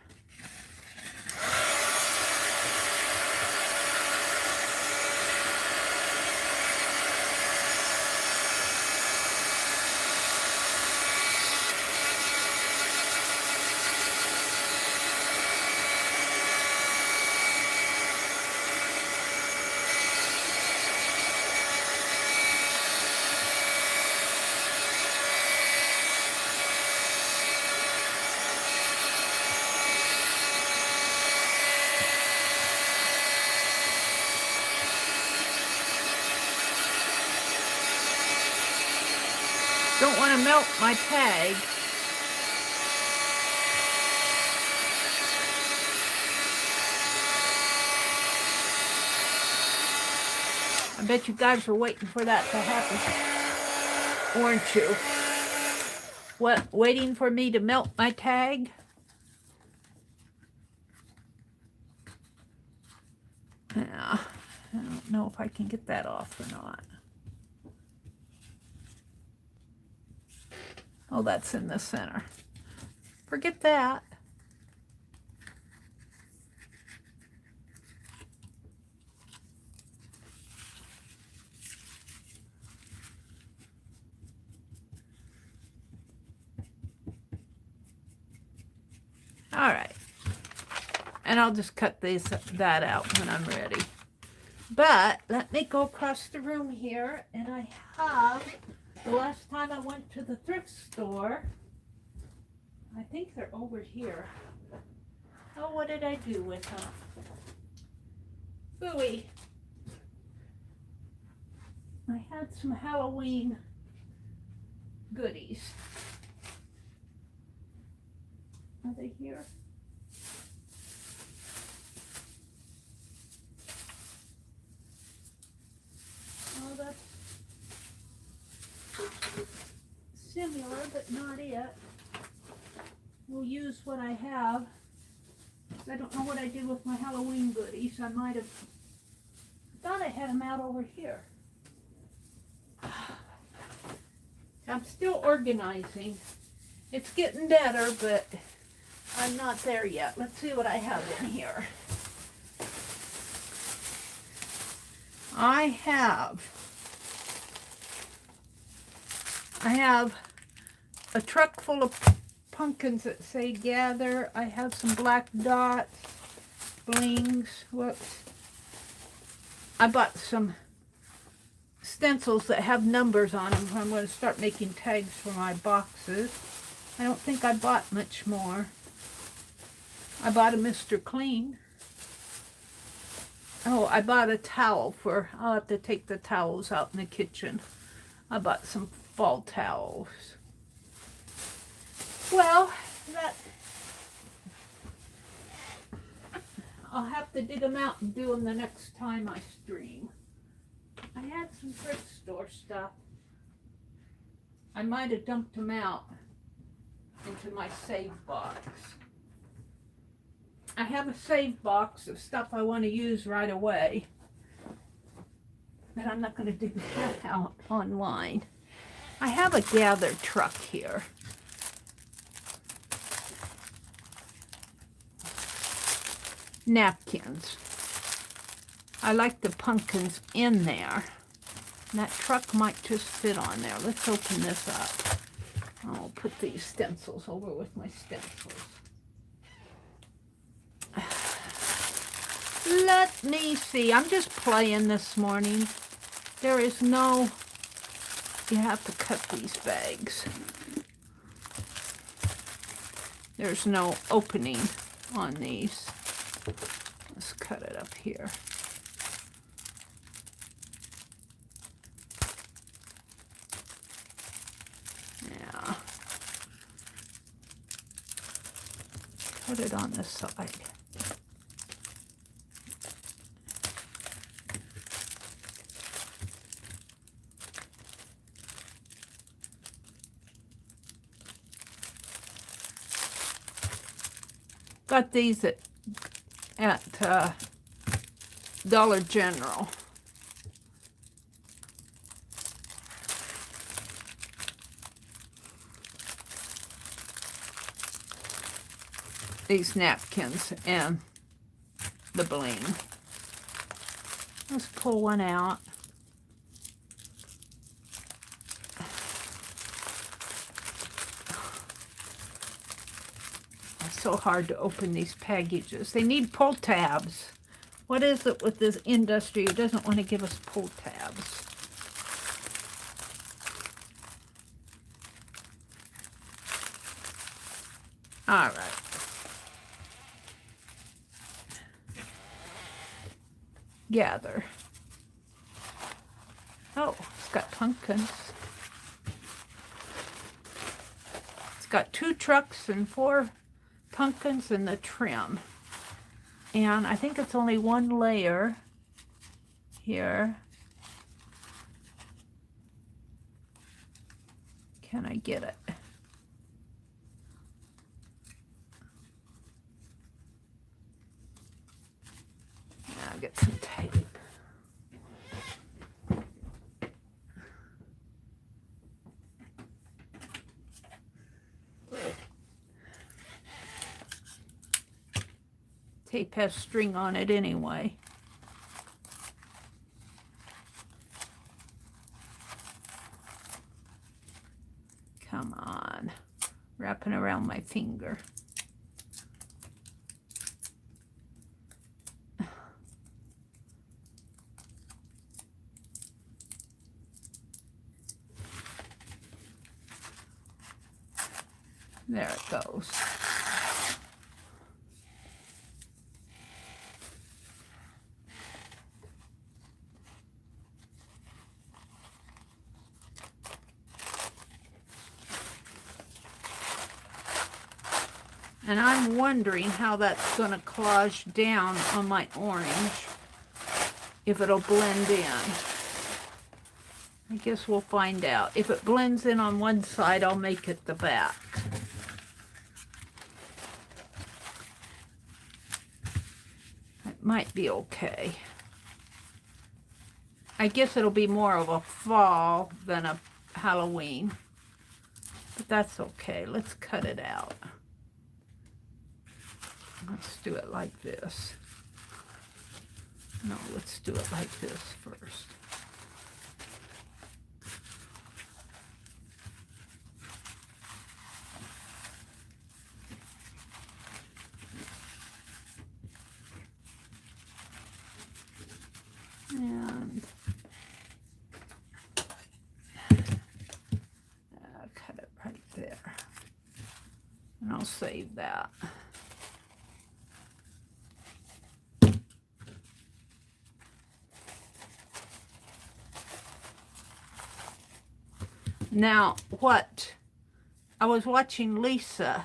Don't want to melt my tag. I bet you guys are waiting for that to happen, aren't you? What, waiting for me to melt my tag? Yeah, I don't know if I can get that off or not. Oh, that's in the center. Forget that. All right. And I'll just cut that out when I'm ready. But let me go across the room here, and I have, the last time I went to the thrift store, I think they're over here. Oh, what did I do with them? Booey. I had some Halloween goodies. Are they here? Oh, that's similar, but not it. We'll use what I have. I don't know what I did with my Halloween goodies. I might have thought I had them out over here. I'm still organizing. It's getting better, but I'm not there yet. Let's see what I have in here. I have a truck full of pumpkins that say gather. I have some black dots, blings. Whoops. I bought some stencils that have numbers on them. I'm going to start making tags for my boxes. I don't think I bought much more. I bought a Mr. Clean. Oh, I bought a towel for, I'll have to take the towels out in the kitchen. I bought some fall towels. Well, I'll have to dig them out and do them the next time I stream. I had some thrift store stuff. I might have dumped them out into my save box. I have a save box of stuff I want to use right away, but I'm not going to dig that out online. I have a gather truck here. Napkins. I like the pumpkins in there. And that truck might just fit on there. Let's open this up. I'll put these stencils over with my stencils. Let me see. I'm just playing this morning. There is no... You have to cut these bags. There's no opening on these. Let's cut it up here. Yeah. Put it on the side. Got these at Dollar General. These napkins and the bling. Let's pull one out. So hard to open these packages. They need pull tabs. What is it with this industry? It doesn't want to give us pull tabs. All right. Gather. Oh, it's got pumpkins. It's got 2 trucks and 4 pumpkins in the trim, and I think it's only 1 layer here. Can I get it? I'll get some tape. Tape has string on it anyway. Come on. Wrapping around my finger. There it goes. And I'm wondering how that's going to collage down on my orange, if it'll blend in. I guess we'll find out. If it blends in on one side, I'll make it the back. It might be okay. I guess it'll be more of a fall than a Halloween. But that's okay. Let's cut it out. Let's do it like this. No, let's do it like this first. And I'll cut it right there. And I'll save that. Now, what I was watching Lisa,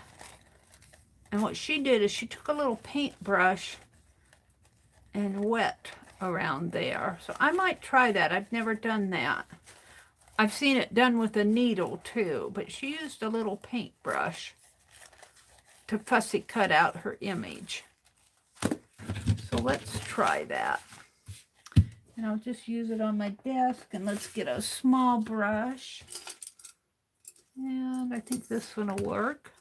and what she did is she took a little paintbrush and wet around there. So I might try that. I've never done that. I've seen it done with a needle too, but she used a little paintbrush to fussy cut out her image. So let's try that. And I'll just use it on my desk, and let's get a small brush. And I think this one will work.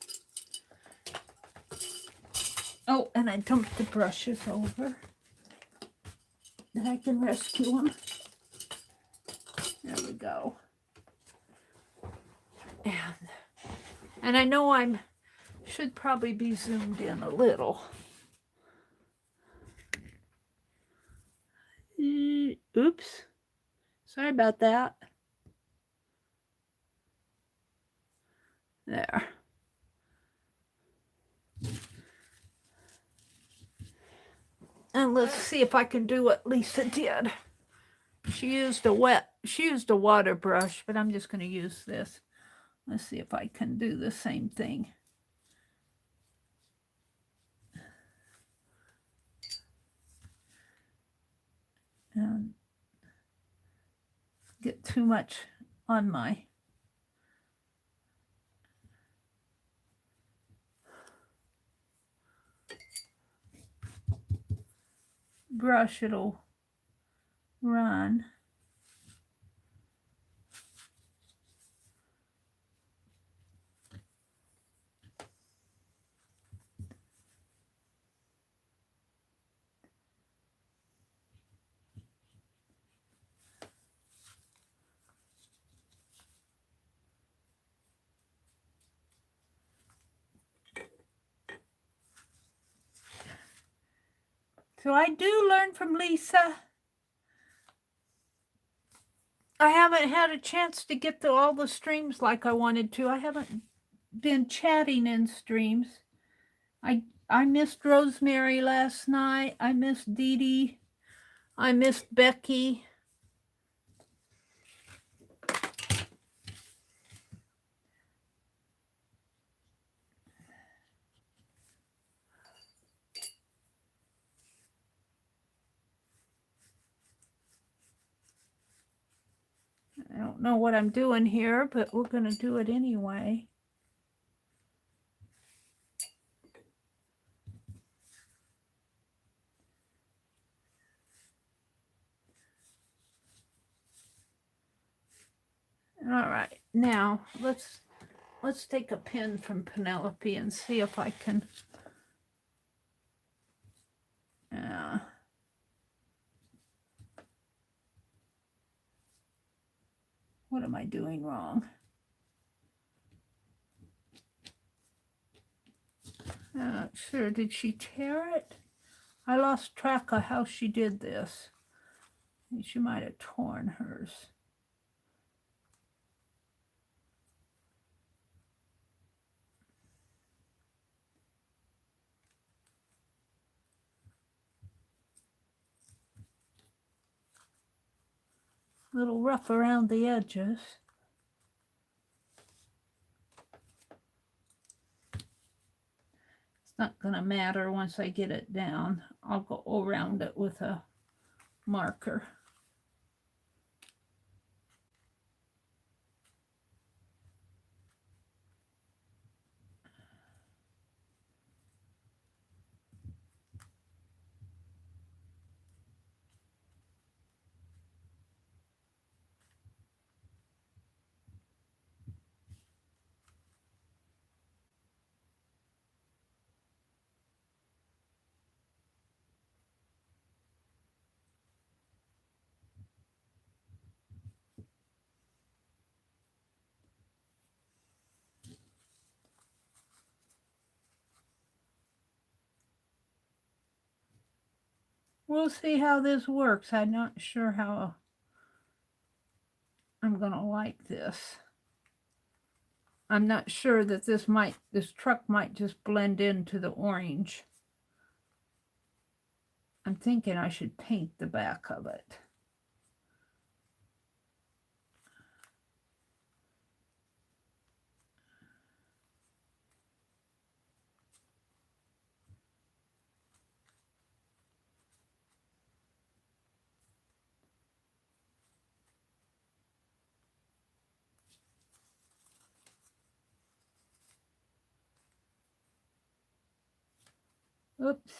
Oh, and I dumped the brushes over. And I can rescue them. There we go. And I know should probably be zoomed in a little. Oops. Sorry about that. There. And let's see if I can do what Lisa did. She used a water brush, but I'm just going to use this. Let's see if I can do the same thing. And get too much on my brush, it'll run. So I do learn from Lisa. I haven't had a chance to get to all the streams like I wanted to. I haven't been chatting in streams. I missed Rosemary last night. I missed Dee Dee. I missed Becky. I don't know what I'm doing here, but we're going to do it anyway. All right, now let's take a pin from Penelope and see if I can. What am I doing wrong? I'm not sure. Did she tear it? I lost track of how she did this. She might have torn hers. A little rough around the edges. It's not going to matter once I get it down. I'll go around it with a marker. We'll see how this works. I'm not sure how I'm going to like this. I'm not sure that this truck might just blend into the orange. I'm thinking I should paint the back of it. Oops.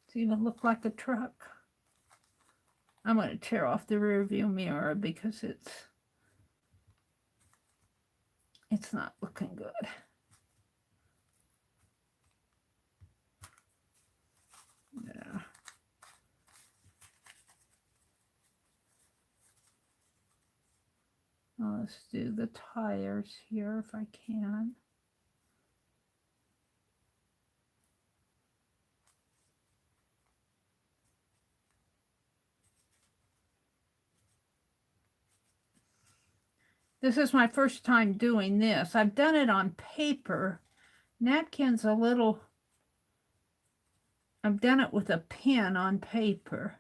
Does it even look like a truck? I'm going to tear off the rear view mirror because it's not looking good. Yeah. Well, let's do the tires here if I can. This is my first time doing this. I've done it on paper. Napkin's a little, I've done it with a pen on paper.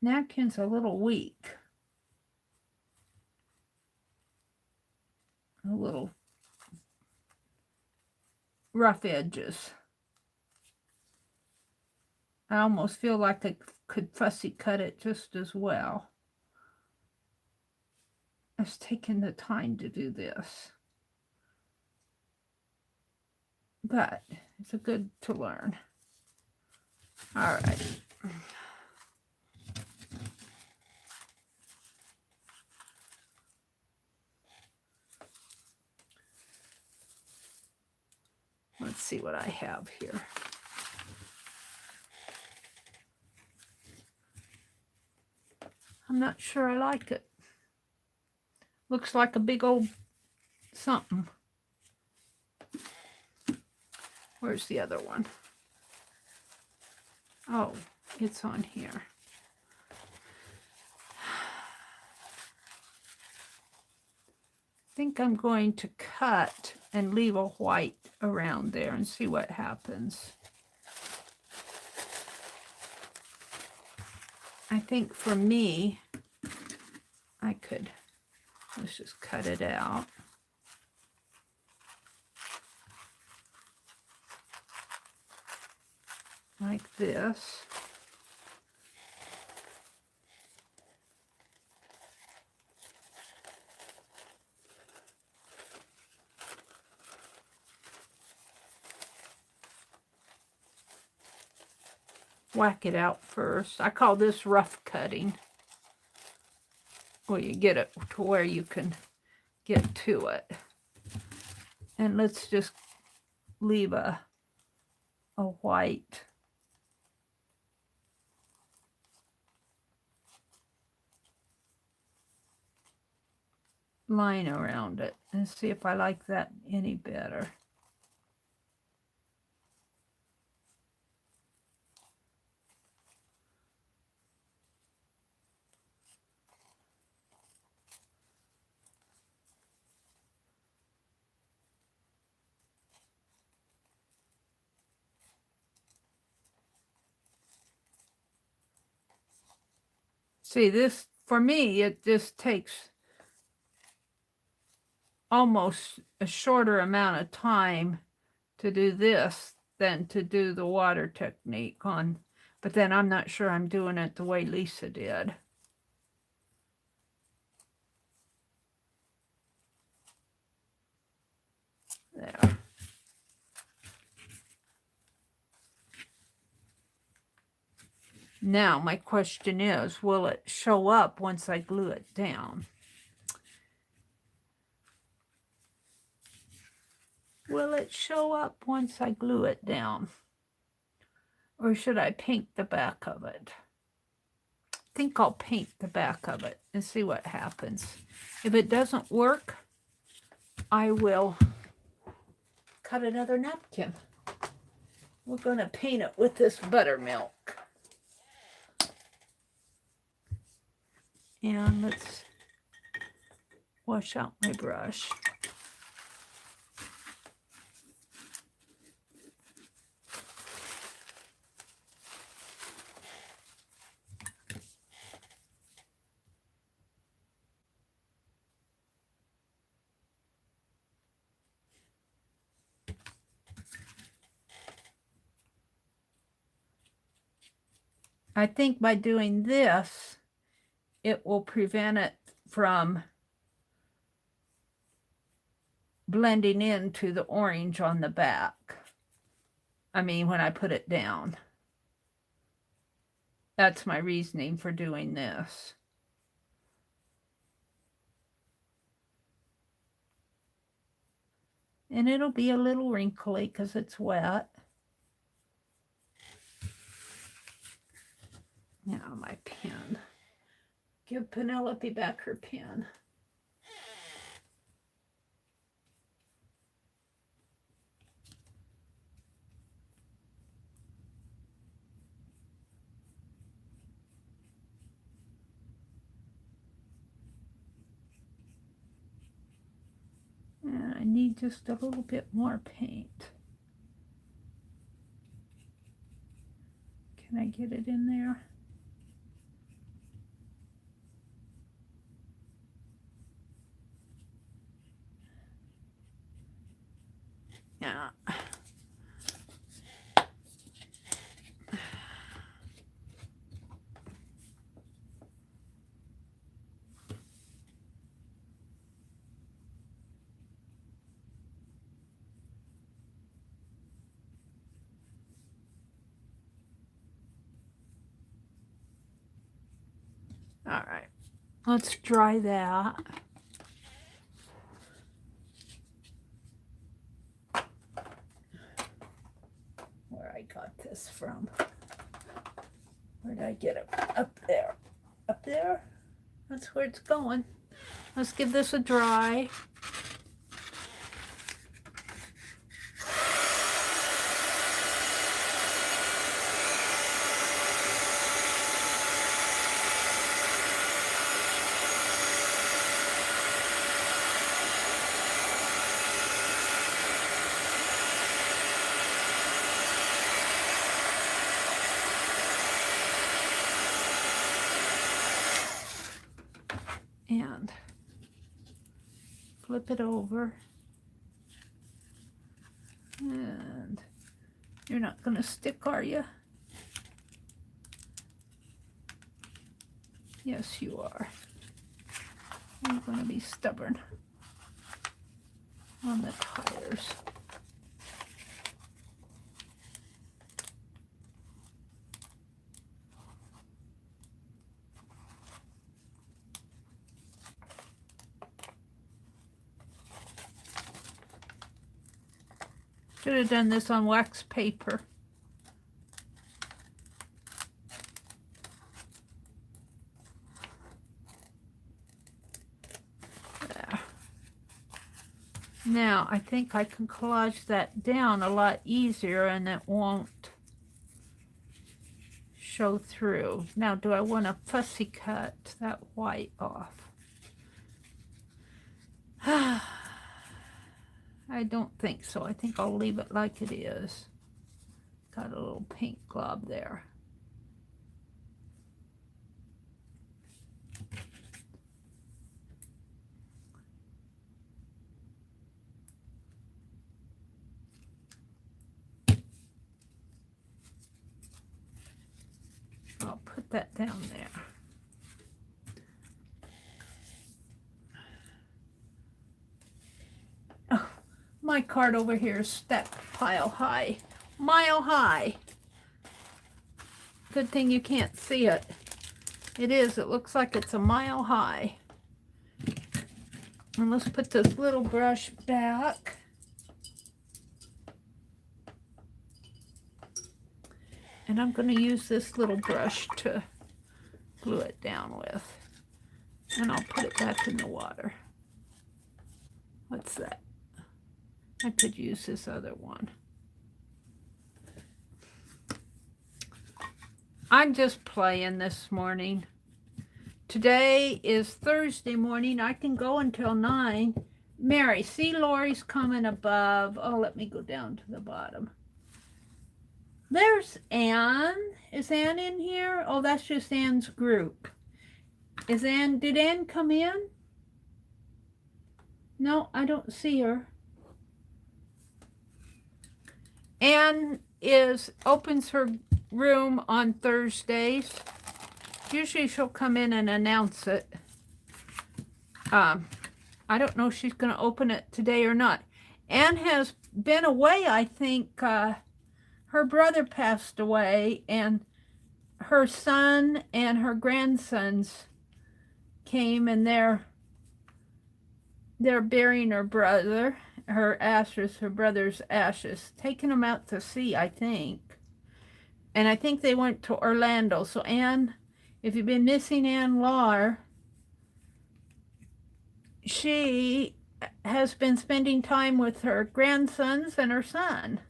Napkin's a little weak. A little rough edges. I almost feel like I could fussy cut it just as well. I've taken the time to do this. But it's a good to learn. All right. Let's see what I have here. I'm not sure I like it. Looks like a big old something. Where's the other one? Oh, it's on here. I think I'm going to cut and leave a white around there and see what happens. I think for me, I could, let's just cut it out. Like this. Whack it out first. I call this rough cutting. Well, you get it to where you can get to it. And let's just leave a white line around it and see if I like that any better. See, this, for me, it just takes almost a shorter amount of time to do this than to do the water technique on, but then I'm not sure I'm doing it the way Lisa did. There. Now, my question is, will it show up once I glue it down? Will it show up once I glue it down? Or should I paint the back of it? I think I'll paint the back of it and see what happens. If it doesn't work, I will cut another napkin. We're going to paint it with this buttermilk. And let's wash out my brush. I think by doing this, it will prevent it from blending into the orange on the back. I mean, when I put it down. That's my reasoning for doing this. And it'll be a little wrinkly because it's wet. Now my pen. Give Penelope back her pen. need just a little bit more paint. Can I get it in there? Yeah. All right, let's dry that. Where I got this from. Where did I get it? Up there. Up there? That's where it's going. Let's give this a dry. And flip it over. And you're not going to stick, are you? Yes, you are. You're going to be stubborn on the tires. Should have done this on wax paper. There. Now, I think I can collage that down a lot easier and it won't show through. Now, do I want to fussy cut that white off? I don't think so. I think I'll leave it like it is. Got a little pink glob there. I'll put that down there. My card over here is stacked pile high, mile high. Good thing you can't see it. It is, it looks like it's a mile high. And let's put this little brush back. And I'm going to use this little brush to glue it down with. And I'll put it back in the water. What's that? I could use this other one. I'm just playing this morning. Today is Thursday morning. I can go until 9. Mary, see Lori's coming above. Oh, let me go down to the bottom. There's Anne. Is Anne in here? Oh, that's just Anne's group. Is Anne, did Anne come in? No, I don't see her. Anne opens her room on Thursdays. Usually she'll come in and announce it. I don't know if she's going to open it today or not. Anne has been away, I think. Her brother passed away, and her son and her grandsons came, and they're burying her brother. Her ashes, her brother's ashes, taking them out to sea, I think. And I think they went to Orlando. So Anne, if you've been missing Anne Lahr, she has been spending time with her grandsons and her son.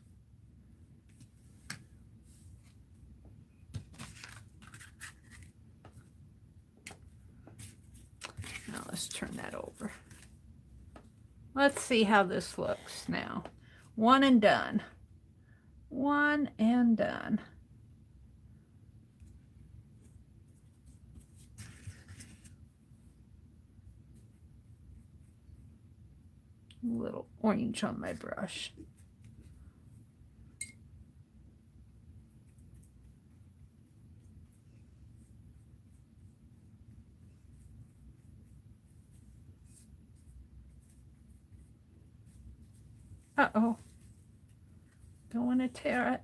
Now let's turn that over. Let's see how this looks now. One and done. One and done. A little orange on my brush. Uh-oh. Don't want to tear it.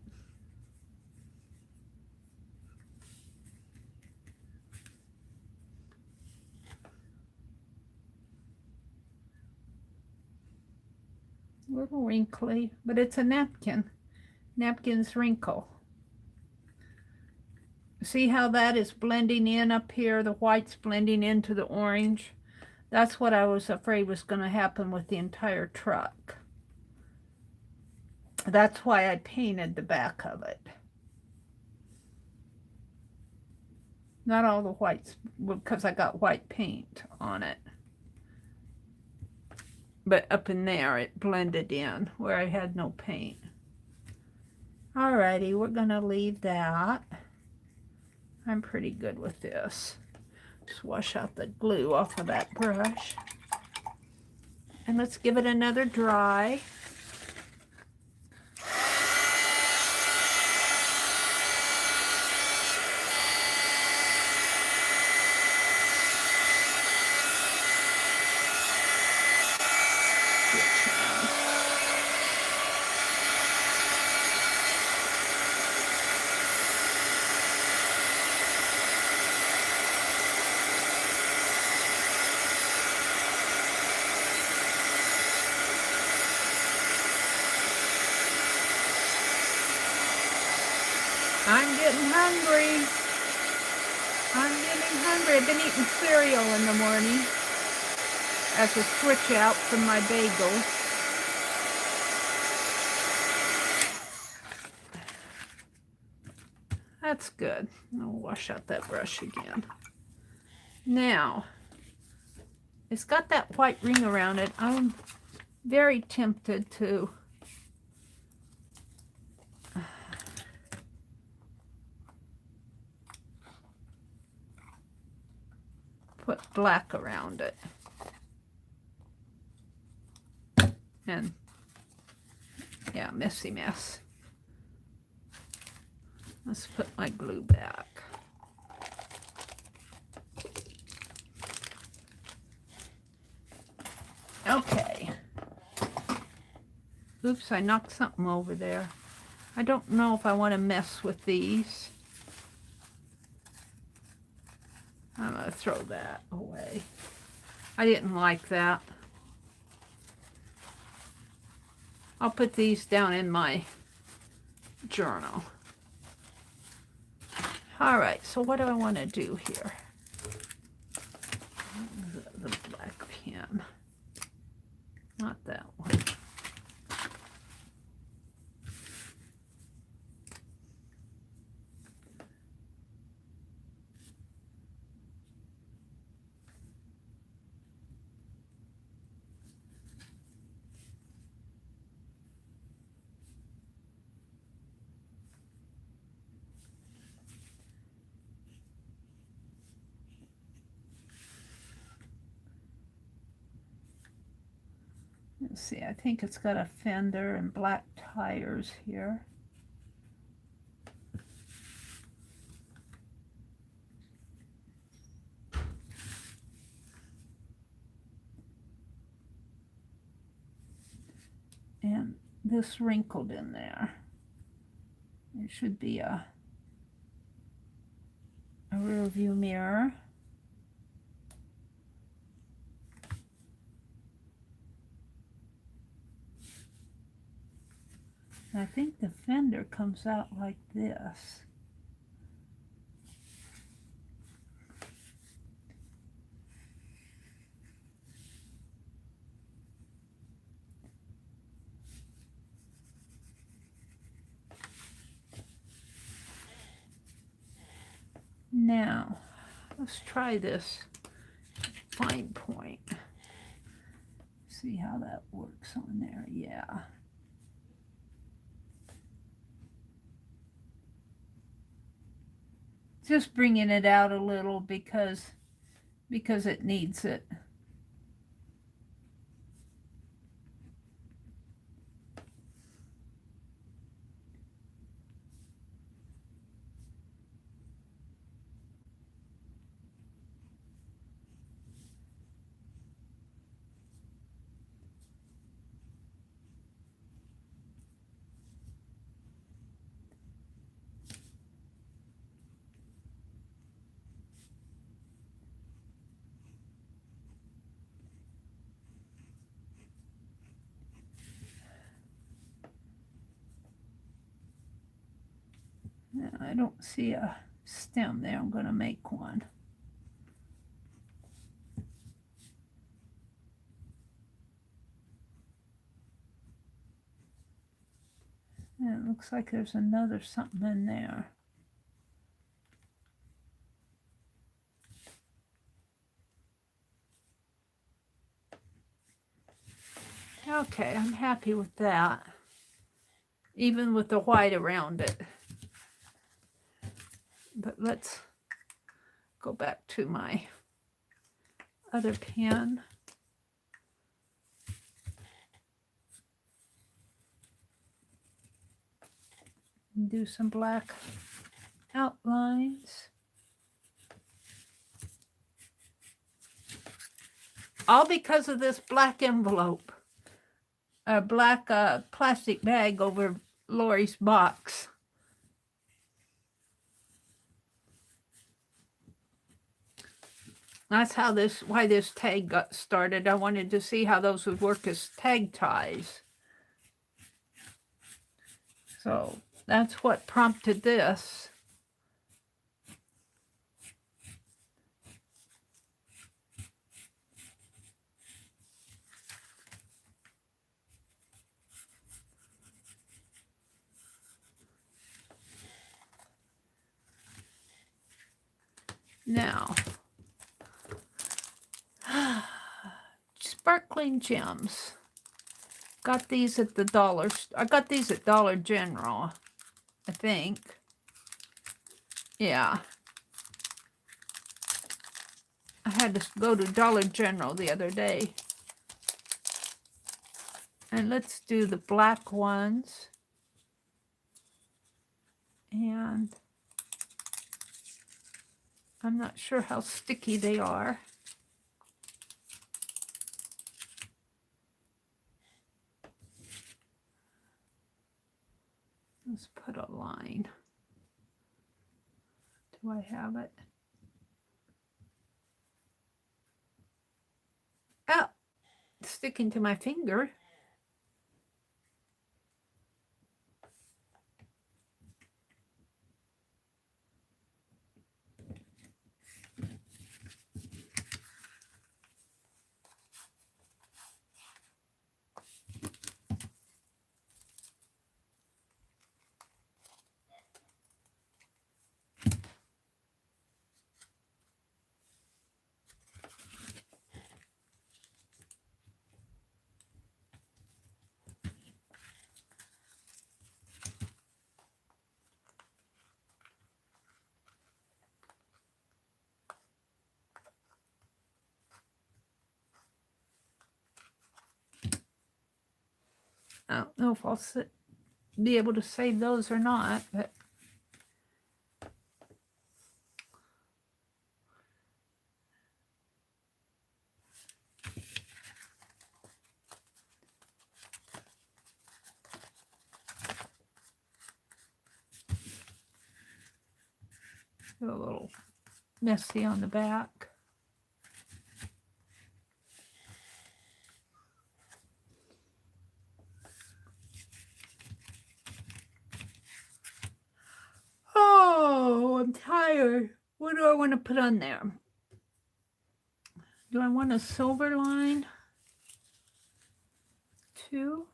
A little wrinkly, but it's a napkin. Napkins wrinkle. See how that is blending in up here? The white's blending into the orange. That's what I was afraid was going to happen with the entire truck. That's why I painted the back of it. Not all the whites, because I got white paint on it. But up in there, it blended in where I had no paint. Alrighty, we're going to leave that. I'm pretty good with this. Just wash out the glue off of that brush. And let's give it another dry. I'm getting hungry. I've been eating cereal in the morning as a switch out from my bagels. That's good. I'll wash out that brush again. Now, it's got that white ring around it. I'm very tempted to put black around it. And yeah, messy mess. Let's put my glue back. Okay. Oops, I knocked something over there. I don't know if I want to mess with these. I'm going to throw that away. I didn't like that. I'll put these down in my journal. All right, so what do I want to do here? The black pen. Not that one. Let's see, I think it's got a fender and black tires here. And this wrinkled in there. It should be a rear view mirror. And I think the fender comes out like this. Now, let's try this fine point. see how that works on there. Yeah. Just bringing it out a little because it needs it. I don't see a stem there. I'm going to make one. And it looks like there's another something in there. Okay, I'm happy with that. Even with the white around it. But let's go back to my other pen. Do some black outlines. All because of this black envelope. A black plastic bag over Lori's box. That's how why this tag got started. I wanted to see how those would work as tag ties. So that's what prompted this. Now, sparkling gems. Got these at the dollar. I got these at Dollar General, I think. Yeah. I had to go to Dollar General the other day. And let's do the black ones. And I'm not sure how sticky they are. Let's put a line. Do I have it? Oh, it's sticking to my finger. I don't know if I'll be able to save those or not, but a little messy on the back. Oh, I'm tired. What do I want to put on there? Do I want a silver line? 2.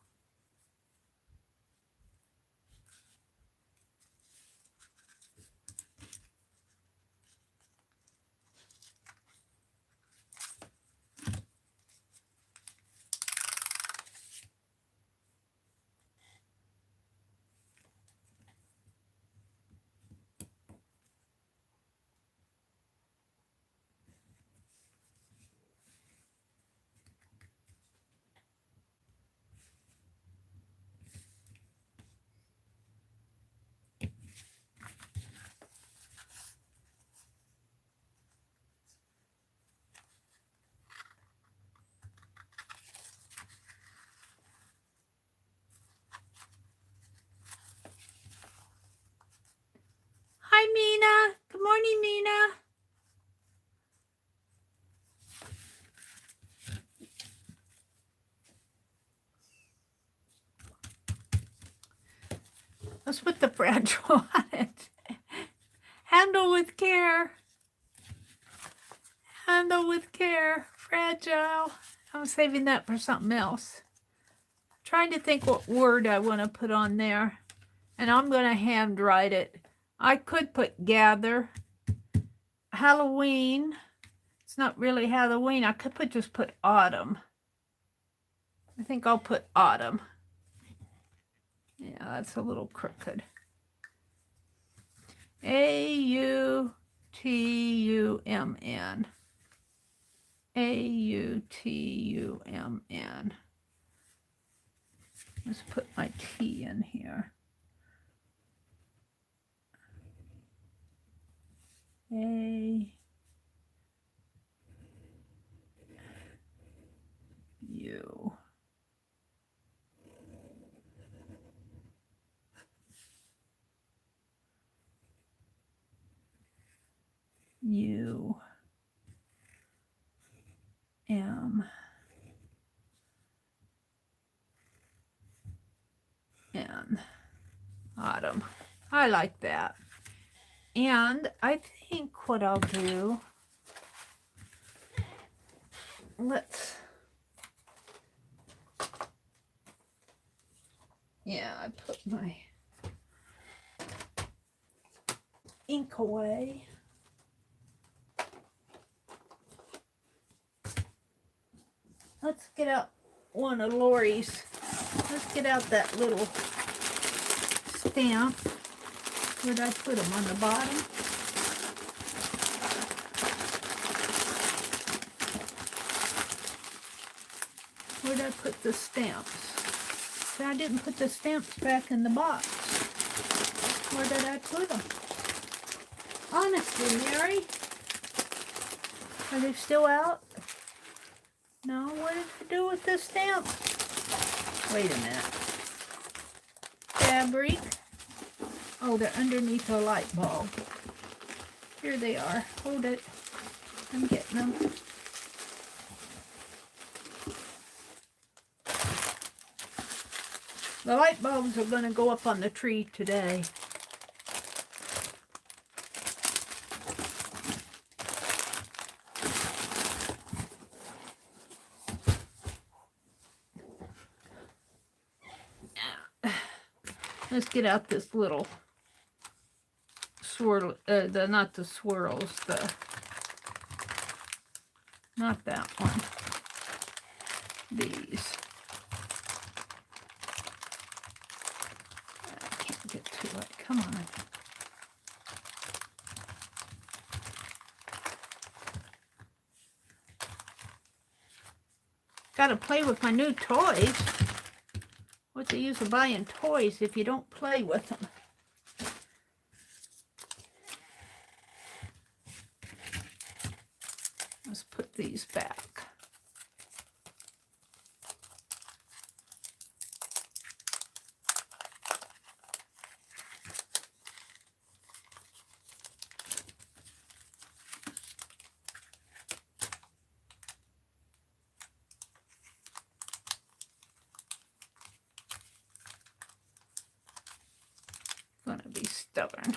Let's put the fragile on it. Handle with care. Handle with care. Fragile. I'm saving that for something else. Trying to think what word I want to put on there. And I'm going to handwrite it. I could put gather. Halloween. It's not really Halloween. I could just put autumn. I think I'll put autumn. Yeah, that's a little crooked. A-U-T-U-M-N. A-U-T-U-M-N. Let's put my T in here. A-U. U-M-N. Autumn. I like that. And I think what I'll do, I put my ink away. Let's get out one of Lori's. Let's get out that little stamp. Where'd I put them? On the bottom? Where'd I put the stamps? See, I didn't put the stamps back in the box. Where did I put them? Honestly, Mary? Are they still out? No, what did I do with the stamps? Wait a minute. Fabric. Oh, they're underneath a light bulb. Here they are. Hold it. I'm getting them. The light bulbs are going to go up on the tree today. Let's get out this little swirl, not the swirls, not that one. These. I can't get to it. Come on. Gotta play with my new toys. What's the use of buying toys if you don't play with them? Let's put these back. Gonna be stubborn.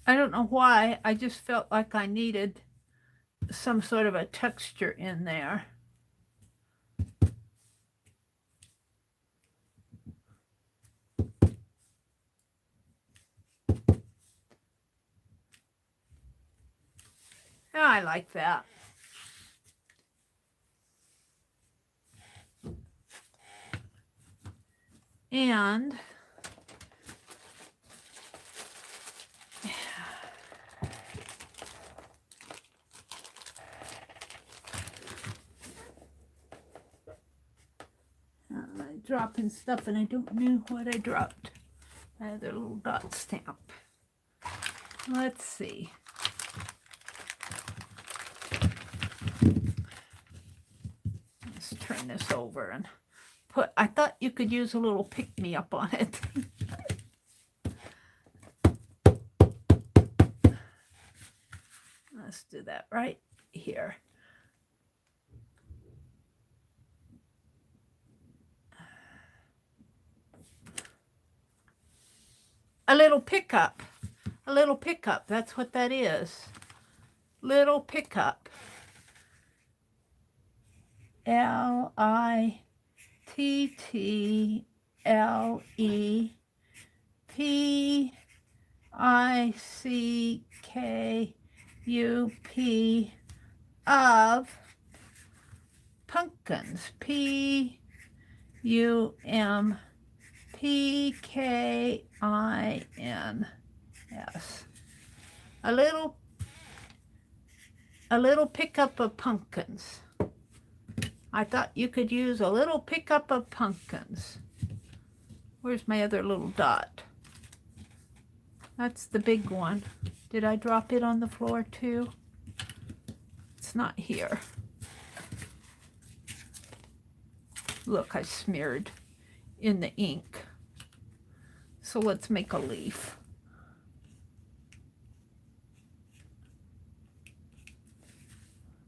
I don't know why, I just felt like I needed some sort of a texture in there. Oh, I like that. And Dropping stuff and I don't know what I dropped. Another little dot stamp. Let's see. Let's turn this over and put, I thought you could use a little pick-me-up on it. Let's do that right here. A little pickup. A little pickup. That's what that is. Little pickup. LITTLEPICKUP of pumpkins. PUMPKINS. A little pickup of pumpkins. I thought you could use a little pickup of pumpkins. Where's my other little dot? That's the big one. Did I drop it on the floor too? It's not here. Look, I smeared in the ink. So let's make a leaf.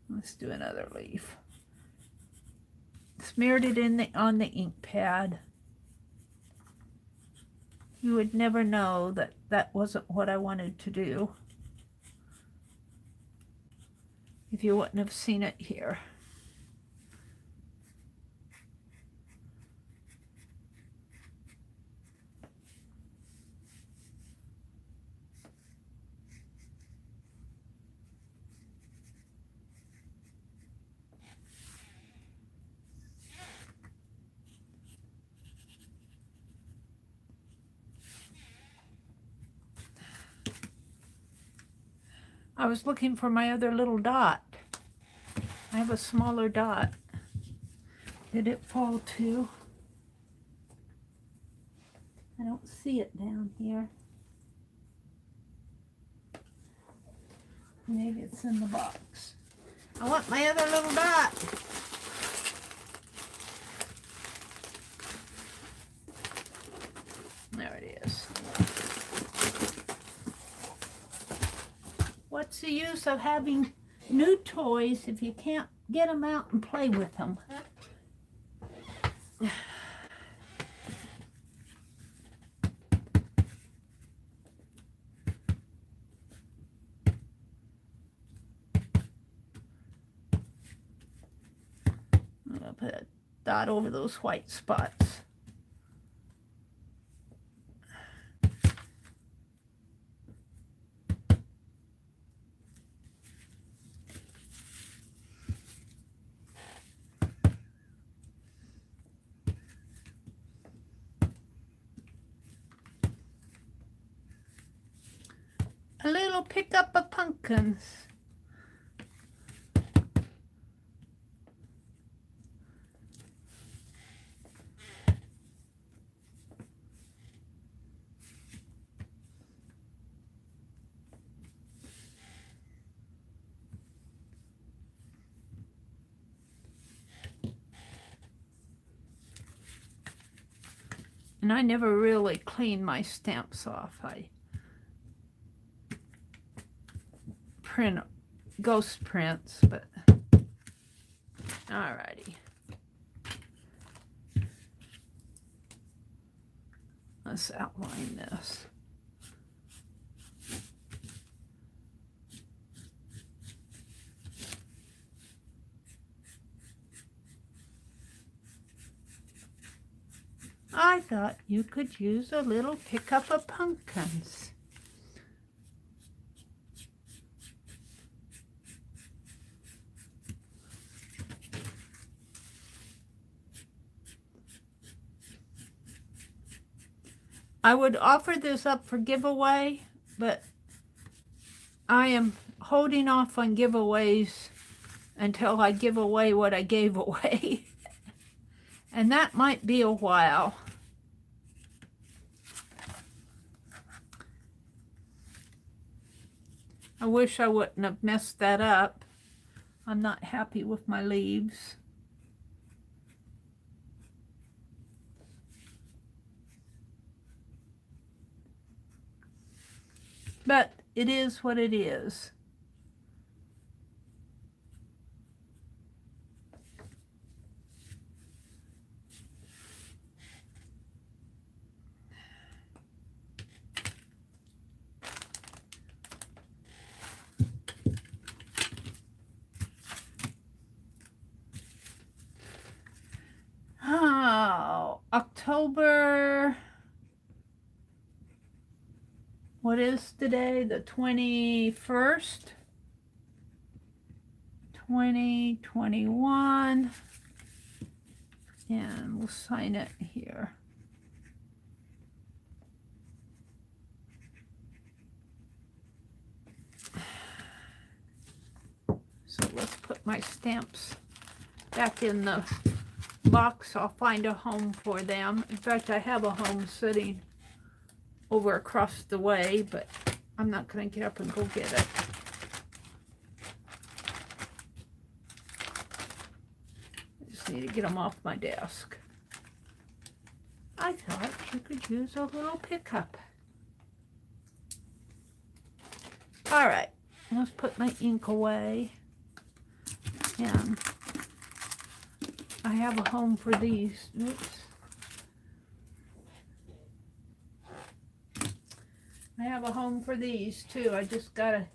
Let's do another leaf. Smeared it in on the ink pad. You would never know that that wasn't what I wanted to do if you wouldn't have seen it here. I was looking for my other little dot. I have a smaller dot. Did it fall too? I don't see it down here. Maybe it's in the box. I want my other little dot. There it is. What's the use of having new toys if you can't get them out and play with them? I'm going to put a dot over those white spots. A little pickup of pumpkins. And I never really clean my stamps off. I print ghost prints, but alrighty. Let's outline this. I thought you could use a little pickup of pumpkins. I would offer this up for giveaway, but I am holding off on giveaways until I give away what I gave away. And that might be a while. I wish I wouldn't have messed that up. I'm not happy with my leaves. But it is what it is. Oh, October, what is today? The 21st, 2021, and we'll sign it here. So let's put my stamps back in the box. I'll find a home for them. In fact, I have a home sitting over across the way, but I'm not going to get up and go get it. I just need to get them off my desk. I thought you could use a little pickup. All right, let's put my ink away. And I have a home for these. Oops. I have a home for these too. I just gotta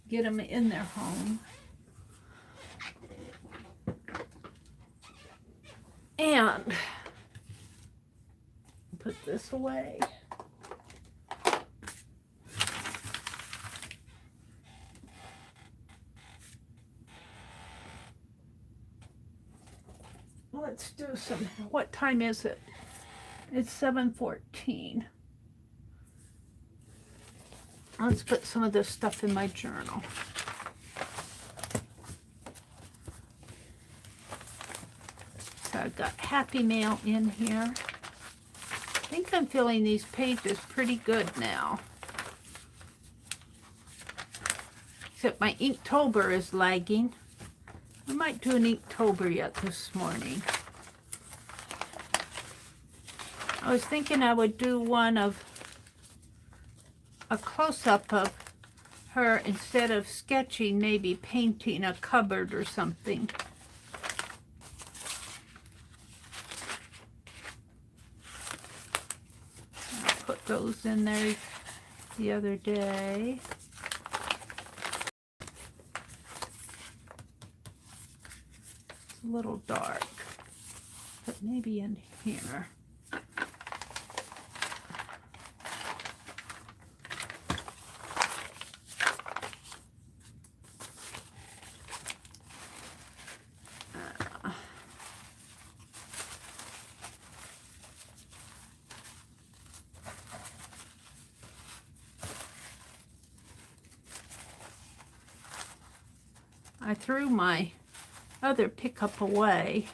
get them in their home. And put this away. Let's do some, what time is it? It's 7:14. Let's put some of this stuff in my journal. So I've got Happy Mail in here. I think I'm feeling these pages pretty good now. Except my Inktober is lagging. I might do an Inktober yet this morning. I was thinking I would do one of a close-up of her instead of sketching, maybe painting a cupboard or something. I put those in there the other day. It's a little dark, but maybe in here. I threw my other pickup away.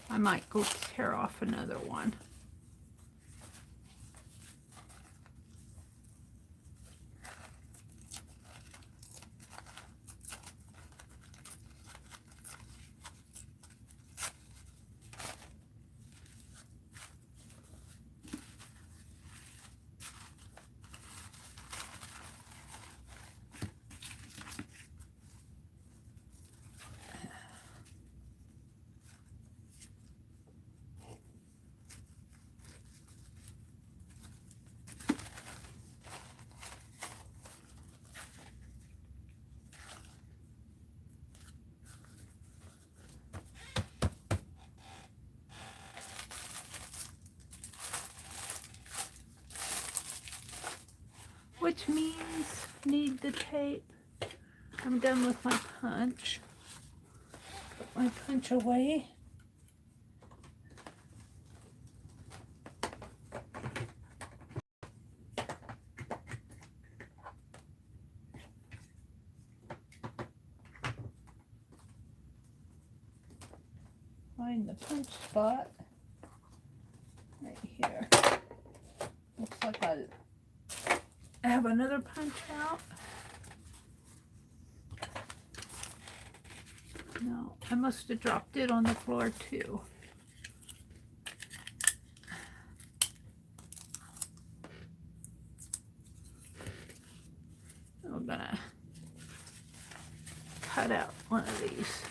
I might go tear off another one. Which means need the tape. I'm done with my punch. Put my punch away. Find the punch spot. I have another punch out. No, I must have dropped it on the floor too. I'm gonna cut out one of these.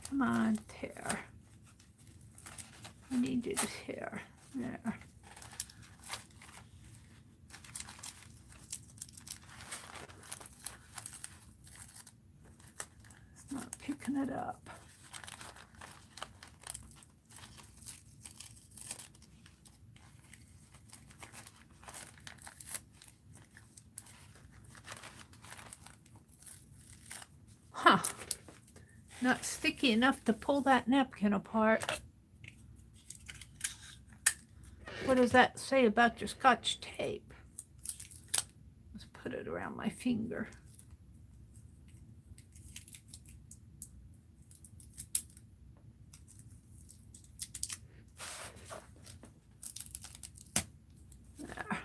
Come on, tear. I need you to tear. There. It's not picking it up. Huh. Not sticky enough to pull that napkin apart. What does that say about your Scotch tape? Let's put it around my finger. There.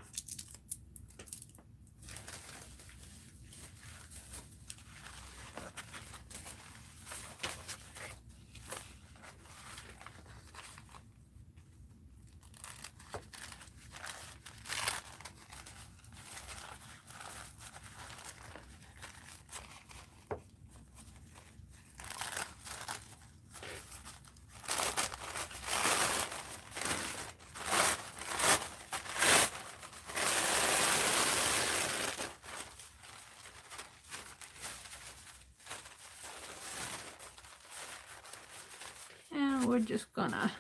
We're just gonna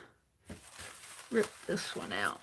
rip this one out.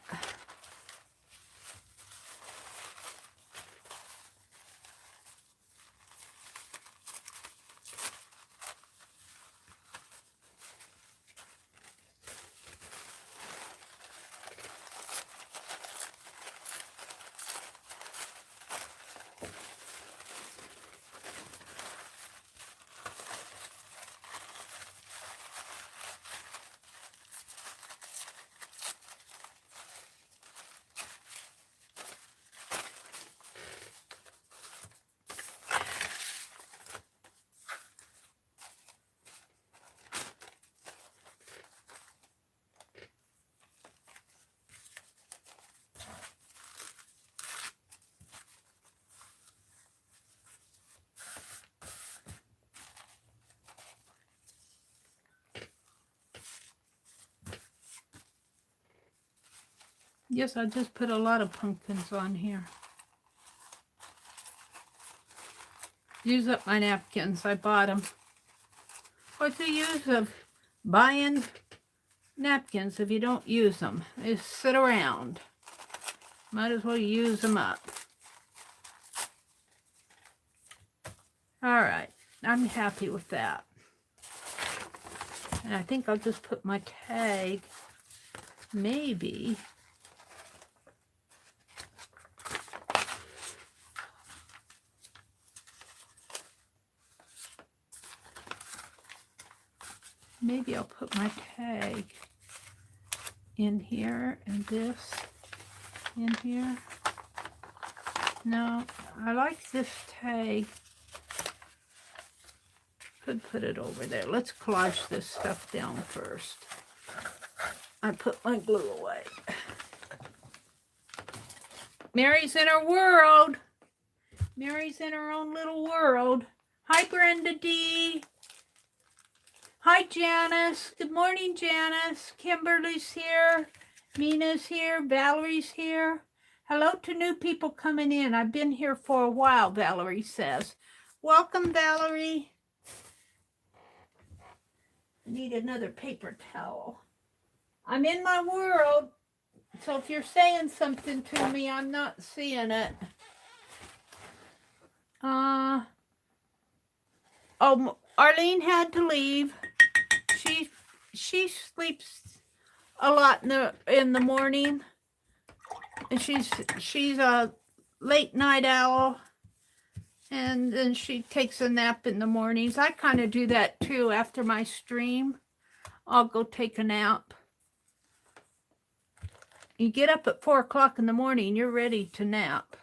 Yes, I just put a lot of pumpkins on here. Use up my napkins. I bought them. What's the use of buying napkins if you don't use them? They sit around. Might as well use them up. All right, I'm happy with that. And I think I'll just put my tag, maybe. Maybe I'll put my tag in here and this in here. No, I like this tag. Could put it over there. Let's collage this stuff down first. I put my glue away. Mary's in her world. Mary's in her own little world. Hi, Brenda D. Hi, Janice. Good morning, Janice. Kimberly's here. Mina's here. Valerie's here. Hello to new people coming in. I've been here for a while, Valerie says. Welcome, Valerie. I need another paper towel. I'm in my world, so if you're saying something to me, I'm not seeing it. Oh, Arlene had to leave. She sleeps a lot in the morning, and she's late night owl, and then she takes a nap in the mornings. I kind of do that too. After my stream, I'll go take a nap. You get up at 4 o'clock in the morning, you're ready to nap.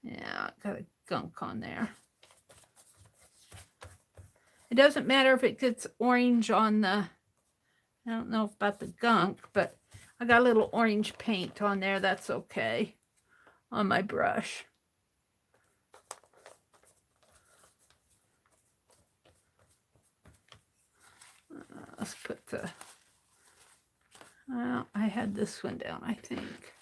Yeah, got a gunk on there. It doesn't matter if it gets orange on the, I don't know about the gunk, but I got a little orange paint on there. That's okay on my brush. Let's put the, well, I had this one down, I think.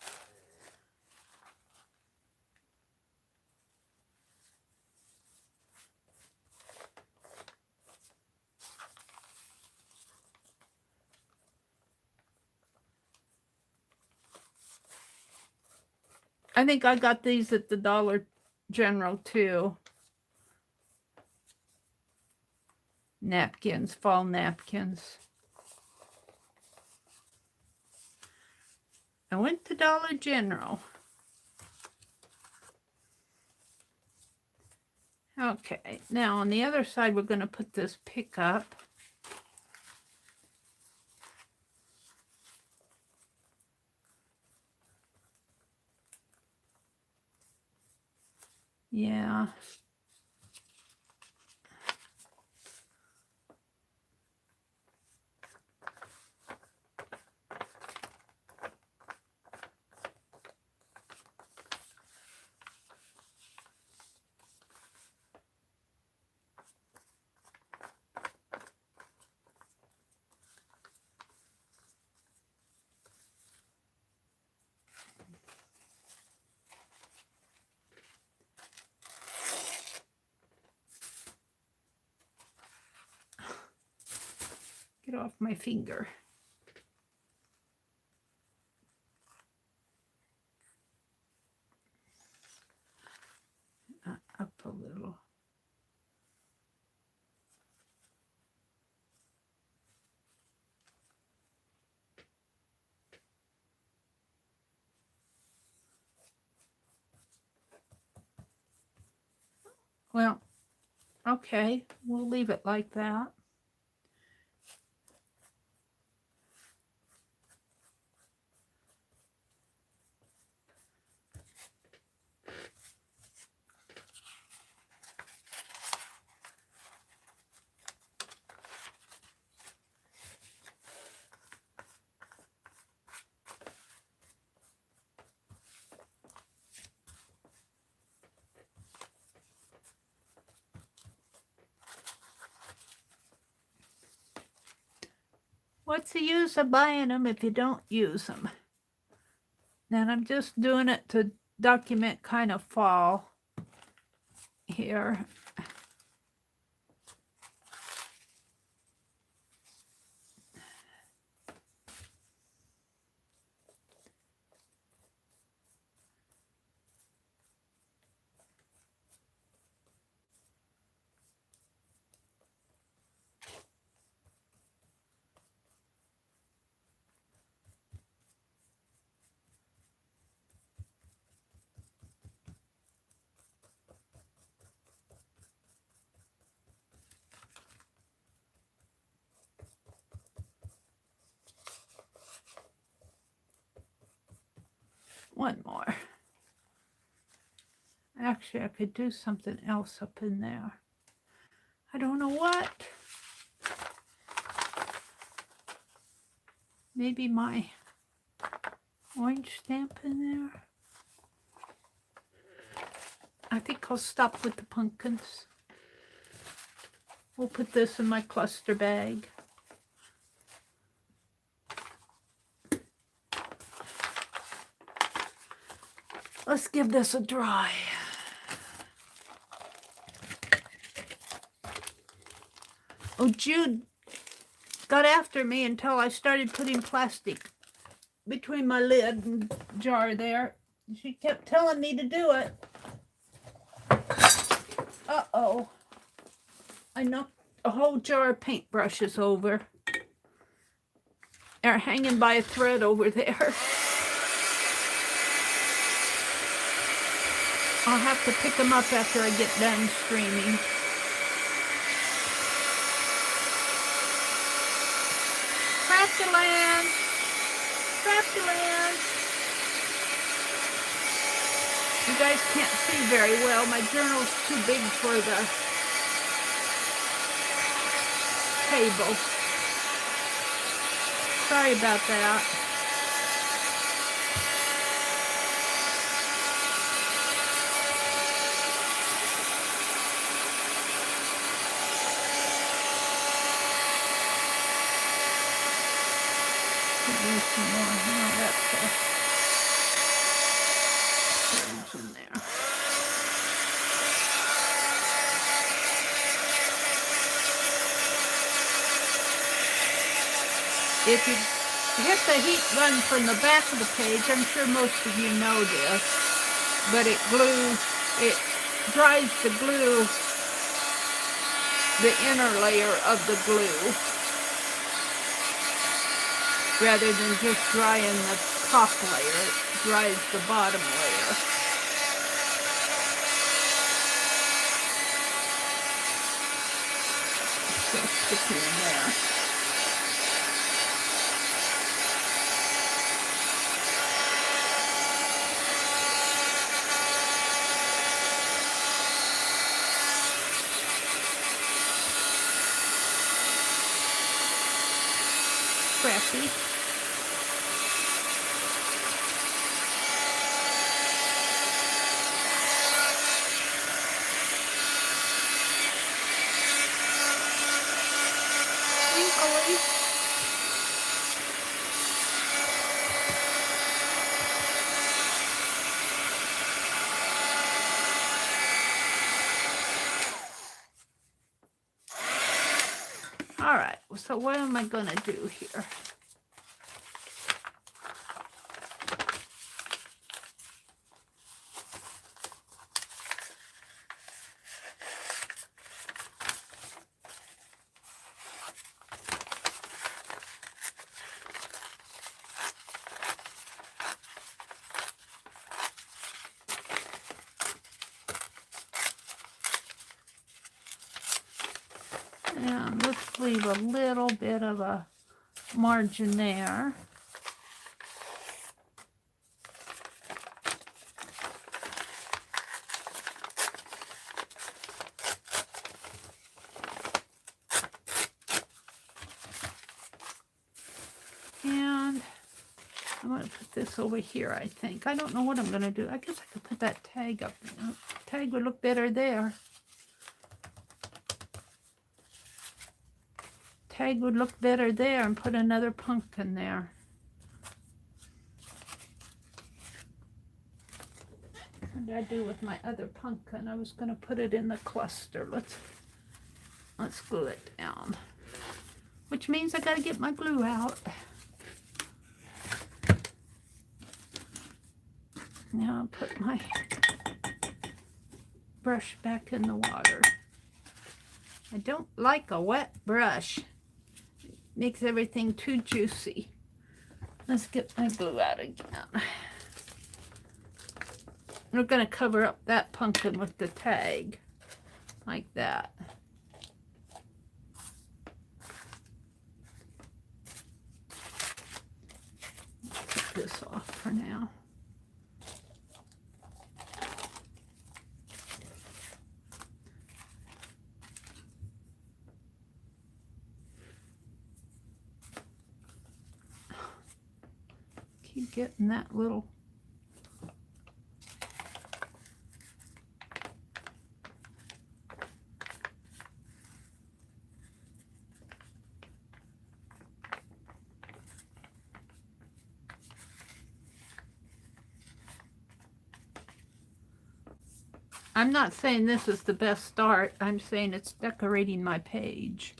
I think I got these at the Dollar General too. Napkins, fall napkins. I went to Dollar General. Okay, now on the other side, we're going to put this pickup. Yeah. Get off my finger. Up a little. Well, okay, we'll leave it like that. What's the use of buying them if you don't use them? And I'm just doing it to document kind of fall here. One more. Actually, I could do something else up in there. I don't know what. Maybe my orange stamp in there. I think I'll stop with the pumpkins. We'll put this in my cluster bag. Let's give this a try. Oh, Jude got after me until I started putting plastic between my lid and jar there. She kept telling me to do it. Uh-oh. I knocked a whole jar of paintbrushes over. They're hanging by a thread over there. I'll have to pick them up after I get done streaming. Craftyland! Craftyland! You guys can't see very well. My journal's too big for the table. Sorry about that. Use some more. No, that's page in there. If you hit the heat gun from the back of the page, I'm sure most of you know this, but it dries the glue, the inner layer of the glue, rather than just drying the top layer. It dries the bottom layer. So sticky in there. Crafty. Thankfully. All right, so what am I going to do here? And let's leave a little bit of a margin there. And I'm going to put this over here, I think. I don't know what I'm going to do. I guess I could put that tag up. Tag would look better there. Tag would look better there, and put another pumpkin there. What did I do with my other pumpkin? I was going to put it in the cluster. Let's glue it down. Which means I got to get my glue out. Now I'll put my brush back in the water. I don't like a wet brush. Makes everything too juicy. Let's get my glue out again. We're going to cover up that pumpkin with the tag, like that. Take this off for now. Keep getting that little I'm not saying this is the best start. I'm saying it's decorating my page.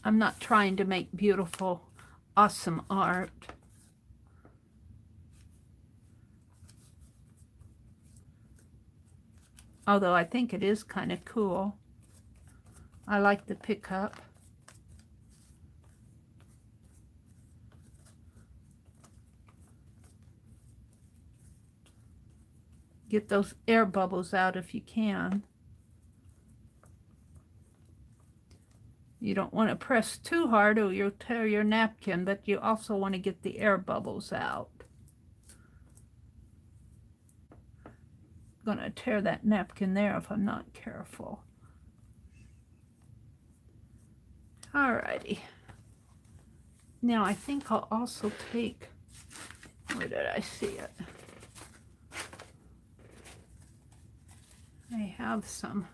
I'm not trying to make beautiful, awesome art. Although I think it is kind of cool. I like the pickup. Get those air bubbles out if you can. You don't want to press too hard or you'll tear your napkin, but you also want to get the air bubbles out. I'm going to tear that napkin there if I'm not careful. Alrighty. Now I think I'll also take, where did I see it? I have some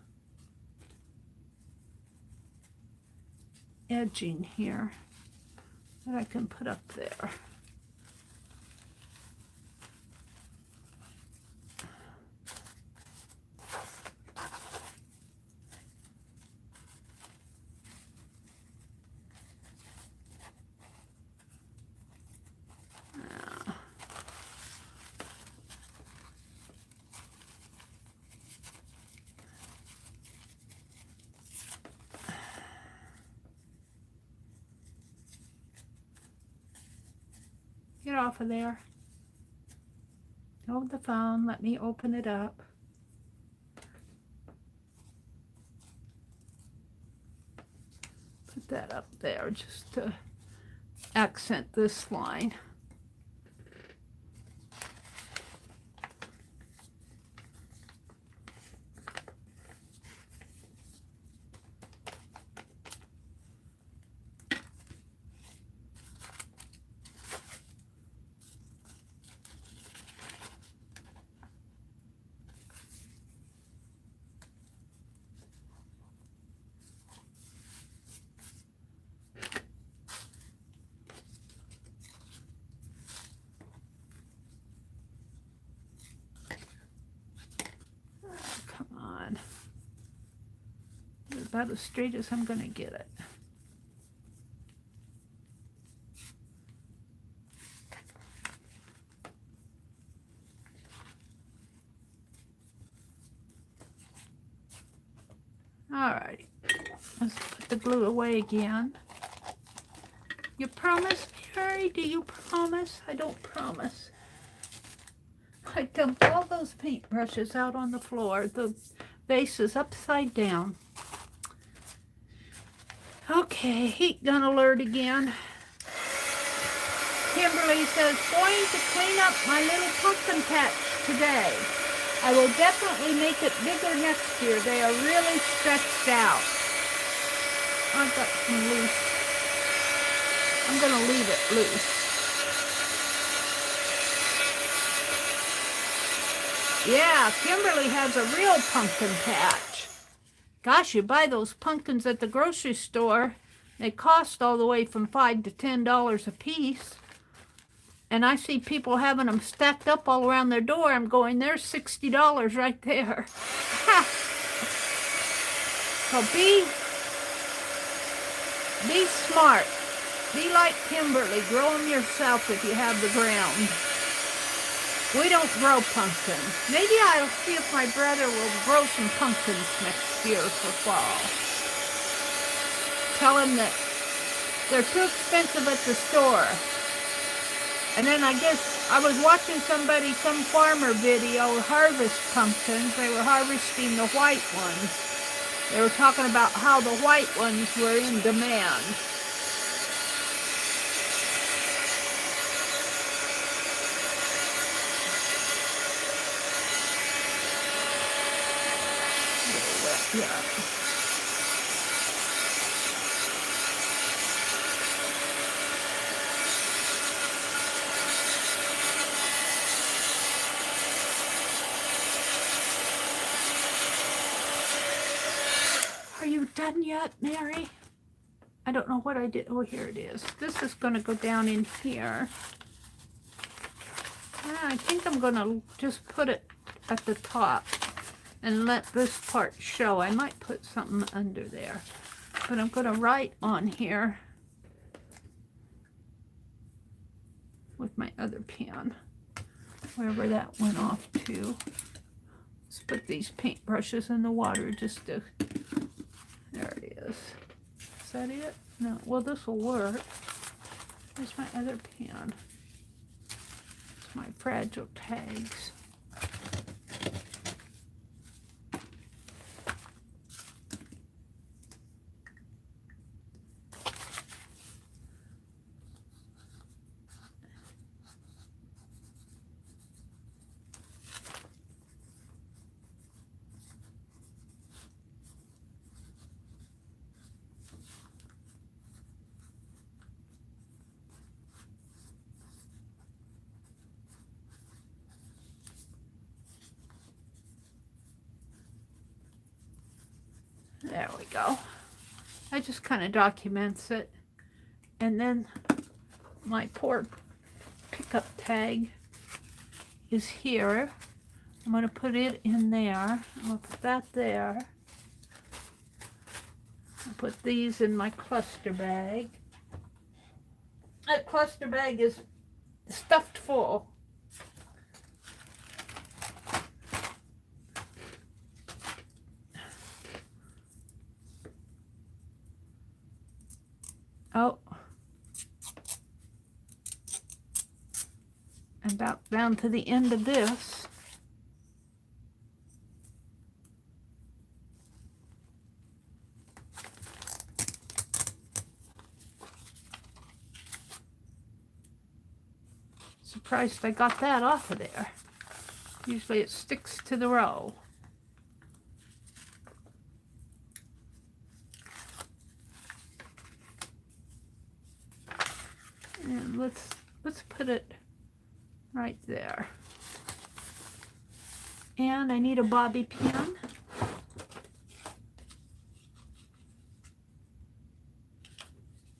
edging here that I can put up there. Get off of there. Hold the phone. Let me open it up. Put that up there just to accent this line. About as straight as I'm going to get it. Alrighty, let's put the glue away again. You promise, Mary? Do you promise? I don't promise. I dumped all those paintbrushes out on the floor. The vase is upside down. Okay, heat gun alert again. Kimberly says, going to clean up my little pumpkin patch today. I will definitely make it bigger next year. They are really stretched out. I've got some loose. I'm going to leave it loose. Yeah, Kimberly has a real pumpkin patch. Gosh, you buy those pumpkins at the grocery store, they cost all the way from $5 to $10 a piece. And I see people having them stacked up all around their door. I'm going, there's $60 right there. So be smart. Be like Kimberly. Grow them yourself if you have the ground. We don't grow pumpkins. Maybe I'll see if my brother will grow some pumpkins next year for fall. Tell him that they're too expensive at the store. And then I guess I was watching some farmer video harvest pumpkins. They were harvesting the white ones. They were talking about how the white ones were in demand. Yeah. Are you done yet, Mary? I don't know what I did. Oh, here it is. This is going to go down in here. I think I'm going to just put it at the top and let this part show. I might put something under there, but I'm going to write on here with my other pen, wherever that went off to. Let's put these paintbrushes in the water just to, there it is. Is that it? No, well, this will work. Where's my other pen? It's my fragile tags. There we go. That just kind of documents it. And then my poor pickup tag is here. I'm going to put it in there. I'm going to put that there. I'll put these in my cluster bag. That cluster bag is stuffed full. Oh. About down to the end of this. Surprised I got that off of there. Usually it sticks to the roll. And let's put it right there. And I need a bobby pin.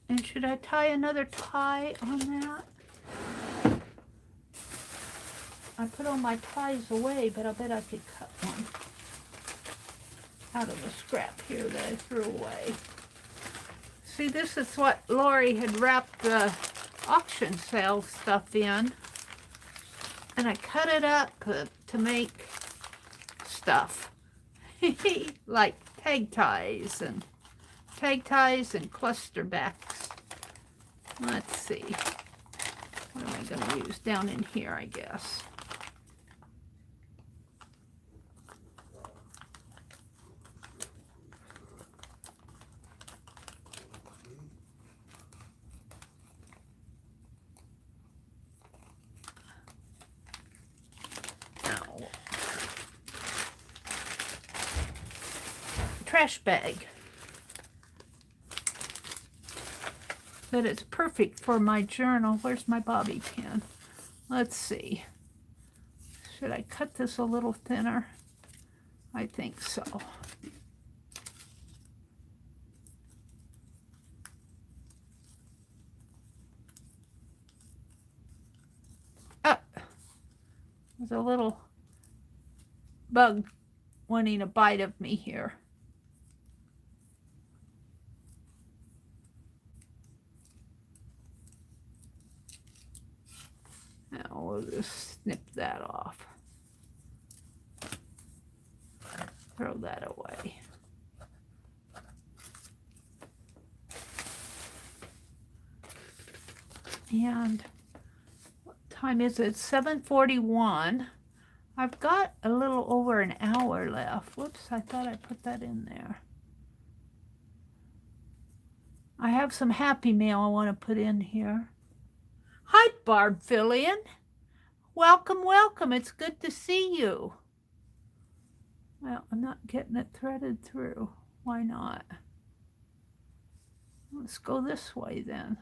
And should I tie another tie on that? I put all my ties away, but I bet I could cut one out of the scrap here that I threw away. See, this is what Lori had wrapped the auction sale stuff in. And I cut it up to make stuff. Like tag ties and cluster backs. Let's see. What am I going to use down in here, I guess? Trash bag. That it's perfect for my journal. Where's my bobby pin? Let's see. Should I cut this a little thinner? I think so. Ah, there's a little bug wanting a bite of me here. Now we'll just snip that off. Throw that away. And what time is it? 7:41. I've got a little over an hour left. Whoops, I thought I put that in there. I have some Happy Mail I want to put in here. Hi, Barb Fillion. Welcome, welcome. It's good to see you. Well, I'm not getting it threaded through. Why not? Let's go this way then.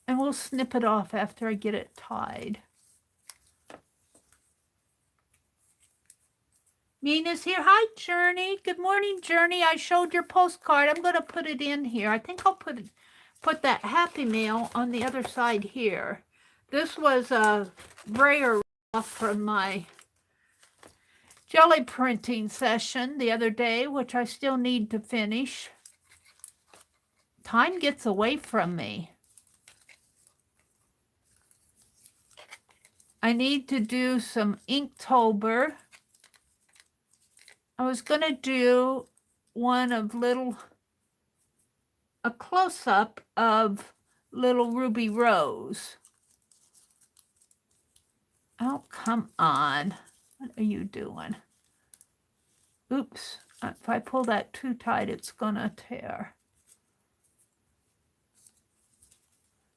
And we'll snip it off after I get it tied. Mina's here. Hi, Journey. Good morning, Journey. I showed your postcard. I'm going to put it in here. I think I'll put that Happy Mail on the other side here. This was a brayer off from my jelly printing session the other day, which I still need to finish. Time gets away from me. I need to do some Inktober. I was going to do one of a close-up of little Ruby Rose. Oh, come on. What are you doing? Oops. If I pull that too tight, it's going to tear.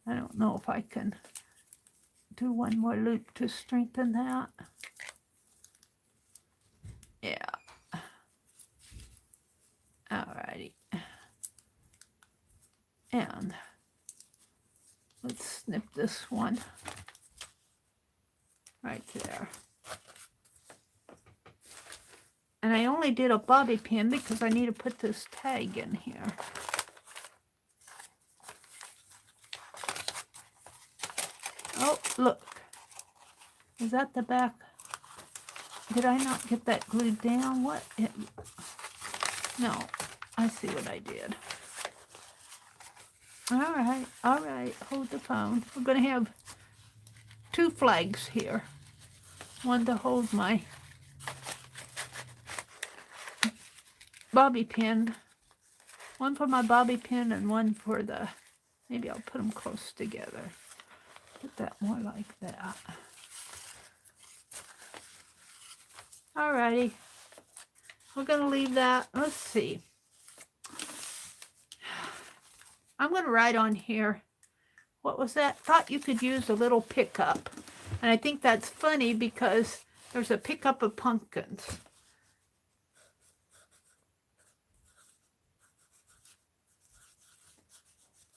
I don't know if I can do one more loop to strengthen that. Yeah. Alrighty. And let's snip this one right there. And I only did a bobby pin because I need to put this tag in here. Oh, look. Is that the back? Did I not get that glued down? What? No, I see what I did. All right, hold the phone. We're going to have 2 flags here. One to hold my bobby pin. One for my bobby pin and one for the, maybe I'll put them close together. Put that more like that. Alrighty. We're going to leave that. Let's see. I'm going to write on here. What was that? Thought you could use a little pickup. And I think that's funny because there's a pickup of pumpkins.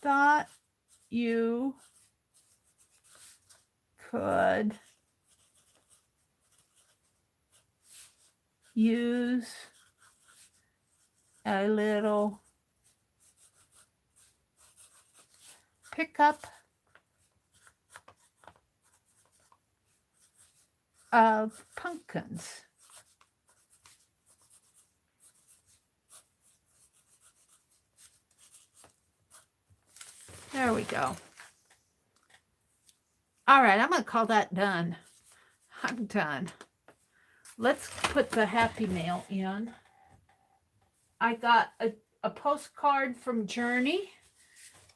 Thought you could use a little pickup of pumpkins. There we go. All right, I'm going to call that done. I'm done. Let's put the happy mail in. I got a postcard from Journey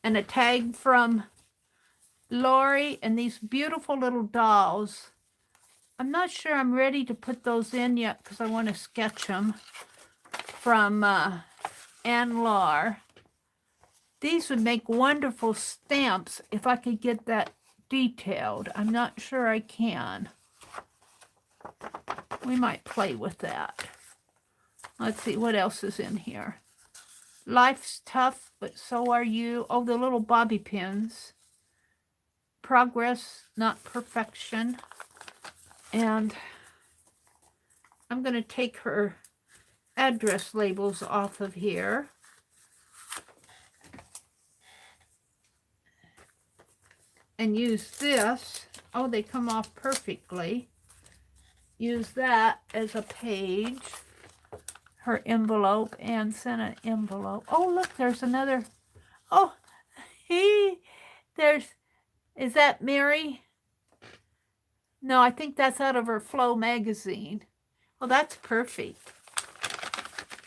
and a tag from Lori and these beautiful little dolls. I'm not sure I'm ready to put those in yet because I want to sketch them from Ann Lar. These would make wonderful stamps if I could get that detailed. I'm not sure I can. We might play with that. Let's see what else is in here. Life's tough, but so are you. Oh, the little bobby pins. Progress, not perfection. And I'm going to take her address labels off of here. And use this. Oh, they come off perfectly. Use that as a page. Her envelope, and send an envelope. Oh, look, there's another. Oh, is that Mary? No, I think that's out of her Flow magazine. Well, that's perfect.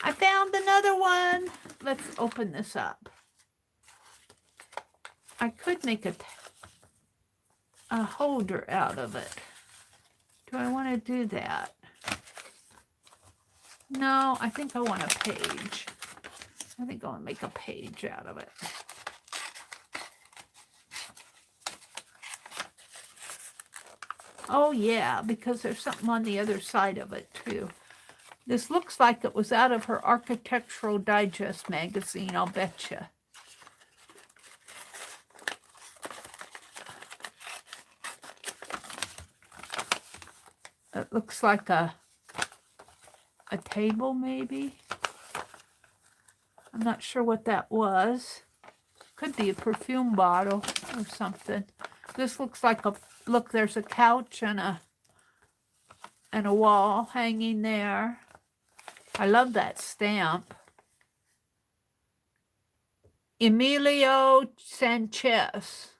I found another one. Let's open this up. I could make a holder out of it. Do I want to do that? No, I think I want a page. I think I want to make a page out of it. Oh, yeah, because there's something on the other side of it, too. This looks like it was out of her Architectural Digest magazine, I'll bet you. It looks like a table, maybe. I'm not sure what that was. Could be a perfume bottle or something. This looks like look, there's a couch and a wall hanging there. I love that stamp. Emilio Sanchez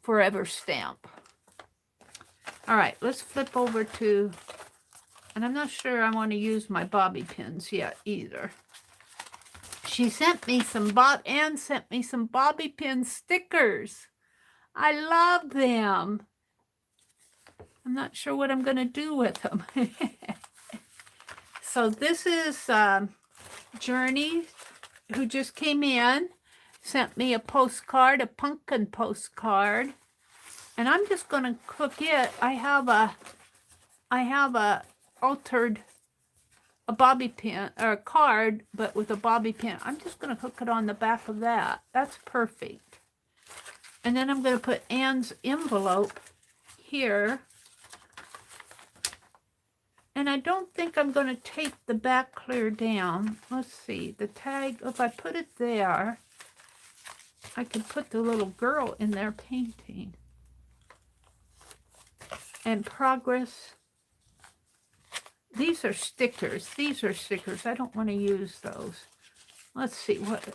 Forever stamp. All right, let's flip over to, and I'm not sure I want to use my bobby pins yet either. She sent me some bobby pin stickers. I love them. I'm not sure what I'm going to do with them. So this is Journey, who just came in, sent me a postcard, a pumpkin postcard. And I'm just going to cook it. I have a altered a bobby pin, or a card, but with a bobby pin. I'm just going to hook it on the back of that. That's perfect. And then I'm going to put Anne's envelope here. And I don't think I'm going to tape the back clear down. Let's see, the tag, if I put it there, I could put the little girl in there painting. And progress. These are stickers. These are stickers. I don't want to use those. Let's see what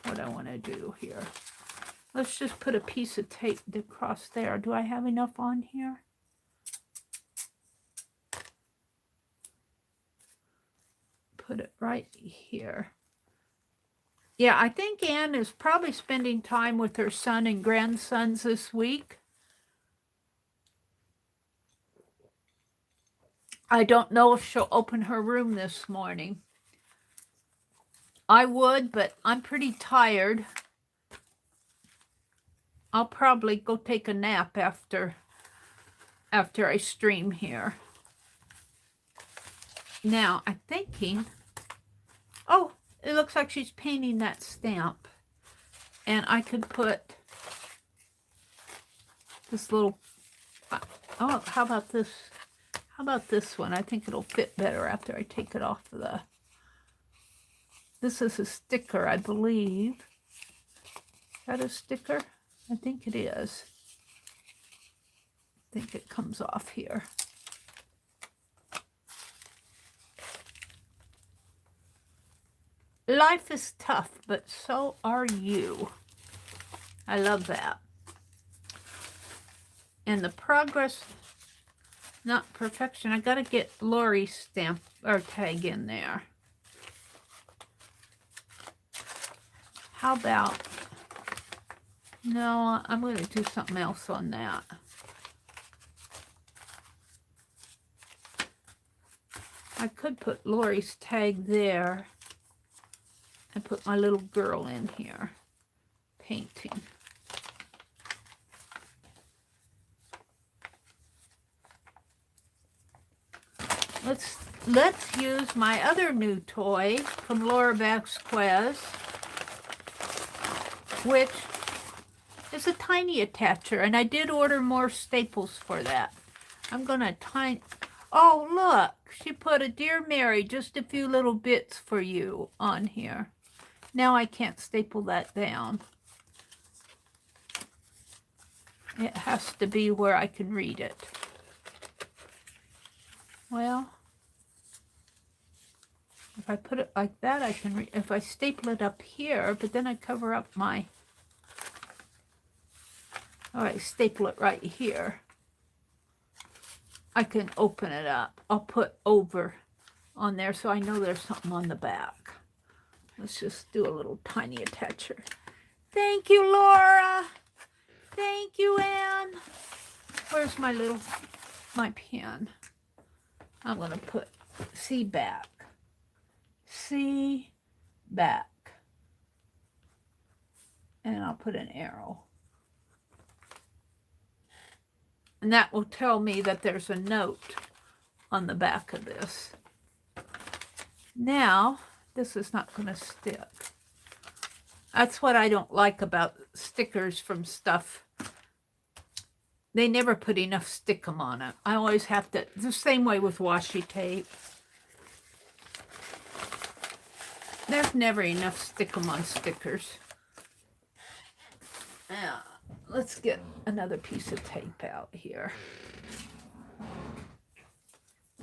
I want to do here. Let's just put a piece of tape across there. Do I have enough on here? Put it right here. Yeah, I think Anne is probably spending time with her son and grandsons this week. I don't know if she'll open her room this morning. I would, but I'm pretty tired. I'll probably go take a nap after I stream here. Now, I'm thinking, oh, it looks like she's painting that stamp. And I could put this little, oh, how about this? How about this one? I think it'll fit better after I take it off of the, this is a sticker, I believe. Is that a sticker? I think it is. I think it comes off here. Life is tough, but so are you. I love that. And the progress, not perfection. I gotta get Lori's stamp or tag in there. How about, no, I'm gonna do something else on that. I could put Lori's tag there and put my little girl in here painting. Let's use my other new toy from Laura Vasquez, which is a tiny attacher, and I did order more staples for that. I'm gonna oh look, she put a Dear Mary, just a few little bits for you on here. Now I can't staple that down. It has to be where I can read it. Well, if I put it like that, I can read. If I staple it up here, but then I cover up my, all right, staple it right here. I can open it up. I'll put over on there so I know there's something on the back. Let's just do a little tiny attacher. Thank you, Laura. Thank you, Anne. Where's my pen? I'm going to put see back. See back. And I'll put an arrow. And that will tell me that there's a note on the back of this. Now, this is not going to stick. That's what I don't like about stickers from stuff. They never put enough stickum on it. I always have to, the same way with washi tape. There's never enough stickum on stickers. Now, let's get another piece of tape out here.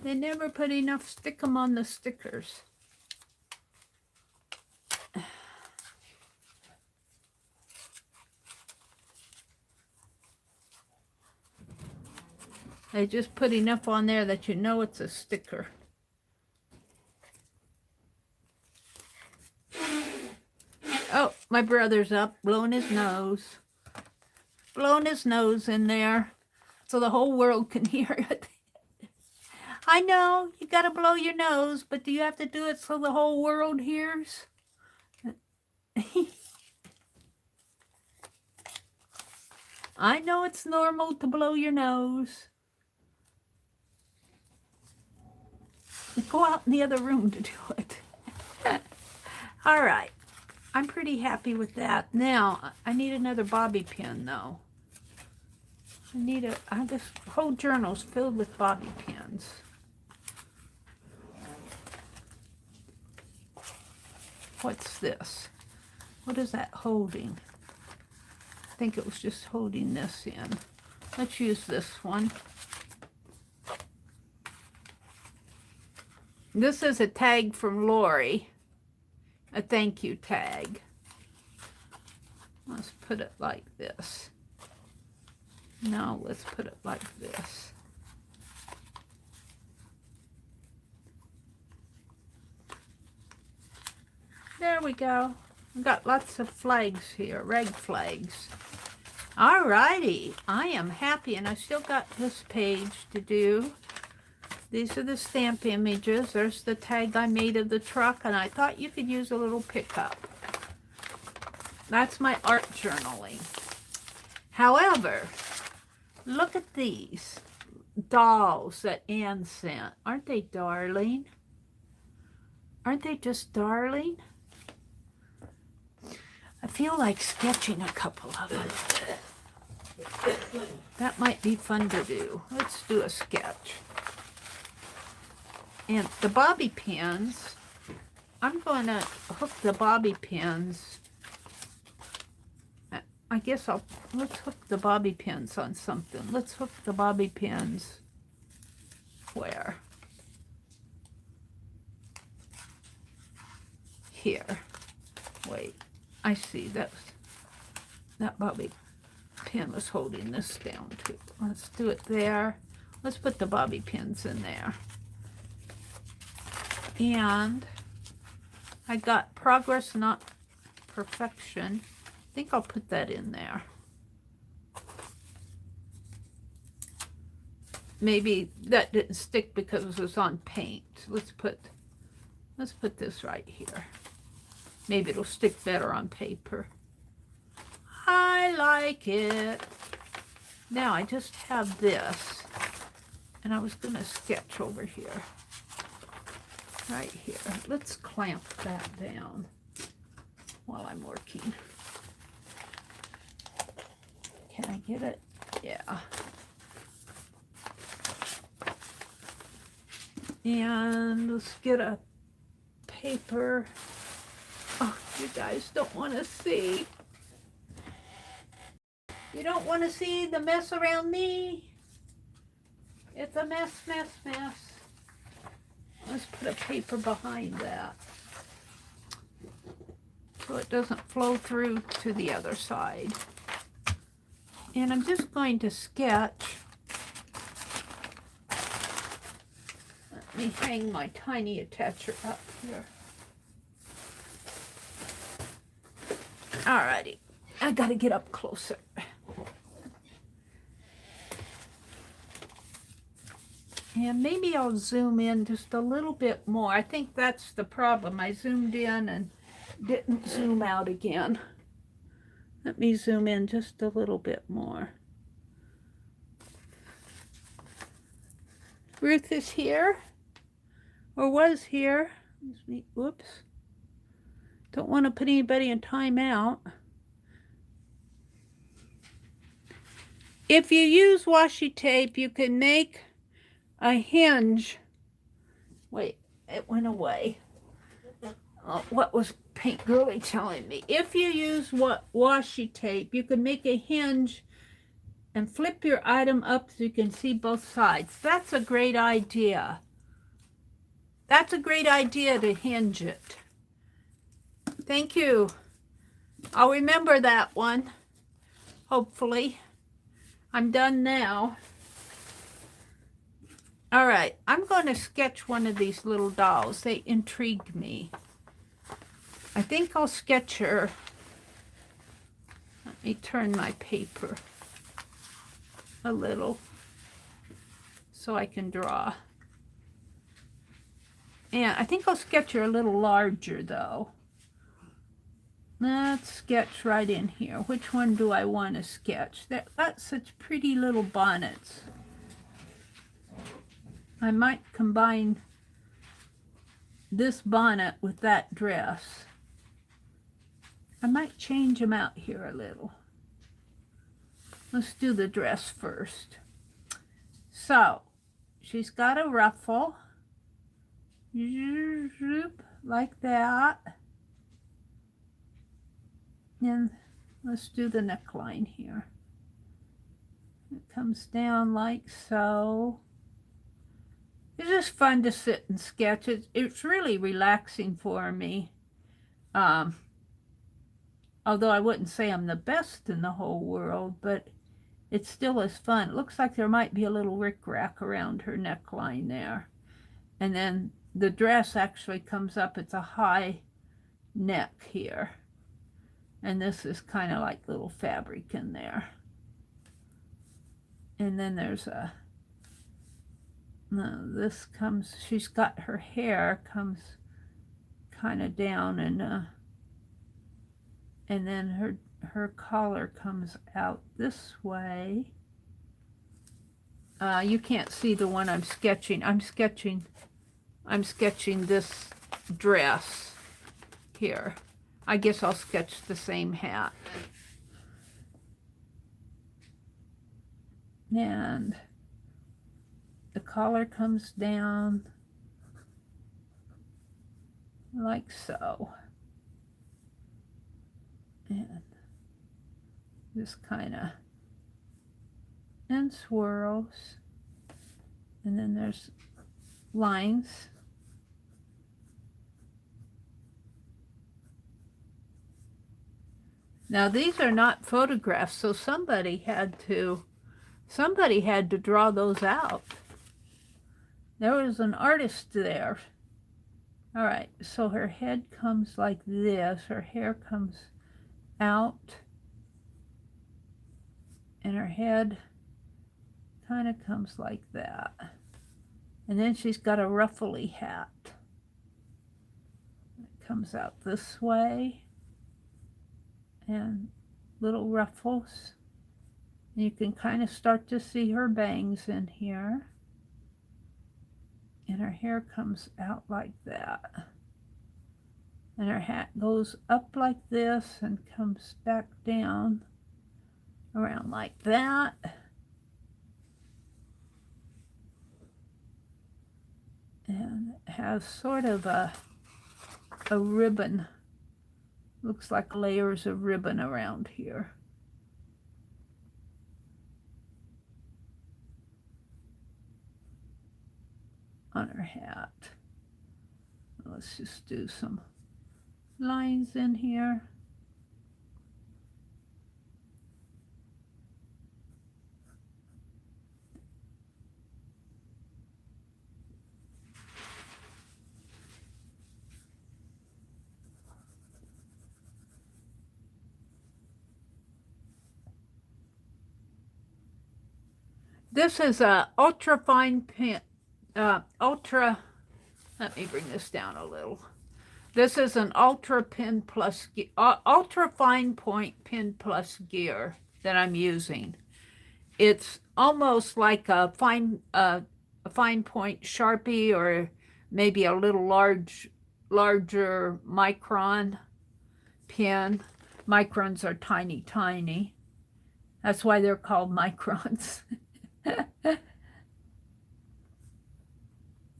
They never put enough stickum on the stickers. They just put enough on there that you know it's a sticker. Oh, my brother's up, blowing his nose. Blowing his nose in there so the whole world can hear it. I know, you gotta blow your nose, but do you have to do it so the whole world hears? I know it's normal to blow your nose. go out in the other room to do it. All right. I'm pretty happy with that. Now, I need another bobby pin, though. This whole journal's filled with bobby pins. What's this? What is that holding? I think it was just holding this in. Let's use this one. This is a tag from Lori. A thank you tag. Let's put it like this. No, let's put it like this. There we go. We've got lots of flags here, rag flags. Alrighty, I am happy, and I still got this page to do. These are the stamp images. There's the tag I made of the truck, and I thought you could use a little pickup. That's my art journaling. However, look at these dolls that Anne sent. Aren't they darling? Aren't they just darling? I feel like sketching a couple of them. That might be fun to do. Let's do a sketch. And the bobby pins, I'm going to hook the bobby pins. I guess let's hook the bobby pins on something. Let's hook the bobby pins where? Here. Wait. I see that bobby pin was holding this down too. Let's do it there. Let's put the bobby pins in there. And I got progress, not perfection. I think I'll put that in there. Maybe that didn't stick because it was on paint. Let's put this right here. Maybe it'll stick better on paper. I like it. Now I just have this, and I was going to sketch over here. Right here. Let's clamp that down while I'm working. Can I get it? Yeah. And let's get a paper. Oh, you guys don't want to see. You don't want to see the mess around me? It's a mess, mess, mess. Let's put a paper behind that so it doesn't flow through to the other side. And I'm just going to sketch. Let me hang my tiny attacher up here. Alrighty, I gotta get up closer. And maybe I'll zoom in just a little bit more. I think that's the problem. I zoomed in and didn't zoom out again. Let me zoom in just a little bit more. Ruth is here, or was here. Whoops. Don't want to put anybody in timeout. If you use washi tape, you can make a hinge. Wait, it went away. What was Paint Girly telling me? If you use washi tape, you can make a hinge and flip your item up so you can see both sides. That's a great idea. That's a great idea to hinge it. Thank you. I'll remember that one, hopefully. I'm done now. All right, I'm going to sketch one of these little dolls. They intrigue me. I think I'll sketch her. Let me turn my paper a little so I can draw. And I think I'll sketch her a little larger, though. Let's sketch right in here. Which one do I want to sketch? That's such pretty little bonnets. I might combine this bonnet with that dress. I might change them out here a little. Let's do the dress first. So, she's got a ruffle, like that. And let's do the neckline here. It comes down like so. It's just fun to sit and sketch. It's really relaxing for me. Although I wouldn't say I'm the best in the whole world, but it still is fun. It looks like there might be a little rickrack around her neckline there. And then the dress actually comes up. It's a high neck here. And this is kind of like little fabric in there. And then there's a, no, this comes, she's got her hair comes kind of down, and then her collar comes out this way. You can't see the one I'm sketching. I'm sketching this dress here. I guess I'll sketch the same hat. And the collar comes down like so. And just kind of, and swirls. And then there's lines. Now these are not photographs, so somebody had to draw those out. There was an artist there. All right, so her head comes like this, her hair comes out, and her head kind of comes like that. And then she's got a ruffly hat. It comes out this way, and little ruffles. You can kind of start to see her bangs in here. And her hair comes out like that. And her hat goes up like this and comes back down around like that. And it has sort of a ribbon. Looks like layers of ribbon around here. On her hat. Let's just do some lines in here. This is a ultra fine pen. Let me bring this down a little. This is an ultra fine point pen plus gear that I'm using. It's almost like a fine point Sharpie, or maybe a little larger micron pen. Microns are tiny, tiny. That's why they're called microns.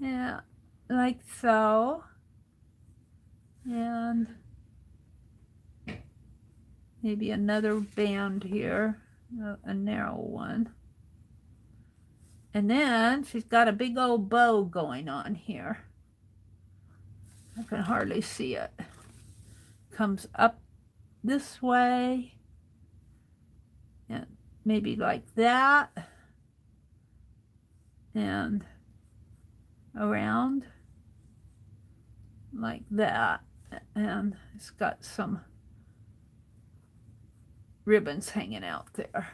Yeah, like so. And maybe another band here, a narrow one. And then she's got a big old bow going on here. I can hardly see it. Comes up this way, and maybe like that, and around like that, and it's got some ribbons hanging out there.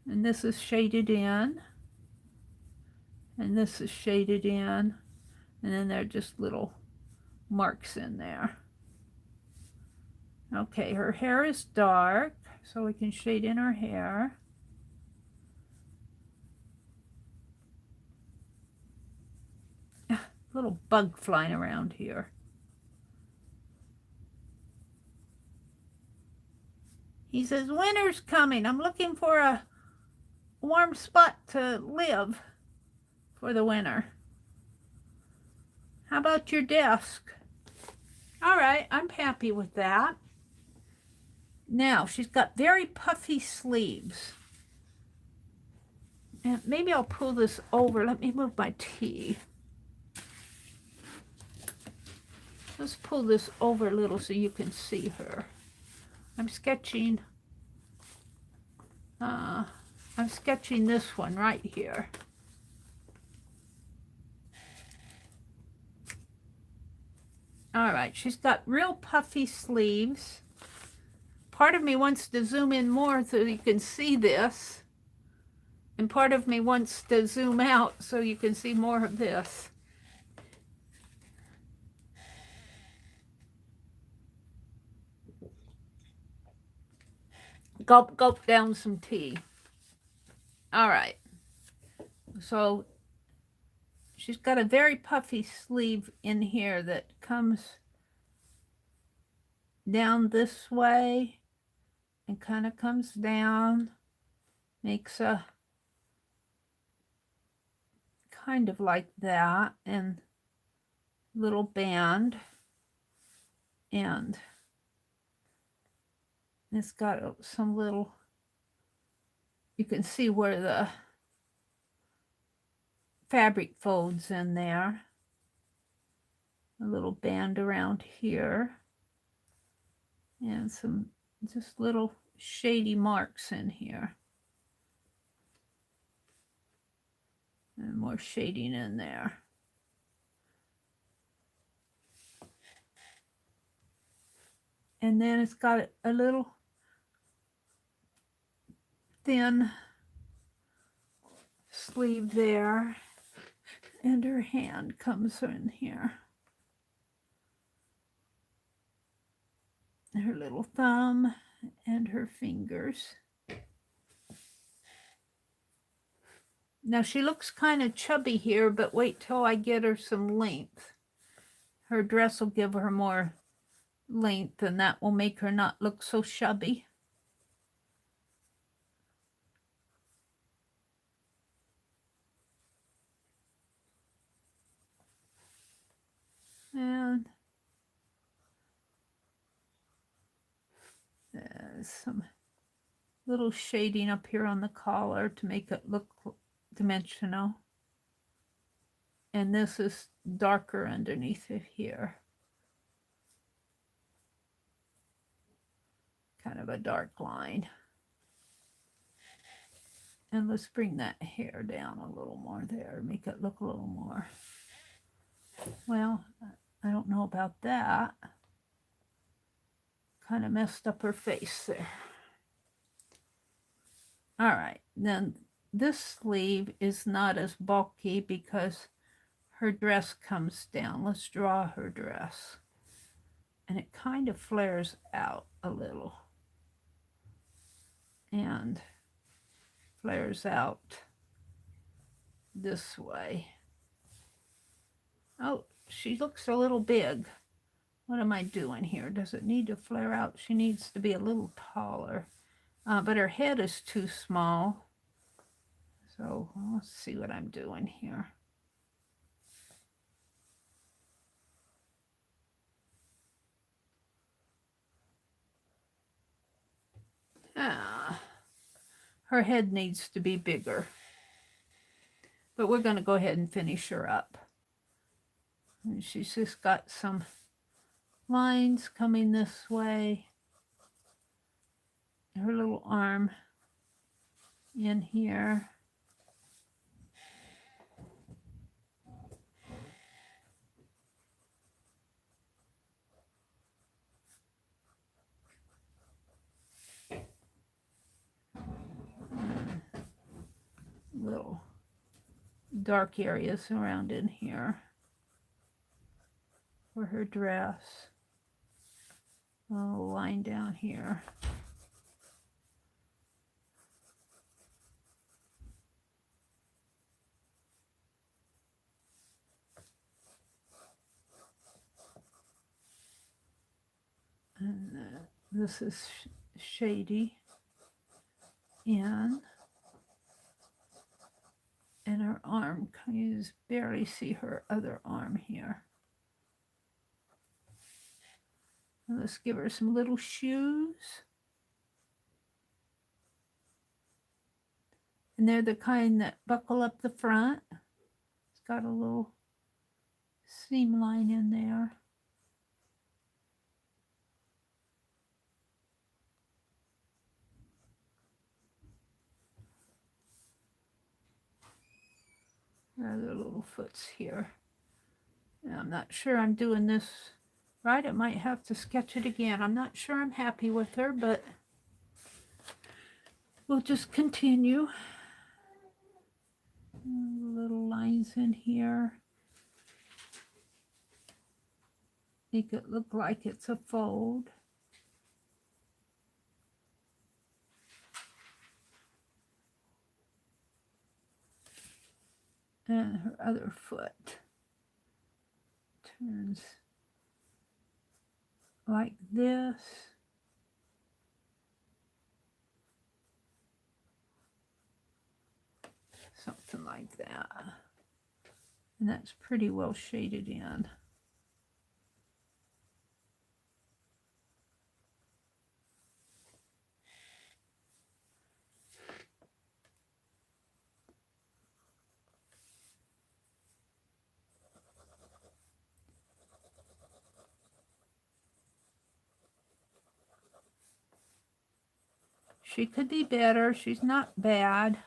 And this is shaded in, and this is shaded in, and then there are just little marks in there. Okay, her hair is dark, so we can shade in her hair. little bug flying around here. He says, winter's coming. I'm looking for a warm spot to live for the winter. How about your desk? All right, I'm happy with that. Now, she's got very puffy sleeves. And maybe I'll pull this over. Let me move my tea. Let's pull this over a little so you can see her. I'm sketching this one right here. All right, she's got real puffy sleeves. Part of me wants to zoom in more so you can see this. And part of me wants to zoom out so you can see more of this. Gulp, gulp down some tea. All right. So she's got a very puffy sleeve in here that comes down this way and kind of comes down, makes a kind of like that, and little band, and it's got some little, you can see where the fabric folds in there, a little band around here, and some just little shady marks in here, and more shading in there. And then it's got a little thin sleeve there, and her hand comes in here. Her little thumb and her fingers. Now she looks kind of chubby here, but wait till I get her some length. Her dress will give her more length, and that will make her not look so chubby. And some little shading up here on the collar to make it look dimensional. And this is darker underneath it here. Kind of a dark line. And let's bring that hair down a little more there, make it look a little more. Well, I don't know about that. Kind of messed up her face there. All right, then this sleeve is not as bulky because her dress comes down. Let's draw her dress. And it kind of flares out a little. And flares out this way. Oh, she looks a little big. What am I doing here? Does it need to flare out? She needs to be a little taller. But her head is too small. So let's see what I'm doing here. Her head needs to be bigger. But we're going to go ahead and finish her up. And she's just got some lines coming this way. Her little arm in here. Little dark areas around in here for her dress. A little line down here. This is shady in. And her arm, you just barely see her other arm here. Let's give her some little shoes. And they're the kind that buckle up the front. It's got a little seam line in there. Other little foots here. Now, I'm not sure I'm doing this right. I might have to sketch it again. I'm not sure I'm happy with her, but we'll just continue. Little lines in here. Make it look like it's a fold. And her other foot turns like this. Something like that. And that's pretty well shaded in. She could be better. She's not bad.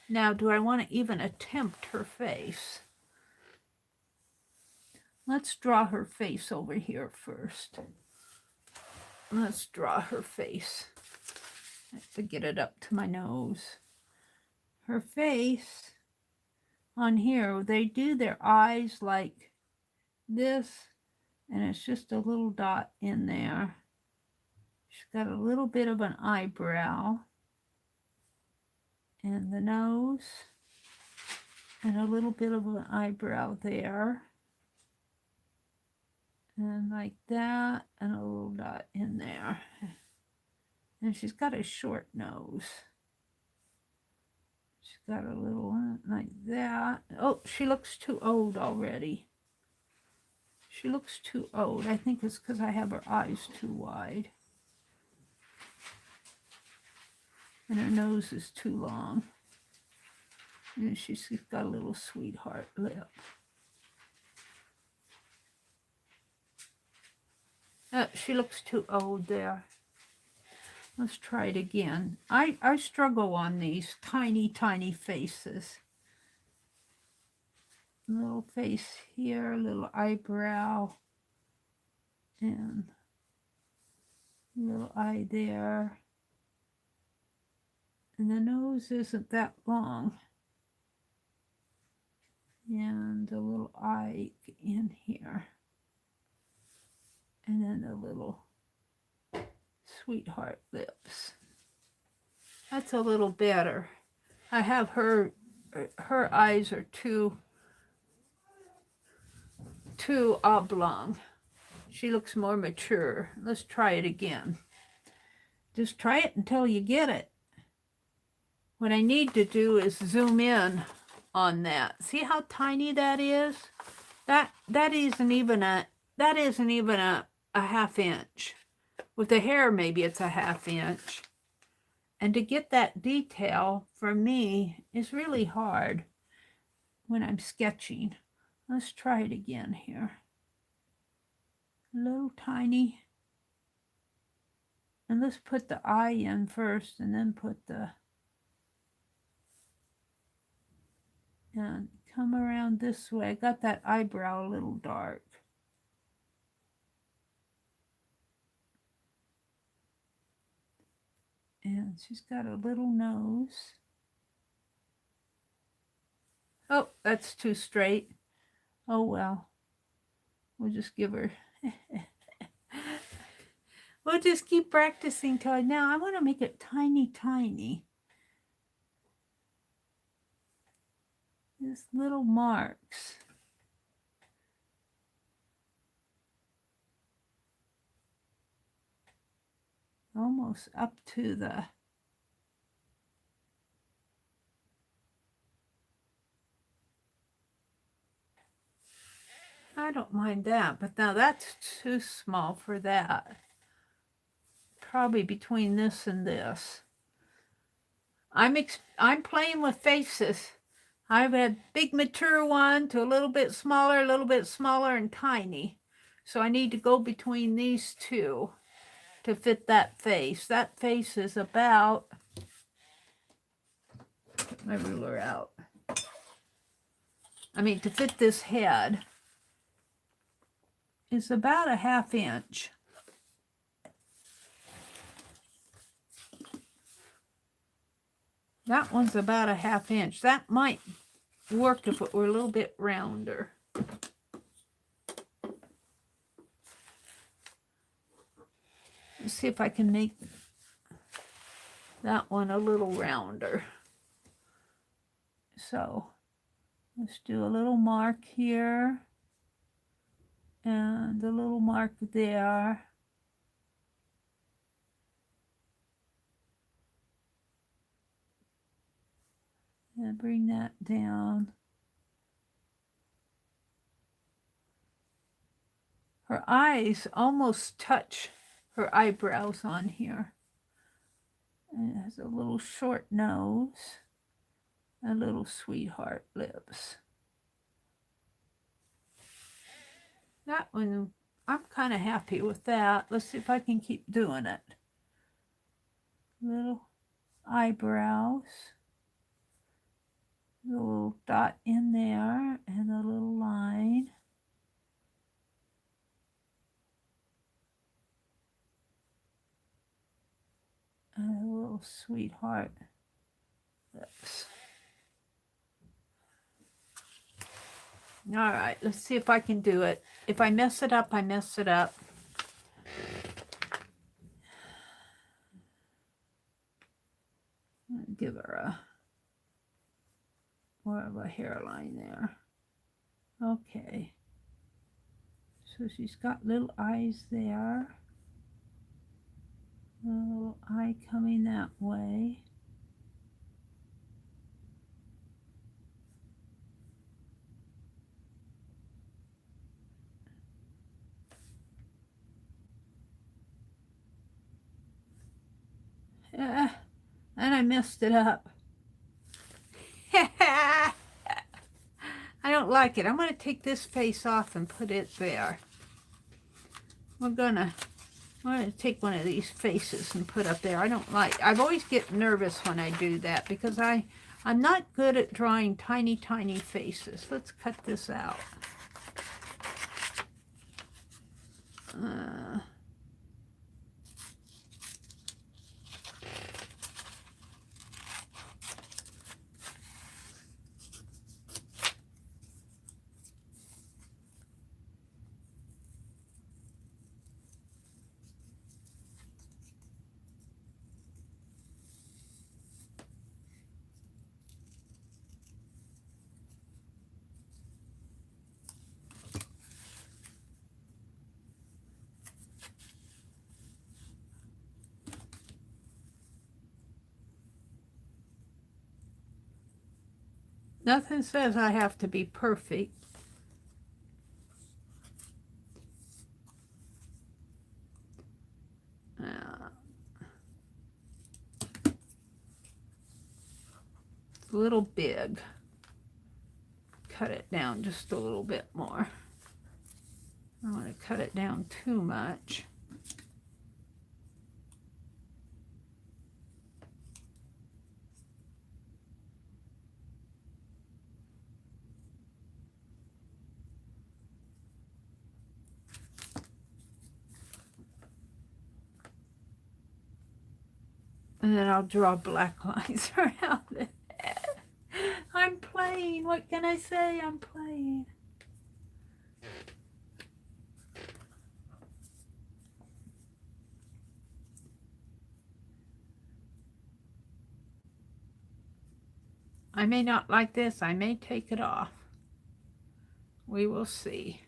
Now, do I want to even attempt her face? Let's draw her face over here first. Let's draw her face. I have to get it up to my nose. Her face on here, they do their eyes like this, and it's just a little dot in there. She's got a little bit of an eyebrow, and the nose, and a little bit of an eyebrow there, and like that, and a little dot in there. And she's got a short nose. She's got a little one like that. Oh, she looks too old already. She looks too old. I think it's because I have her eyes too wide. And her nose is too long. And she's got a little sweetheart lip. She looks too old there. Let's try it again. I struggle on these tiny, tiny faces. Little face here, little eyebrow, and little eye there. And the nose isn't that long. And a little eye in here. And then a little sweetheart lips. That's a little better. I have her eyes are too oblong. She looks more mature. Let's try it again. Just try it until you get it. What I need to do is zoom in on that. See how tiny that is? That isn't even a half inch. With the hair, maybe it's a half inch. And to get that detail, for me, is really hard when I'm sketching. Let's try it again here. A little tiny. And let's put the eye in first, and then put the... And come around this way. I got that eyebrow a little dark. And she's got a little nose. Oh, that's too straight. Oh, well. We'll just give her... We'll just keep practicing till now. I want to make it tiny, tiny. Just little marks. almost up to the I don't mind that, but now that's too small for that. Probably between this and this. I'm playing with faces. I've had big mature one to a little bit smaller, and tiny. So I need to go between these two to fit that face. That face is about, put my ruler out. I mean, to fit this head is about a 1/2 inch. That one's about a 1/2 inch. That might work if it were a little bit rounder. Let's see if I can make that one a little rounder. So let's do a little mark here and a little mark there. And bring that down. Her eyes almost touch her eyebrows on here. And it has a little short nose and little sweetheart lips. That one, I'm kind of happy with that. Let's see if I can keep doing it. Little eyebrows. A little dot in there and a little line. And a little sweetheart lips. All right, let's see if I can do it. If I mess it up, I mess it up. Give her a more of a hairline there. Okay. So she's got little eyes there. A little eye coming that way. And I messed it up. I don't like it. I'm going to take this face off and put it there. I'm going to take one of these faces and put up there. I always get nervous when I do that because I'm not good at drawing tiny, tiny faces. Let's cut this out. Nothing says I have to be perfect. It's a little big. Cut it down just a little bit more. I don't want to cut it down too much. And then I'll draw black lines around it. I'm playing. What can I say? I'm playing. I may not like this. I may take it off. We will see.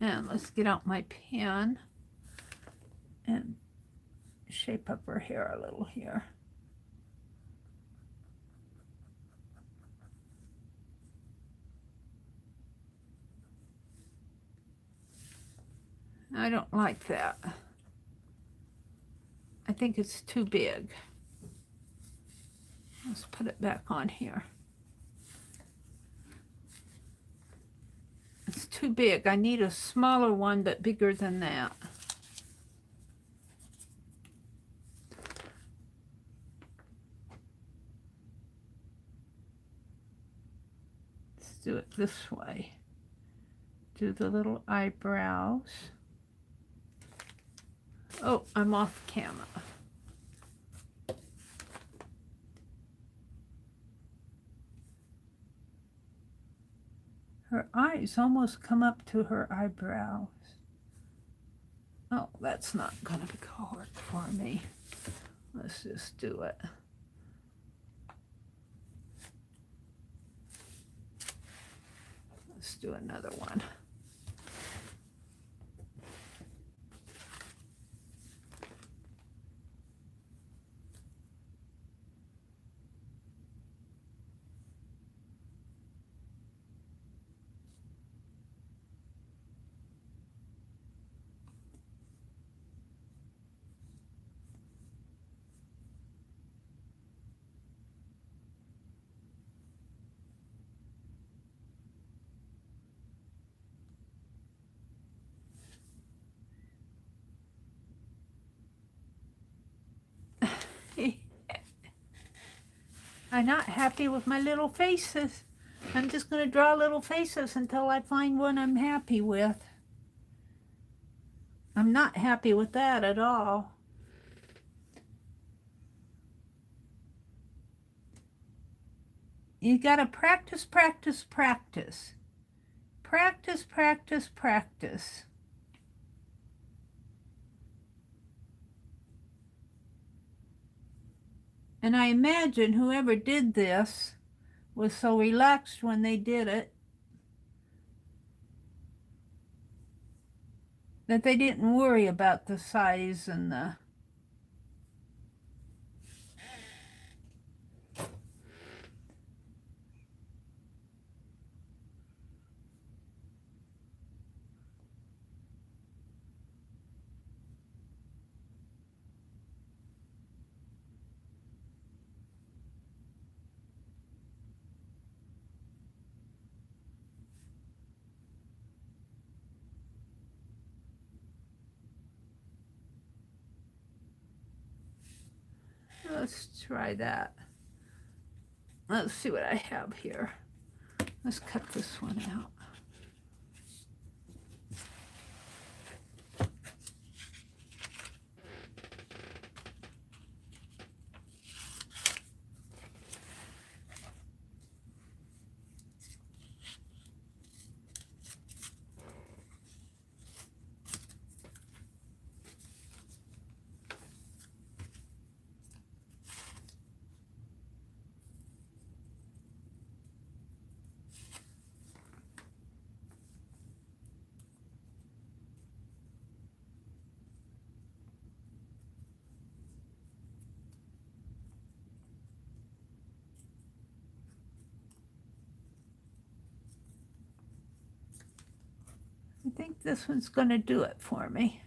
And let's get out my pen and shape up her hair a little here. I don't like that. I think it's too big. Let's put it back on here. It's too big. I need a smaller one, but bigger than that. Let's do it this way. Do the little eyebrows. Oh, I'm off camera. Her eyes almost come up to her eyebrows. Oh, that's not gonna work for me. Let's just do it. Let's do another one. I'm not happy with my little faces. I'm just going to draw little faces until I find one I'm happy with. I'm not happy with that at all. You got to practice, practice, practice. Practice, practice, practice. And I imagine whoever did this was so relaxed when they did it that they didn't worry about the size and the... Let's try that. Let's see what I have here. Let's cut this one out. I think this one's going to do it for me.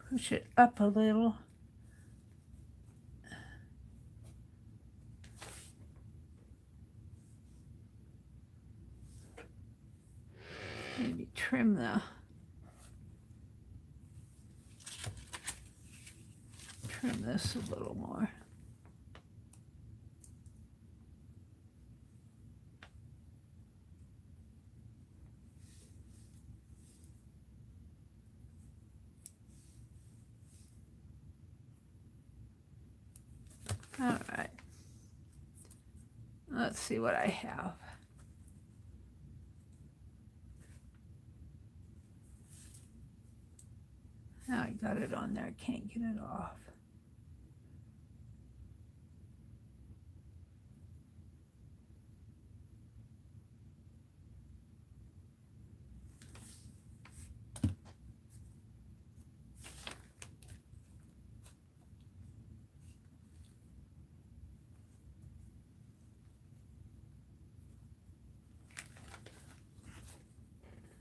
Push it up a little. Maybe trim this a little more. All right. Let's see what I have. Now I got it on there. I can't get it off.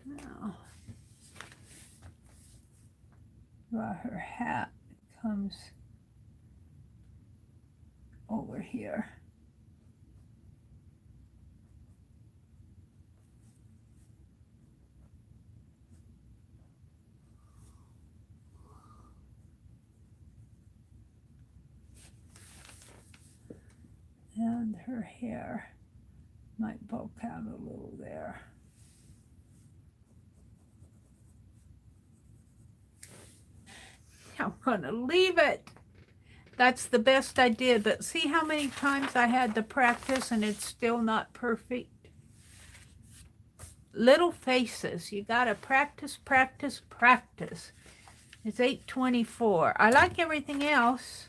Now, while her hat comes over here. And her hair might bulk out a little there. I'm gonna leave it. That's the best I did, but see how many times I had to practice and it's still not perfect? Little faces, you gotta practice, practice, practice. It's 8:24. I like everything else.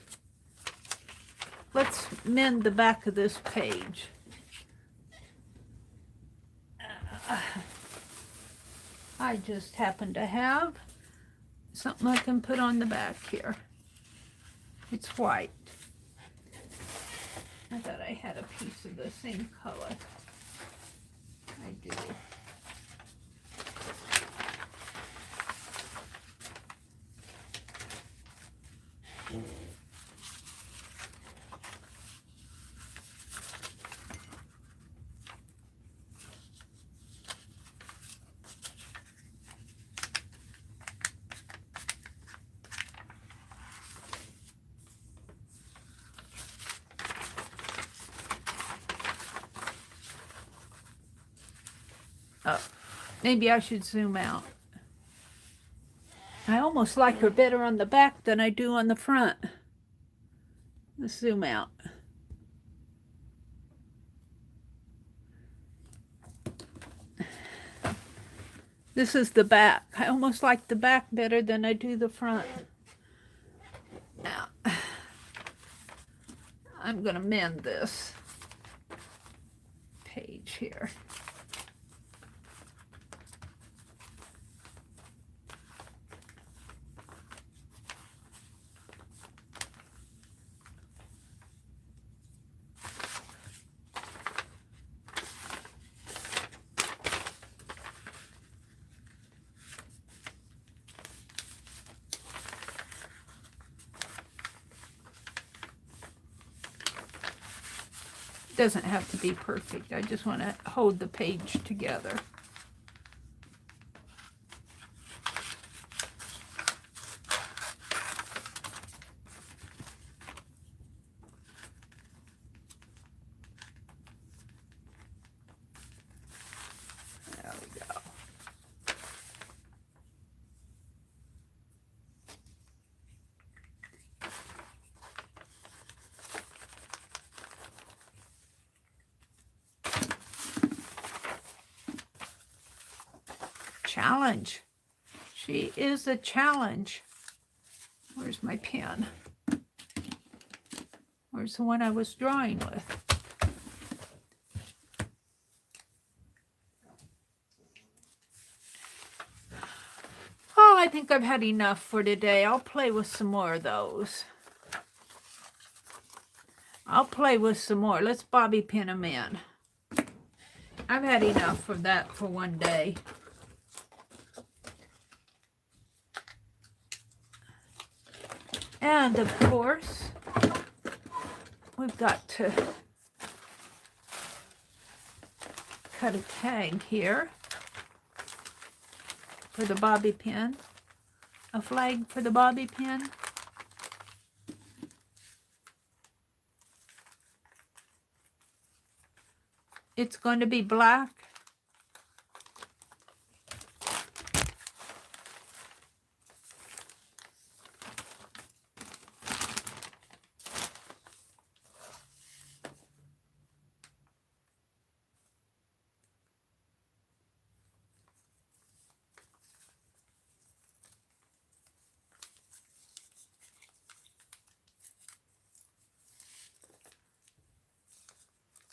Let's mend the back of this page. I just happen to have something I can put on the back here. It's white. I thought I had a piece of the same color. I do. Oh, maybe I should zoom out. I almost like her better on the back than I do on the front. Let's zoom out. This is the back. I almost like the back better than I do the front. Now, I'm going to mend this page here. Doesn't have to be perfect. I just want to hold the page together. There we go. Challenge. She is a challenge. Where's my pen? Where's the one I was drawing with? Oh, I think I've had enough for today. I'll play with some more of those. I'll play with some more. Let's bobby pin them in. I've had enough of that for one day. And of course, we've got to cut a tag here for the bobby pin, a flag for the bobby pin. It's going to be black.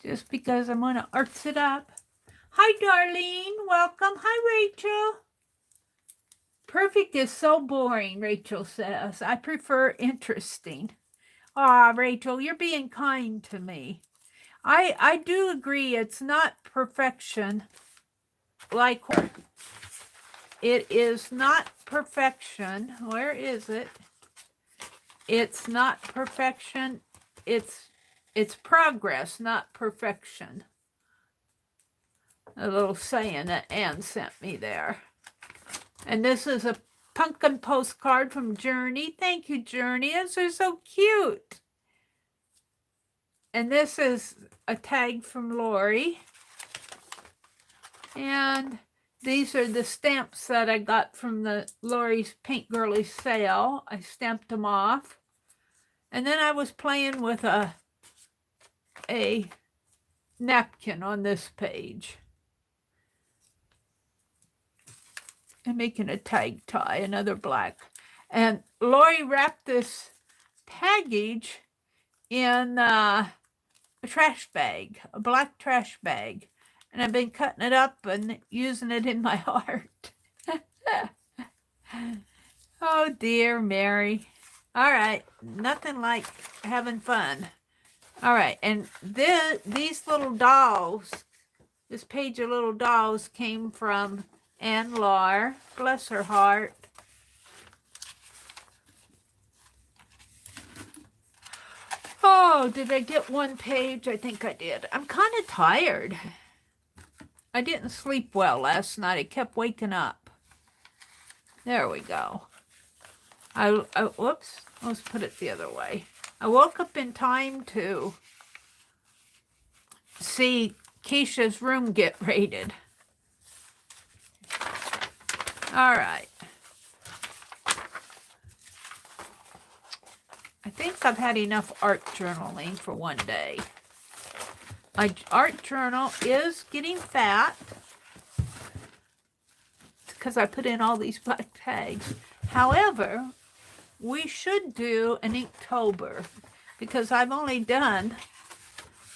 just because I'm going to arts it up. Hi, Darlene. Welcome. Hi, Rachel. Perfect is so boring, Rachel says. I prefer interesting. Ah, Rachel, you're being kind to me. I do agree it's not perfection like it is not perfection. Where is it? It's not perfection. It's progress, not perfection. A little saying that Anne sent me there. And this is a pumpkin postcard from Journey. Thank you, Journey. Those are so cute. And this is a tag from Lori. And these are the stamps that I got from the Lori's Paint Girly sale. I stamped them off. And then I was playing with a napkin on this page. And making a tag tie, another black. And Lori wrapped this package in a trash bag, a black trash bag. And I've been cutting it up and using it in my art. Oh, dear Mary. All right, nothing like having fun. All right, and these little dolls, this page of little dolls came from Ann Lar, bless her heart. Oh, did I get one page? I think I did. I'm kind of tired. I didn't sleep well last night. I kept waking up. There we go. Whoops, let's put it the other way. I woke up in time to see Keisha's room get raided. All right. I think I've had enough art journaling for one day. My art journal is getting fat because I put in all these black tags. However, we should do an Inktober because I've only done,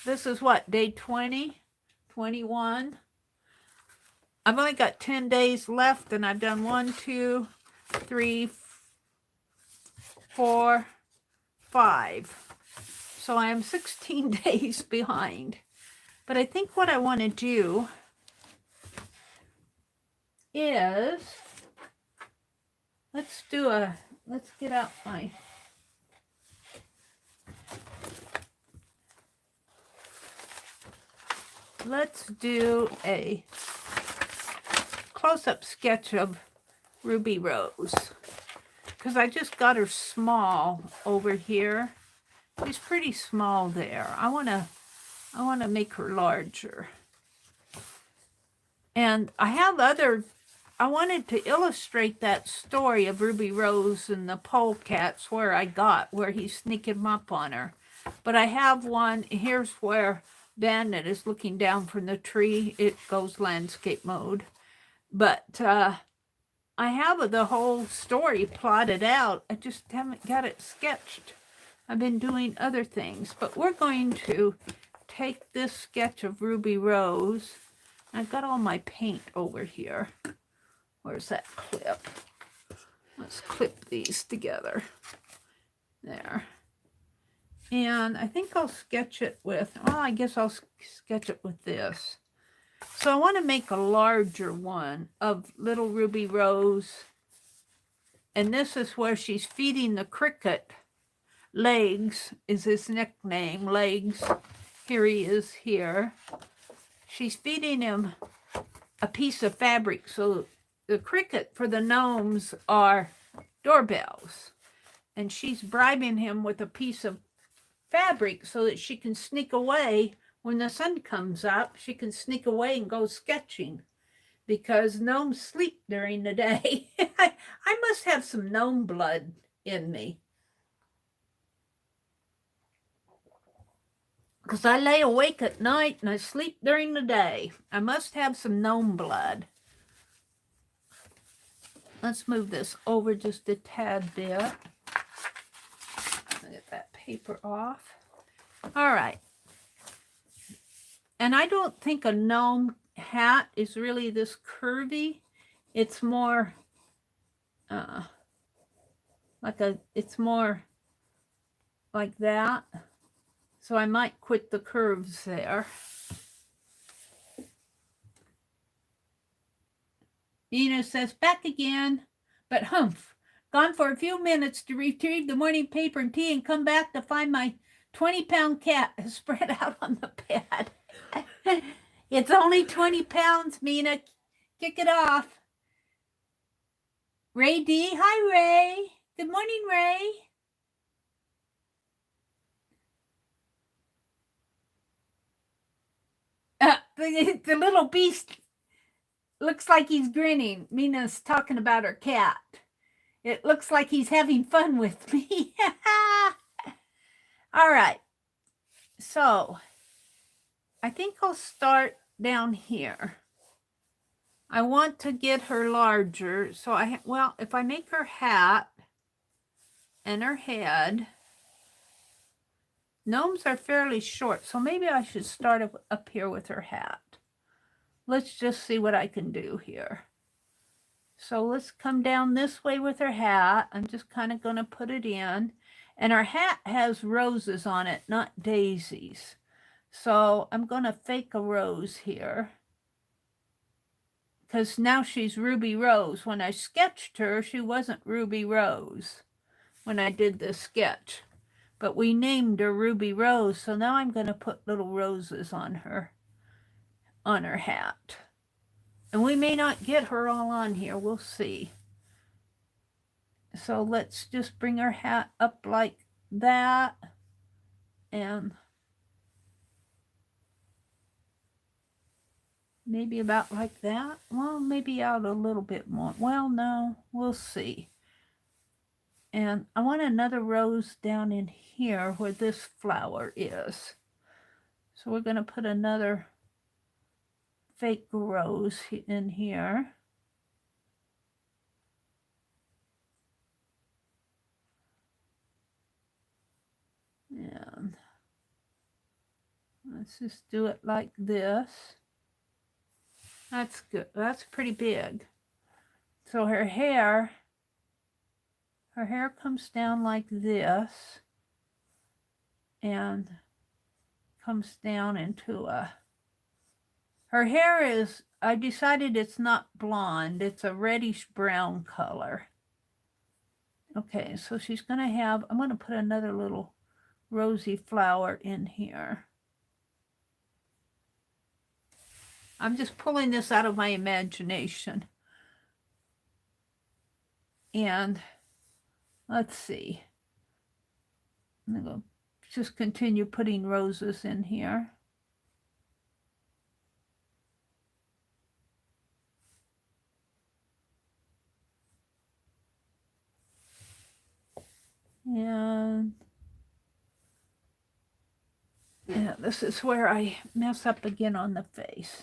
this is what, day 20, 21? I've only got 10 days left and I've done 1, 2, 3, 4, 5. So I am 16 days behind. But I think what I want to do is, let's get out my, let's do a close-up sketch of Ruby Rose. Because I just got her small over here. She's pretty small there. I want to make her larger. And I wanted to illustrate that story of Ruby Rose and the polecats where he's sneaking up on her. But I have one, here's where Bandit is looking down from the tree. It goes landscape mode. But I have the whole story plotted out. I just haven't got it sketched. I've been doing other things. But we're going to take this sketch of Ruby Rose. I've got all my paint over here. Where's that clip? Let's clip these together. There. And I think I'll sketch it with, well, I guess I'll sketch it with this. So I want to make a larger one of little Ruby Rose. And this is where she's feeding the cricket. Legs is his nickname, Legs. Here he is here. She's feeding him a piece of fabric. So the cricket for the gnomes are doorbells. And she's bribing him with a piece of fabric so that she can sneak away. When the sun comes up, she can sneak away and go sketching because gnomes sleep during the day. I must have some gnome blood in me. Because I lay awake at night and I sleep during the day. I must have some gnome blood. Let's move this over just a tad bit. Get that paper off. All right. And I don't think a gnome hat is really this curvy. It's more it's more like that. So I might quit the curves there. Nina says, back again, but humph. Gone for a few minutes to retrieve the morning paper and tea and come back to find my 20-pound cat spread out on the bed. It's only 20 pounds, Mina. Kick it off. Ray D. Hi, Ray. Good morning, Ray. The little beast looks like he's grinning. Mina's talking about her cat. It looks like he's having fun with me. All right. So I think I'll start down here. I want to get her larger. So if I make her hat and her head, gnomes are fairly short. So maybe I should start up here with her hat. Let's just see what I can do here. So let's come down this way with her hat. I'm just kind of going to put it in. And her hat has roses on it, not daisies. So I'm going to fake a rose here. Because now she's Ruby Rose. When I sketched her, she wasn't Ruby Rose when I did this sketch. But we named her Ruby Rose. So now I'm going to put little roses on her hat. And we may not get her all on here. We'll see. So let's just bring her hat up like that. And maybe about like that. Well, maybe out a little bit more. Well, no, we'll see. And I want another rose down in here where this flower is. So we're going to put another fake rose in here. And let's just do it like this. That's good. That's pretty big. So her hair comes down like this and comes down into her hair is, I decided it's not blonde. It's a reddish brown color. Okay, so she's going to have, I'm going to put another little rosy flower in here. I'm just pulling this out of my imagination. And let's see. I'm going to just continue putting roses in here. And yeah, this is where I mess up again on the face.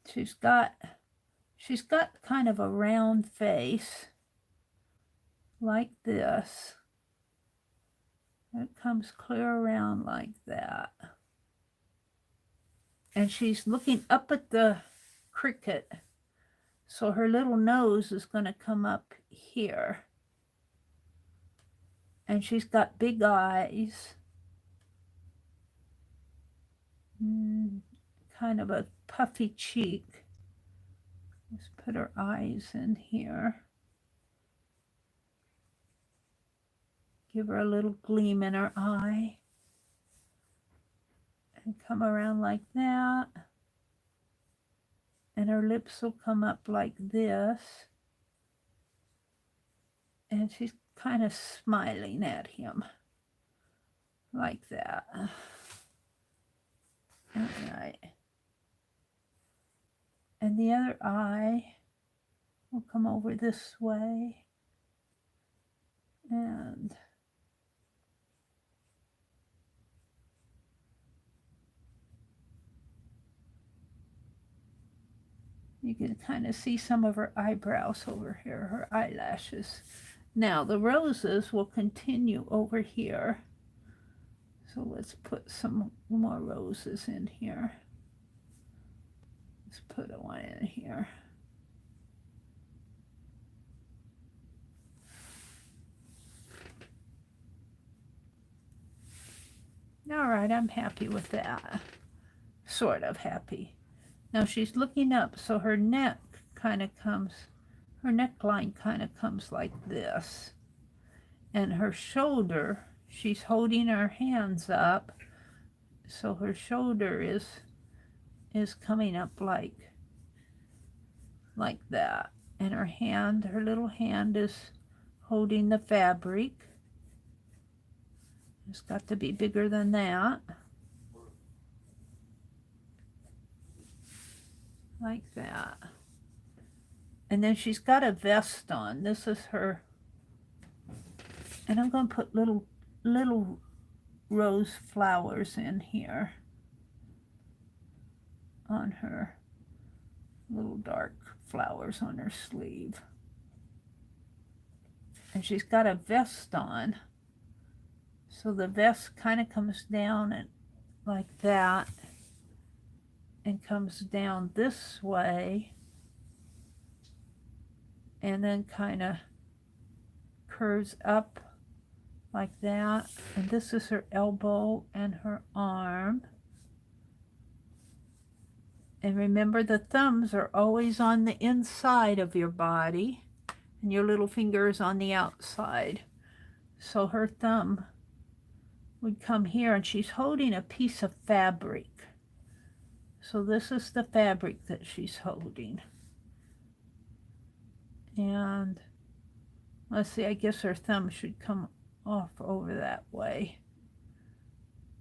She's got kind of a round face like this. It comes clear around like that. And she's looking up at the cricket. So her little nose is going to come up here. And she's got big eyes. Kind of a puffy cheek. Let's put her eyes in here. Give her a little gleam in her eye. And come around like that. And her lips will come up like this. And she's kind of smiling at him. Like that. All right. And the other eye will come over this way. And you can kind of see some of her eyebrows over here, her eyelashes. Now the roses will continue over here. So let's put some more roses in here. Let's put one in here. All right, I'm happy with that. Sort of happy. Now she's looking up, so her neck kind of comes, her neckline kind of comes like this. And her shoulder, she's holding her hands up, so her shoulder is coming up like that. And her hand, her little hand is holding the fabric. It's got to be bigger than that. Like that. And then she's got a vest on. This is her. And I'm going to put little rose flowers in here on her. Little dark flowers on her sleeve. And she's got a vest on. So the vest kind of comes down and like that and comes down this way and then kind of curves up like that. And this is her elbow and her arm. And remember, the thumbs are always on the inside of your body and your little finger is on the outside. So her thumb would come here, and she's holding a piece of fabric. So this is the fabric that she's holding. And let's see, I guess her thumb should come off over that way.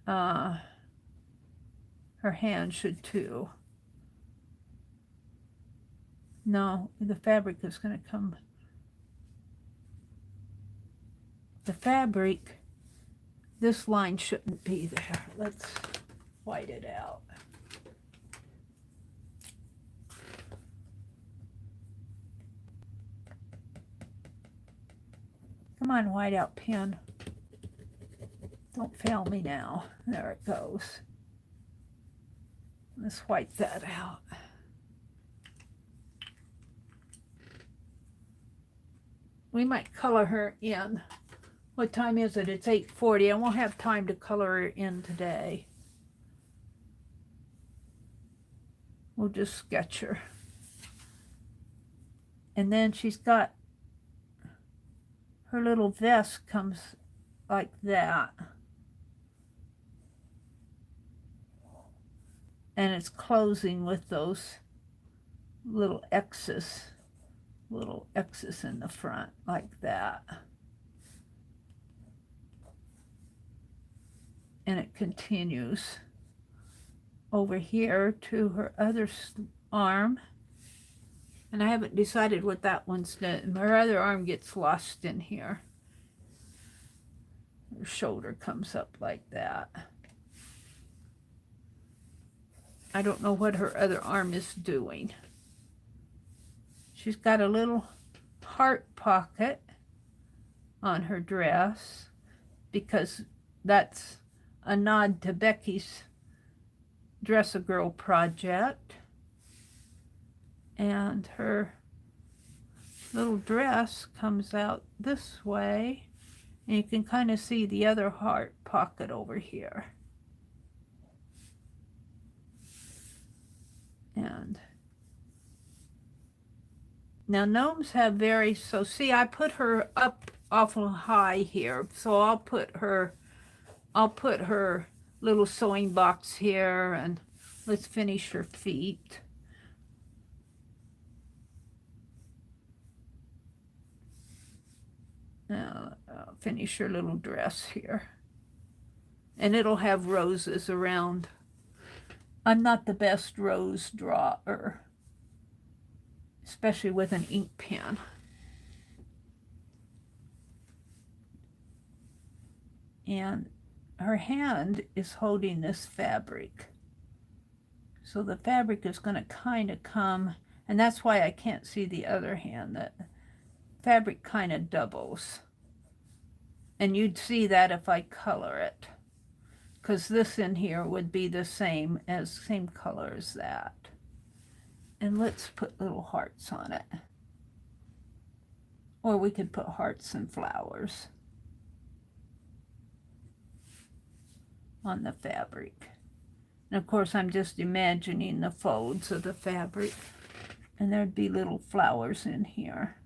Her hand should too. No, the fabric is going to come. The fabric, this line shouldn't be there. Let's white it out. Come on, white out pen. Don't fail me now. There it goes. Let's white that out. We might color her in. What time is it? It's 8:40. I won't have time to color her in today. We'll just sketch her. And then she's got her little vest comes like that. And it's closing with those little X's in the front like that. And it continues over here to her other arm. And I haven't decided what that one's doing. Her other arm gets lost in here. Her shoulder comes up like that. I don't know what her other arm is doing. She's got a little heart pocket on her dress because that's a nod to Becky's Dress-A-Girl project. And her little dress comes out this way. And you can kind of see the other heart pocket over here. And now gnomes have so see, I put her up awful high here. So I'll put her little sewing box here, and let's finish her feet. Now I'll finish her little dress here. And it'll have roses around. I'm not the best rose drawer, especially with an ink pen. And her hand is holding this fabric. So the fabric is going to kind of come, and that's why I can't see the other hand. That fabric kind of doubles. And you'd see that if I color it. because this in here would be the same color as that. And let's put little hearts on it. Or we could put hearts and flowers on the fabric. And of course, I'm just imagining the folds of the fabric. And there'd be little flowers in here.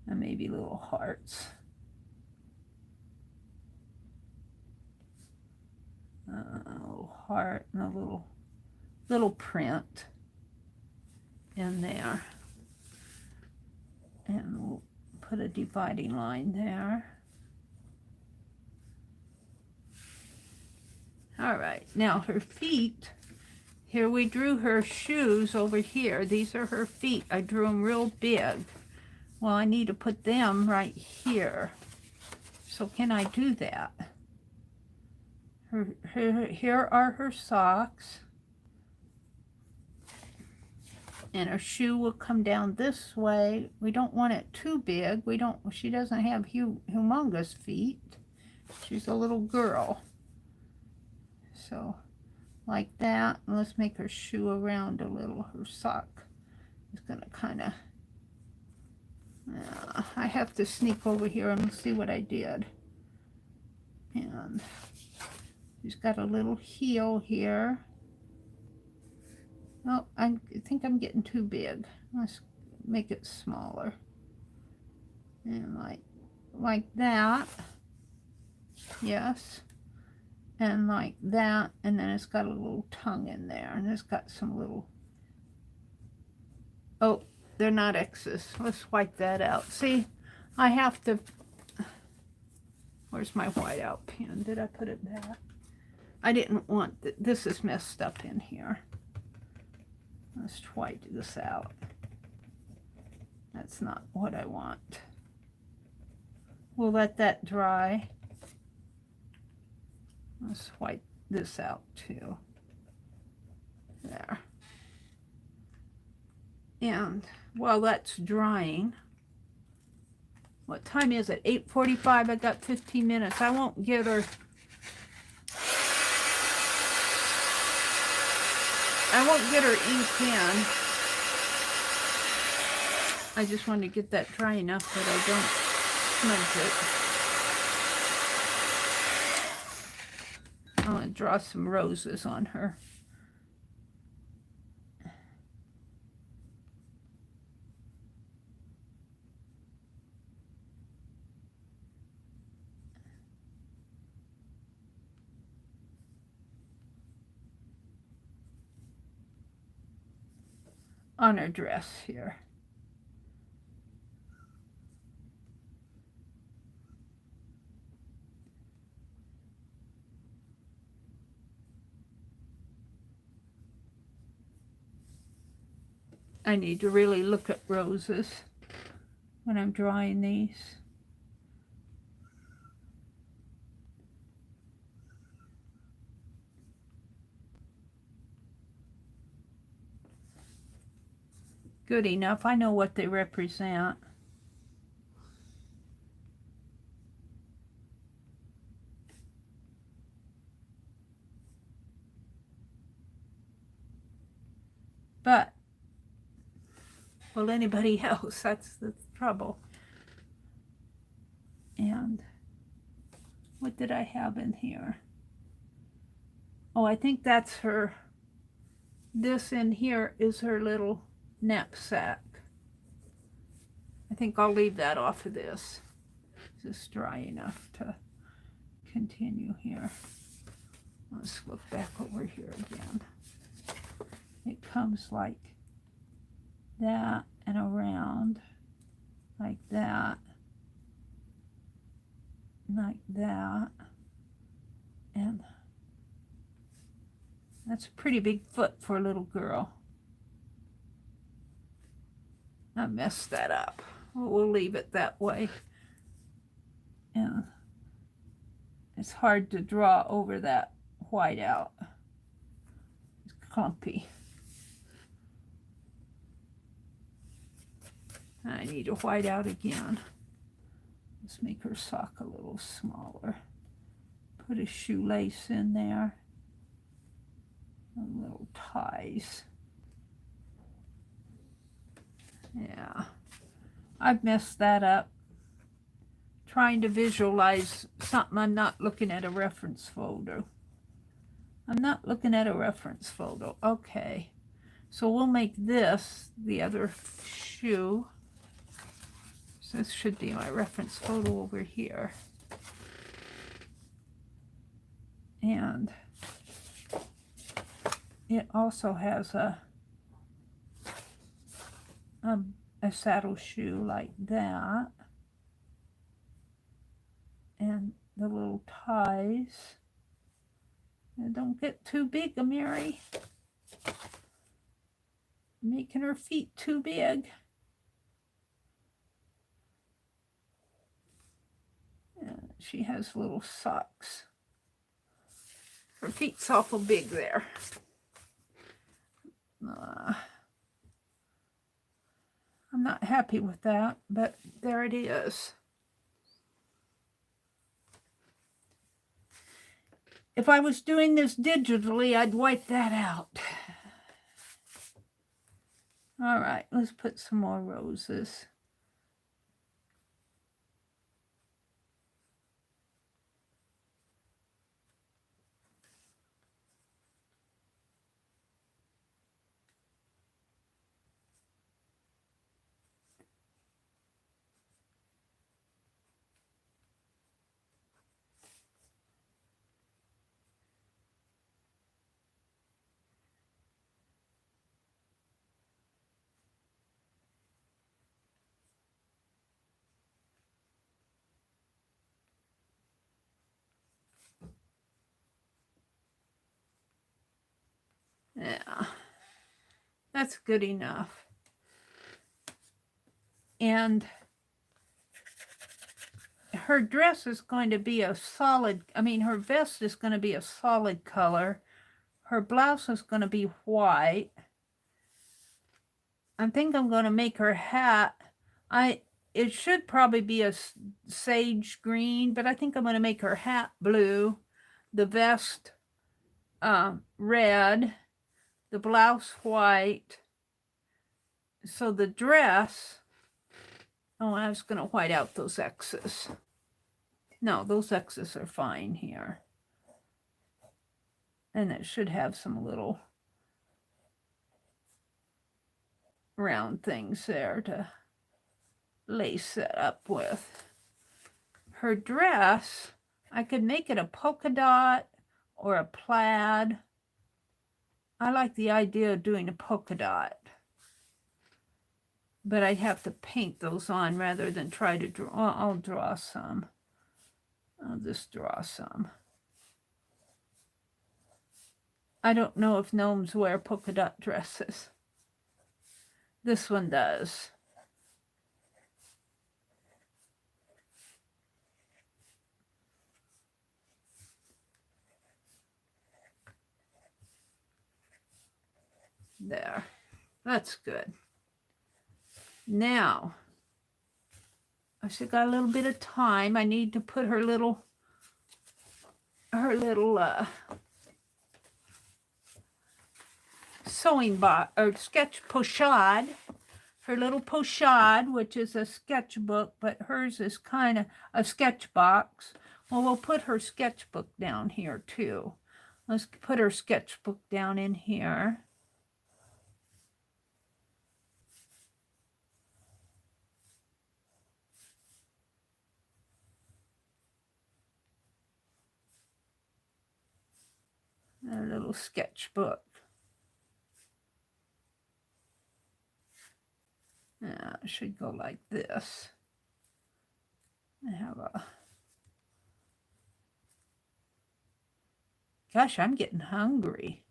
And maybe little hearts. A little heart and a little print in there. And we'll put a dividing line there. All right, now her feet, here we drew her shoes over here. These are her feet. I drew them real big. Well, I need to put them right here. So can I do that? Here are her socks. And her shoe will come down this way. We don't want it too big. She doesn't have humongous feet. She's a little girl. So, like that. And let's make her shoe around a little. Her sock is going to kind of... I have to sneak over here and see what I did. And she's got a little heel here. Oh, I think I'm getting too big. Let's make it smaller. And like that. Yes. And like that. And then it's got a little tongue in there. And it's got some little... Oh, they're not X's. Let's wipe that out. See, I have to... Where's my whiteout pen? Did I put it back? I didn't want... This is messed up in here. Let's white this out. That's not what I want. We'll let that dry. Let's white this out too. There. And while that's drying, what time is it? 8:45. I got 15 minutes. I won't get her... I won't get her ink in. I just want to get that dry enough that I don't smudge it. I want to draw some roses on her. On her dress here. I need to really look at roses when I'm drawing these. Good enough. I know what they represent. But, well, anybody else, that's the trouble. And what did I have in here? Oh, I think that's her. This in here is her little knapsack. I think I'll leave that off of this. It's just dry enough to continue here. Let's look back over here again. It comes like that and around, like that, like that, and that's a pretty big foot for a little girl. I messed that up. We'll leave it that way. And it's hard to draw over that white out. It's clumpy. I need to white out again. Let's make her sock a little smaller. Put a shoelace in there. And little ties. Yeah. I've messed that up. Trying to visualize something. I'm not looking at a reference photo. I'm not looking at a reference photo. Okay. So we'll make this the other shoe. So this should be my reference photo over here. And it also has a saddle shoe like that. And the little ties. And don't get too big, Mary. Making her feet too big. And she has little socks. Her feet's awful big there. I'm not happy with that, but there it is. If I was doing this digitally, I'd wipe that out. All right, let's put some more roses. Yeah, that's good enough. And her dress is going to be a solid, her vest is going to be a solid color. Her blouse is going to be white. I think I'm going to make her hat. It should probably be a sage green, but I think I'm going to make her hat blue, the vest red, the blouse white. So the dress, I was going to white out those X's. No, those X's are fine here. And it should have some little round things there to lace it up with. Her dress, I could make it a polka dot or a plaid. I like the idea of doing a polka dot. But I'd have to paint those on rather than try to draw. I'll draw some. I'll just draw some. I don't know if gnomes wear polka dot dresses. This one does. There. That's good. Now, I still got a little bit of time. I need to put her little sewing box or sketch pochade. Her little pochade, which is a sketchbook, but hers is kind of a sketch box. Well, we'll put her sketchbook down here too. Let's put her sketchbook down in here. A little sketchbook. It should go like this. I have a... Gosh, I'm getting hungry.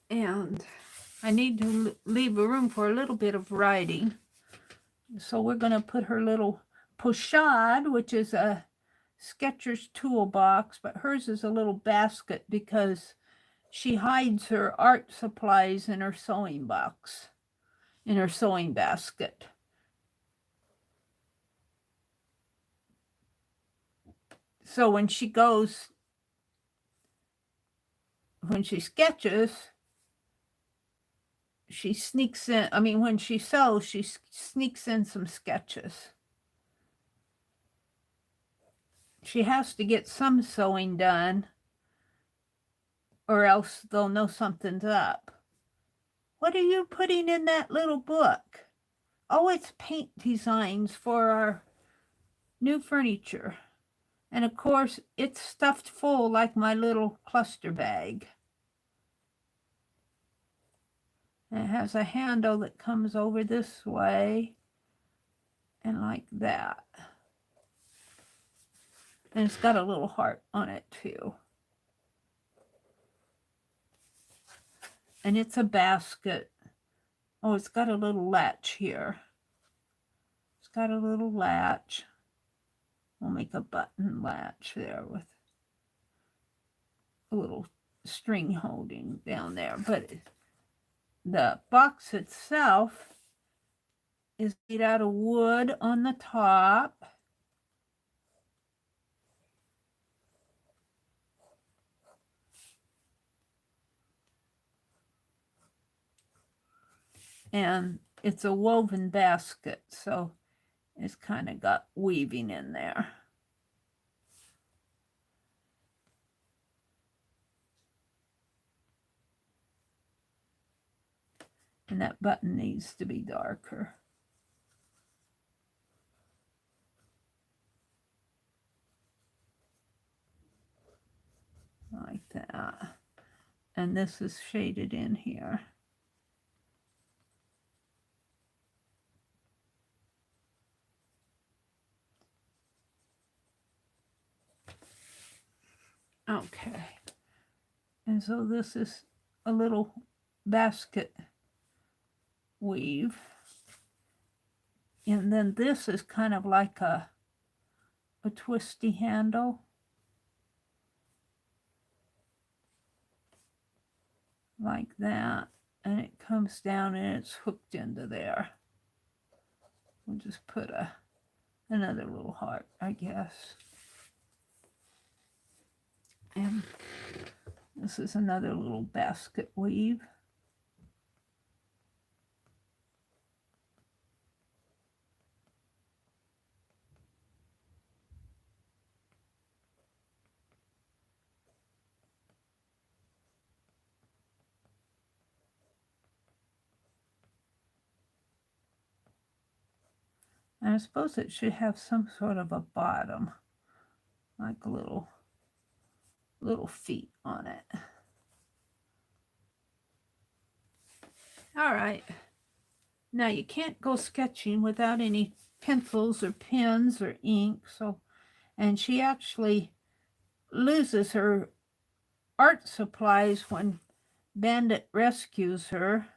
And I need to leave a room for a little bit of writing. So we're going to put her little pochade, which is a Sketcher's toolbox, but hers is a little basket because she hides her art supplies in her sewing box, in her sewing basket. So when she sketches, she sneaks in, when she sews, she sneaks in some sketches. She has to get some sewing done, or else they'll know something's up. What are you putting in that little book? Oh, it's paint designs for our new furniture. And of course, it's stuffed full like my little cluster bag. And it has a handle that comes over this way and like that. And it's got a little heart on it too. And it's a basket. Oh, it's got a little latch here. It's got a little latch. We'll make a button latch there with a little string holding down there. But the box itself is made out of wood on the top. And it's a woven basket, so it's kind of got weaving in there. And that button needs to be darker. Like that. And this is shaded in here. Okay. And so this is a little basket weave. And then this is kind of like a twisty handle. Like that. And it comes down and it's hooked into there. We'll just put another little heart, I guess. And this is another little basket weave. And I suppose it should have some sort of a bottom, like a little feet on it. All right. Now you can't go sketching without any pencils or pens or ink. And she actually loses her art supplies when Bandit rescues her.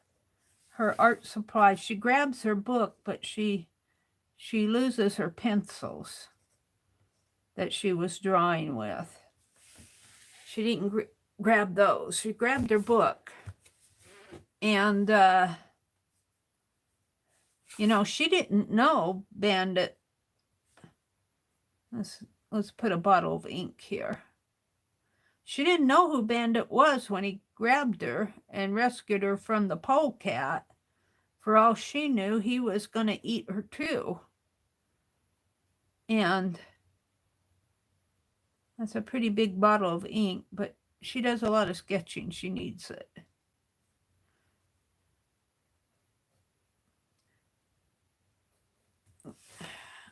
Her art supplies. She grabs her book, but she loses her pencils that she was drawing with. She didn't grab those. She grabbed her book. And, she didn't know Bandit. Let's put a bottle of ink here. She didn't know who Bandit was when he grabbed her and rescued her from the polecat. For all she knew, he was going to eat her too. And that's a pretty big bottle of ink, but she does a lot of sketching. She needs it.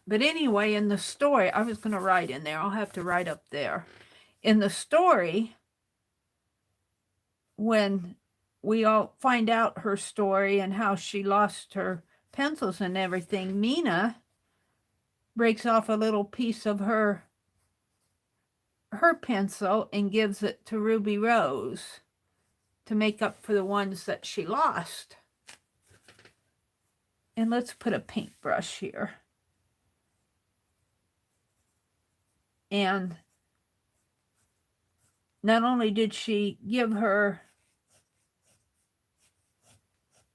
But anyway, in the story, I was going to write in there. I'll have to write up there. In the story, when we all find out her story and how she lost her pencils and everything, Mina breaks off a little piece of her pencil and gives it to Ruby Rose to make up for the ones that she lost. And let's put a paintbrush here. And not only did she give her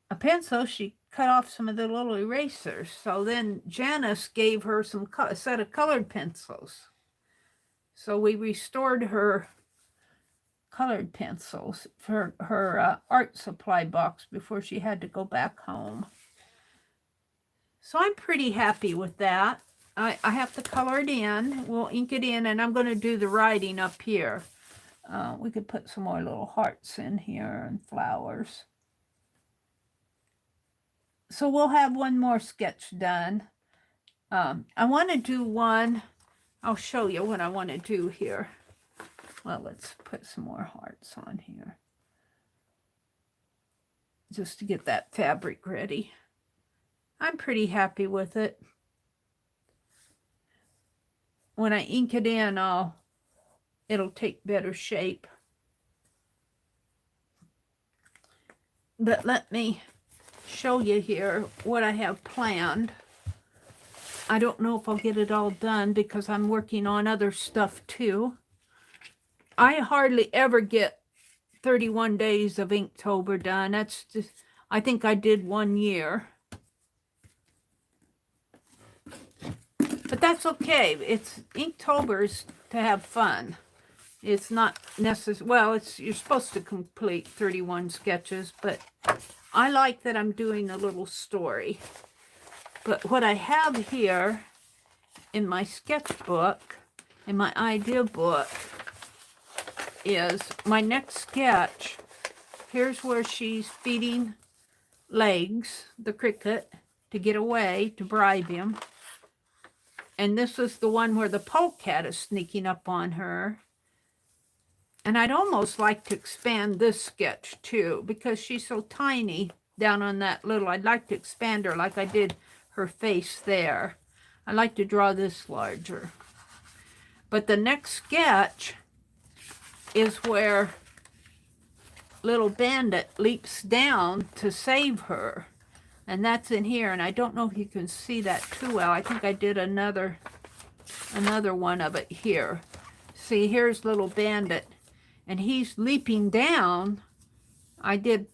a pencil, she cut off some of the little erasers. So then Janice gave her a set of colored pencils. So we restored her colored pencils for her art supply box before she had to go back home. So I'm pretty happy with that. I have to color it in. We'll ink it in, and I'm going to do the writing up here. We could put some more little hearts in here and flowers. So we'll have one more sketch done. I want to do one. I'll show you what I want to do here. Well, let's put some more hearts on here, just to get that fabric ready. I'm pretty happy with it. When I ink it in, it'll take better shape. But let me show you here what I have planned. I don't know if I'll get it all done because I'm working on other stuff too. I hardly ever get 31 days of Inktober done. That's just, I think I did 1 year. But that's okay. It's Inktober's to have fun. It's not necessary. Well, you're supposed to complete 31 sketches, but I like that I'm doing a little story. But what I have here in my sketchbook, in my idea book, is my next sketch. Here's where she's feeding Legs, the cricket, to get away, to bribe him. And this is the one where the polecat is sneaking up on her. And I'd almost like to expand this sketch too, because she's so tiny down on that little. I'd like to expand her like I did her face there. I like to draw this larger. But the next sketch is where little Bandit leaps down to save her. And that's in here. And I don't know if you can see that too well. I think I did another one of it here. See, here's little Bandit. And he's leaping down. I did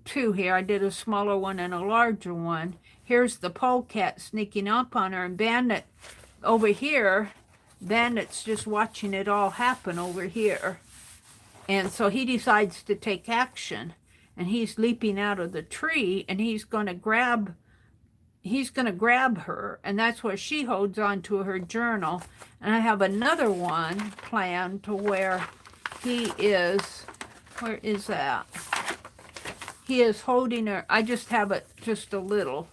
2 here. I did a smaller one and a larger one. Here's the polecat sneaking up on her. And Bandit over here, Bandit's just watching it all happen over here. And so he decides to take action. And he's leaping out of the tree, and he's going to grab her, and that's where she holds on to her journal. And I have another one planned to where he is, where is that? He is holding her. I just have it just a little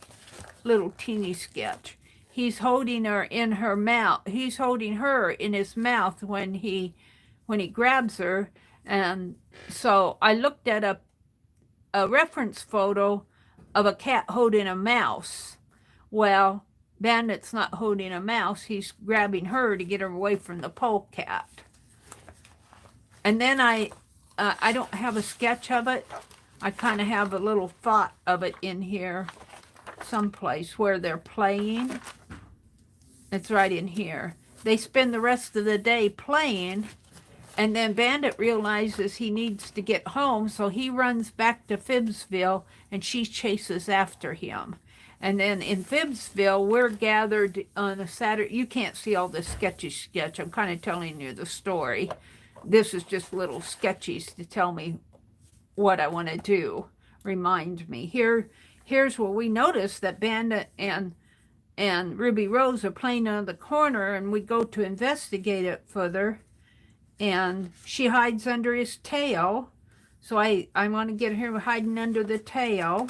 teeny sketch. He's holding her in her mouth. He's holding her in his mouth when he grabs her. And so I looked at a reference photo of a cat holding a mouse. Well, Bandit's not holding a mouse. He's grabbing her to get her away from the polecat. And then I don't have a sketch of it. I kind of have a little thought of it in here someplace where they're playing. It's right in here. They spend the rest of the day playing. And then Bandit realizes he needs to get home, so he runs back to Phibbsville, and she chases after him. And then in Phibbsville, we're gathered on a Saturday. You can't see all the sketch. I'm kind of telling you the story. This is just little sketches to tell me what I want to do. Remind me. Here's where we notice that Bandit and Ruby Rose are playing on the corner, and we go to investigate it further. And she hides under his tail. So I want to get her hiding under the tail.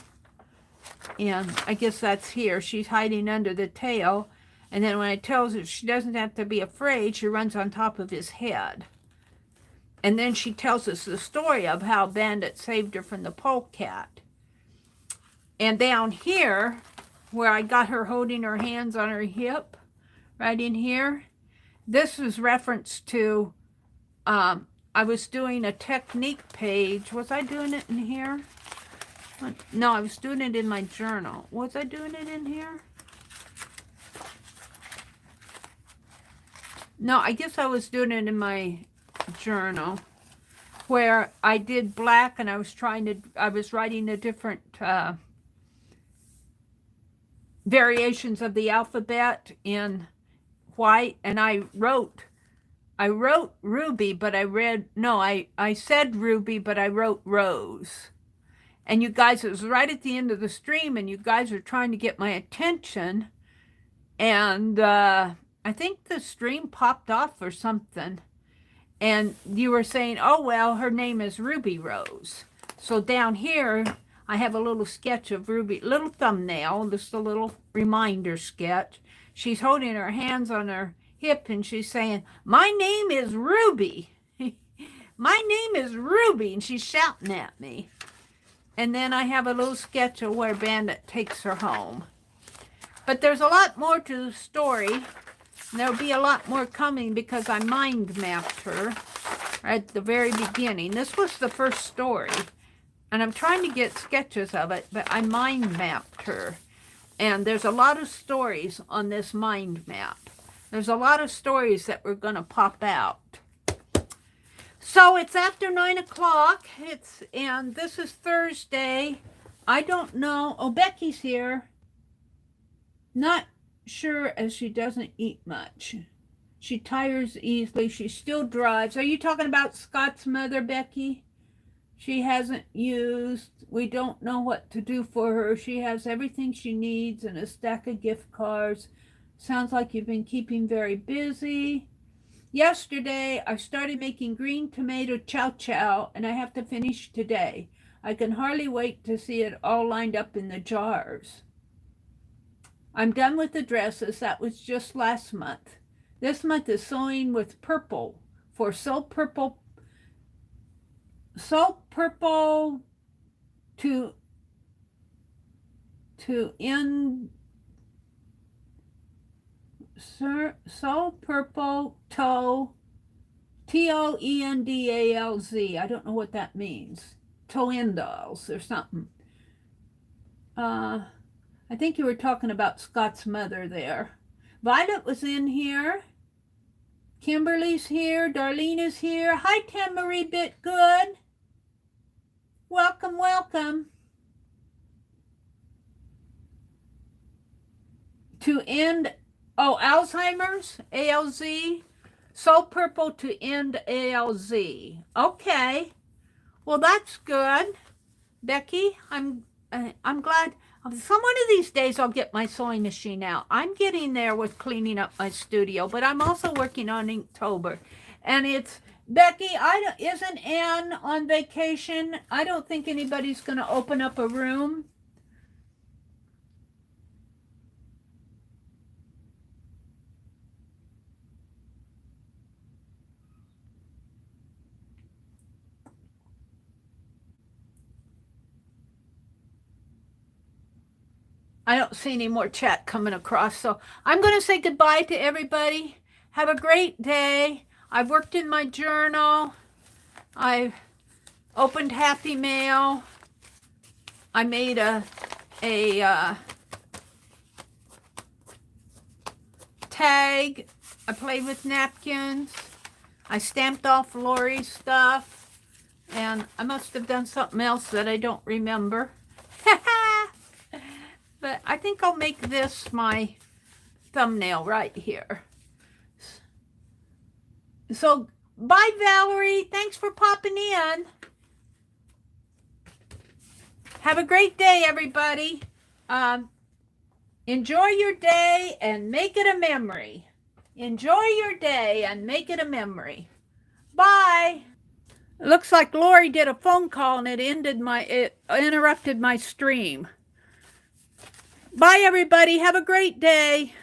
And I guess that's here. She's hiding under the tail. And then when it tells her she doesn't have to be afraid, she runs on top of his head. And then she tells us the story of how Bandit saved her from the polecat. And down here, where I got her holding her hands on her hip, right in here, this is reference to I was doing a technique page. Was I doing it in here? No, I was doing it in my journal. Was I doing it in here? No, I guess I was doing it in my journal. where I did black and I was writing the different variations of the alphabet in white, and I wrote ruby, but I said ruby, but I wrote rose. And you guys, it was right at the end of the stream, and you guys were trying to get my attention, and I think the stream popped off or something, and you were saying, oh, well, her name is Ruby Rose. So down here, I have a little sketch of Ruby, little thumbnail, just a little reminder sketch. She's holding her hands on her hip, and she's saying, my name is Ruby. My name is Ruby, and she's shouting at me. And then I have a little sketch of where Bandit takes her home. But there's a lot more to the story. There'll be a lot more coming because I mind mapped her at the very beginning. This was the first story. And I'm trying to get sketches of it, but I mind mapped her. And there's a lot of stories on this mind map. There's a lot of stories that we're going to pop out. So it's after 9 o'clock. And this is Thursday. I don't know. Oh, Becky's here. Not sure, as she doesn't eat much. She tires easily. She still drives. Are you talking about Scott's mother, Becky? She hasn't used. We don't know what to do for her. She has everything she needs and a stack of gift cards. Sounds like you've been keeping very busy. Yesterday, I started making green tomato chow chow, and I have to finish today. I can hardly wait to see it all lined up in the jars. I'm done with the dresses. That was just last month. This month is sewing with purple for so purple to end. So purple toe, Toendalz. I don't know what that means. Toendals or something. I think you were talking about Scott's mother there. Violet was in here. Kimberly's here. Darlene is here. Hi, Tamari Bitgood. Welcome, welcome. To end. Oh, Alzheimer's, ALZ, so purple to end ALZ. Okay, well that's good, Becky. I'm glad. Some one of these days I'll get my sewing machine out. I'm getting there with cleaning up my studio, but I'm also working on Inktober, and it's Becky. Isn't Anne on vacation? I don't think anybody's going to open up a room. I don't see any more chat coming across, so I'm going to say goodbye to everybody. Have a great day. I've worked in my journal. I've opened Happy Mail. I made a tag. I played with napkins. I stamped off Lori's stuff. And I must have done something else that I don't remember. But I think I'll make this my thumbnail right here. So, bye, Valerie. Thanks for popping in. Have a great day, everybody. Enjoy your day and make it a memory. Enjoy your day and make it a memory. Bye. Looks like Lori did a phone call and it interrupted my stream. Bye, everybody. Have a great day.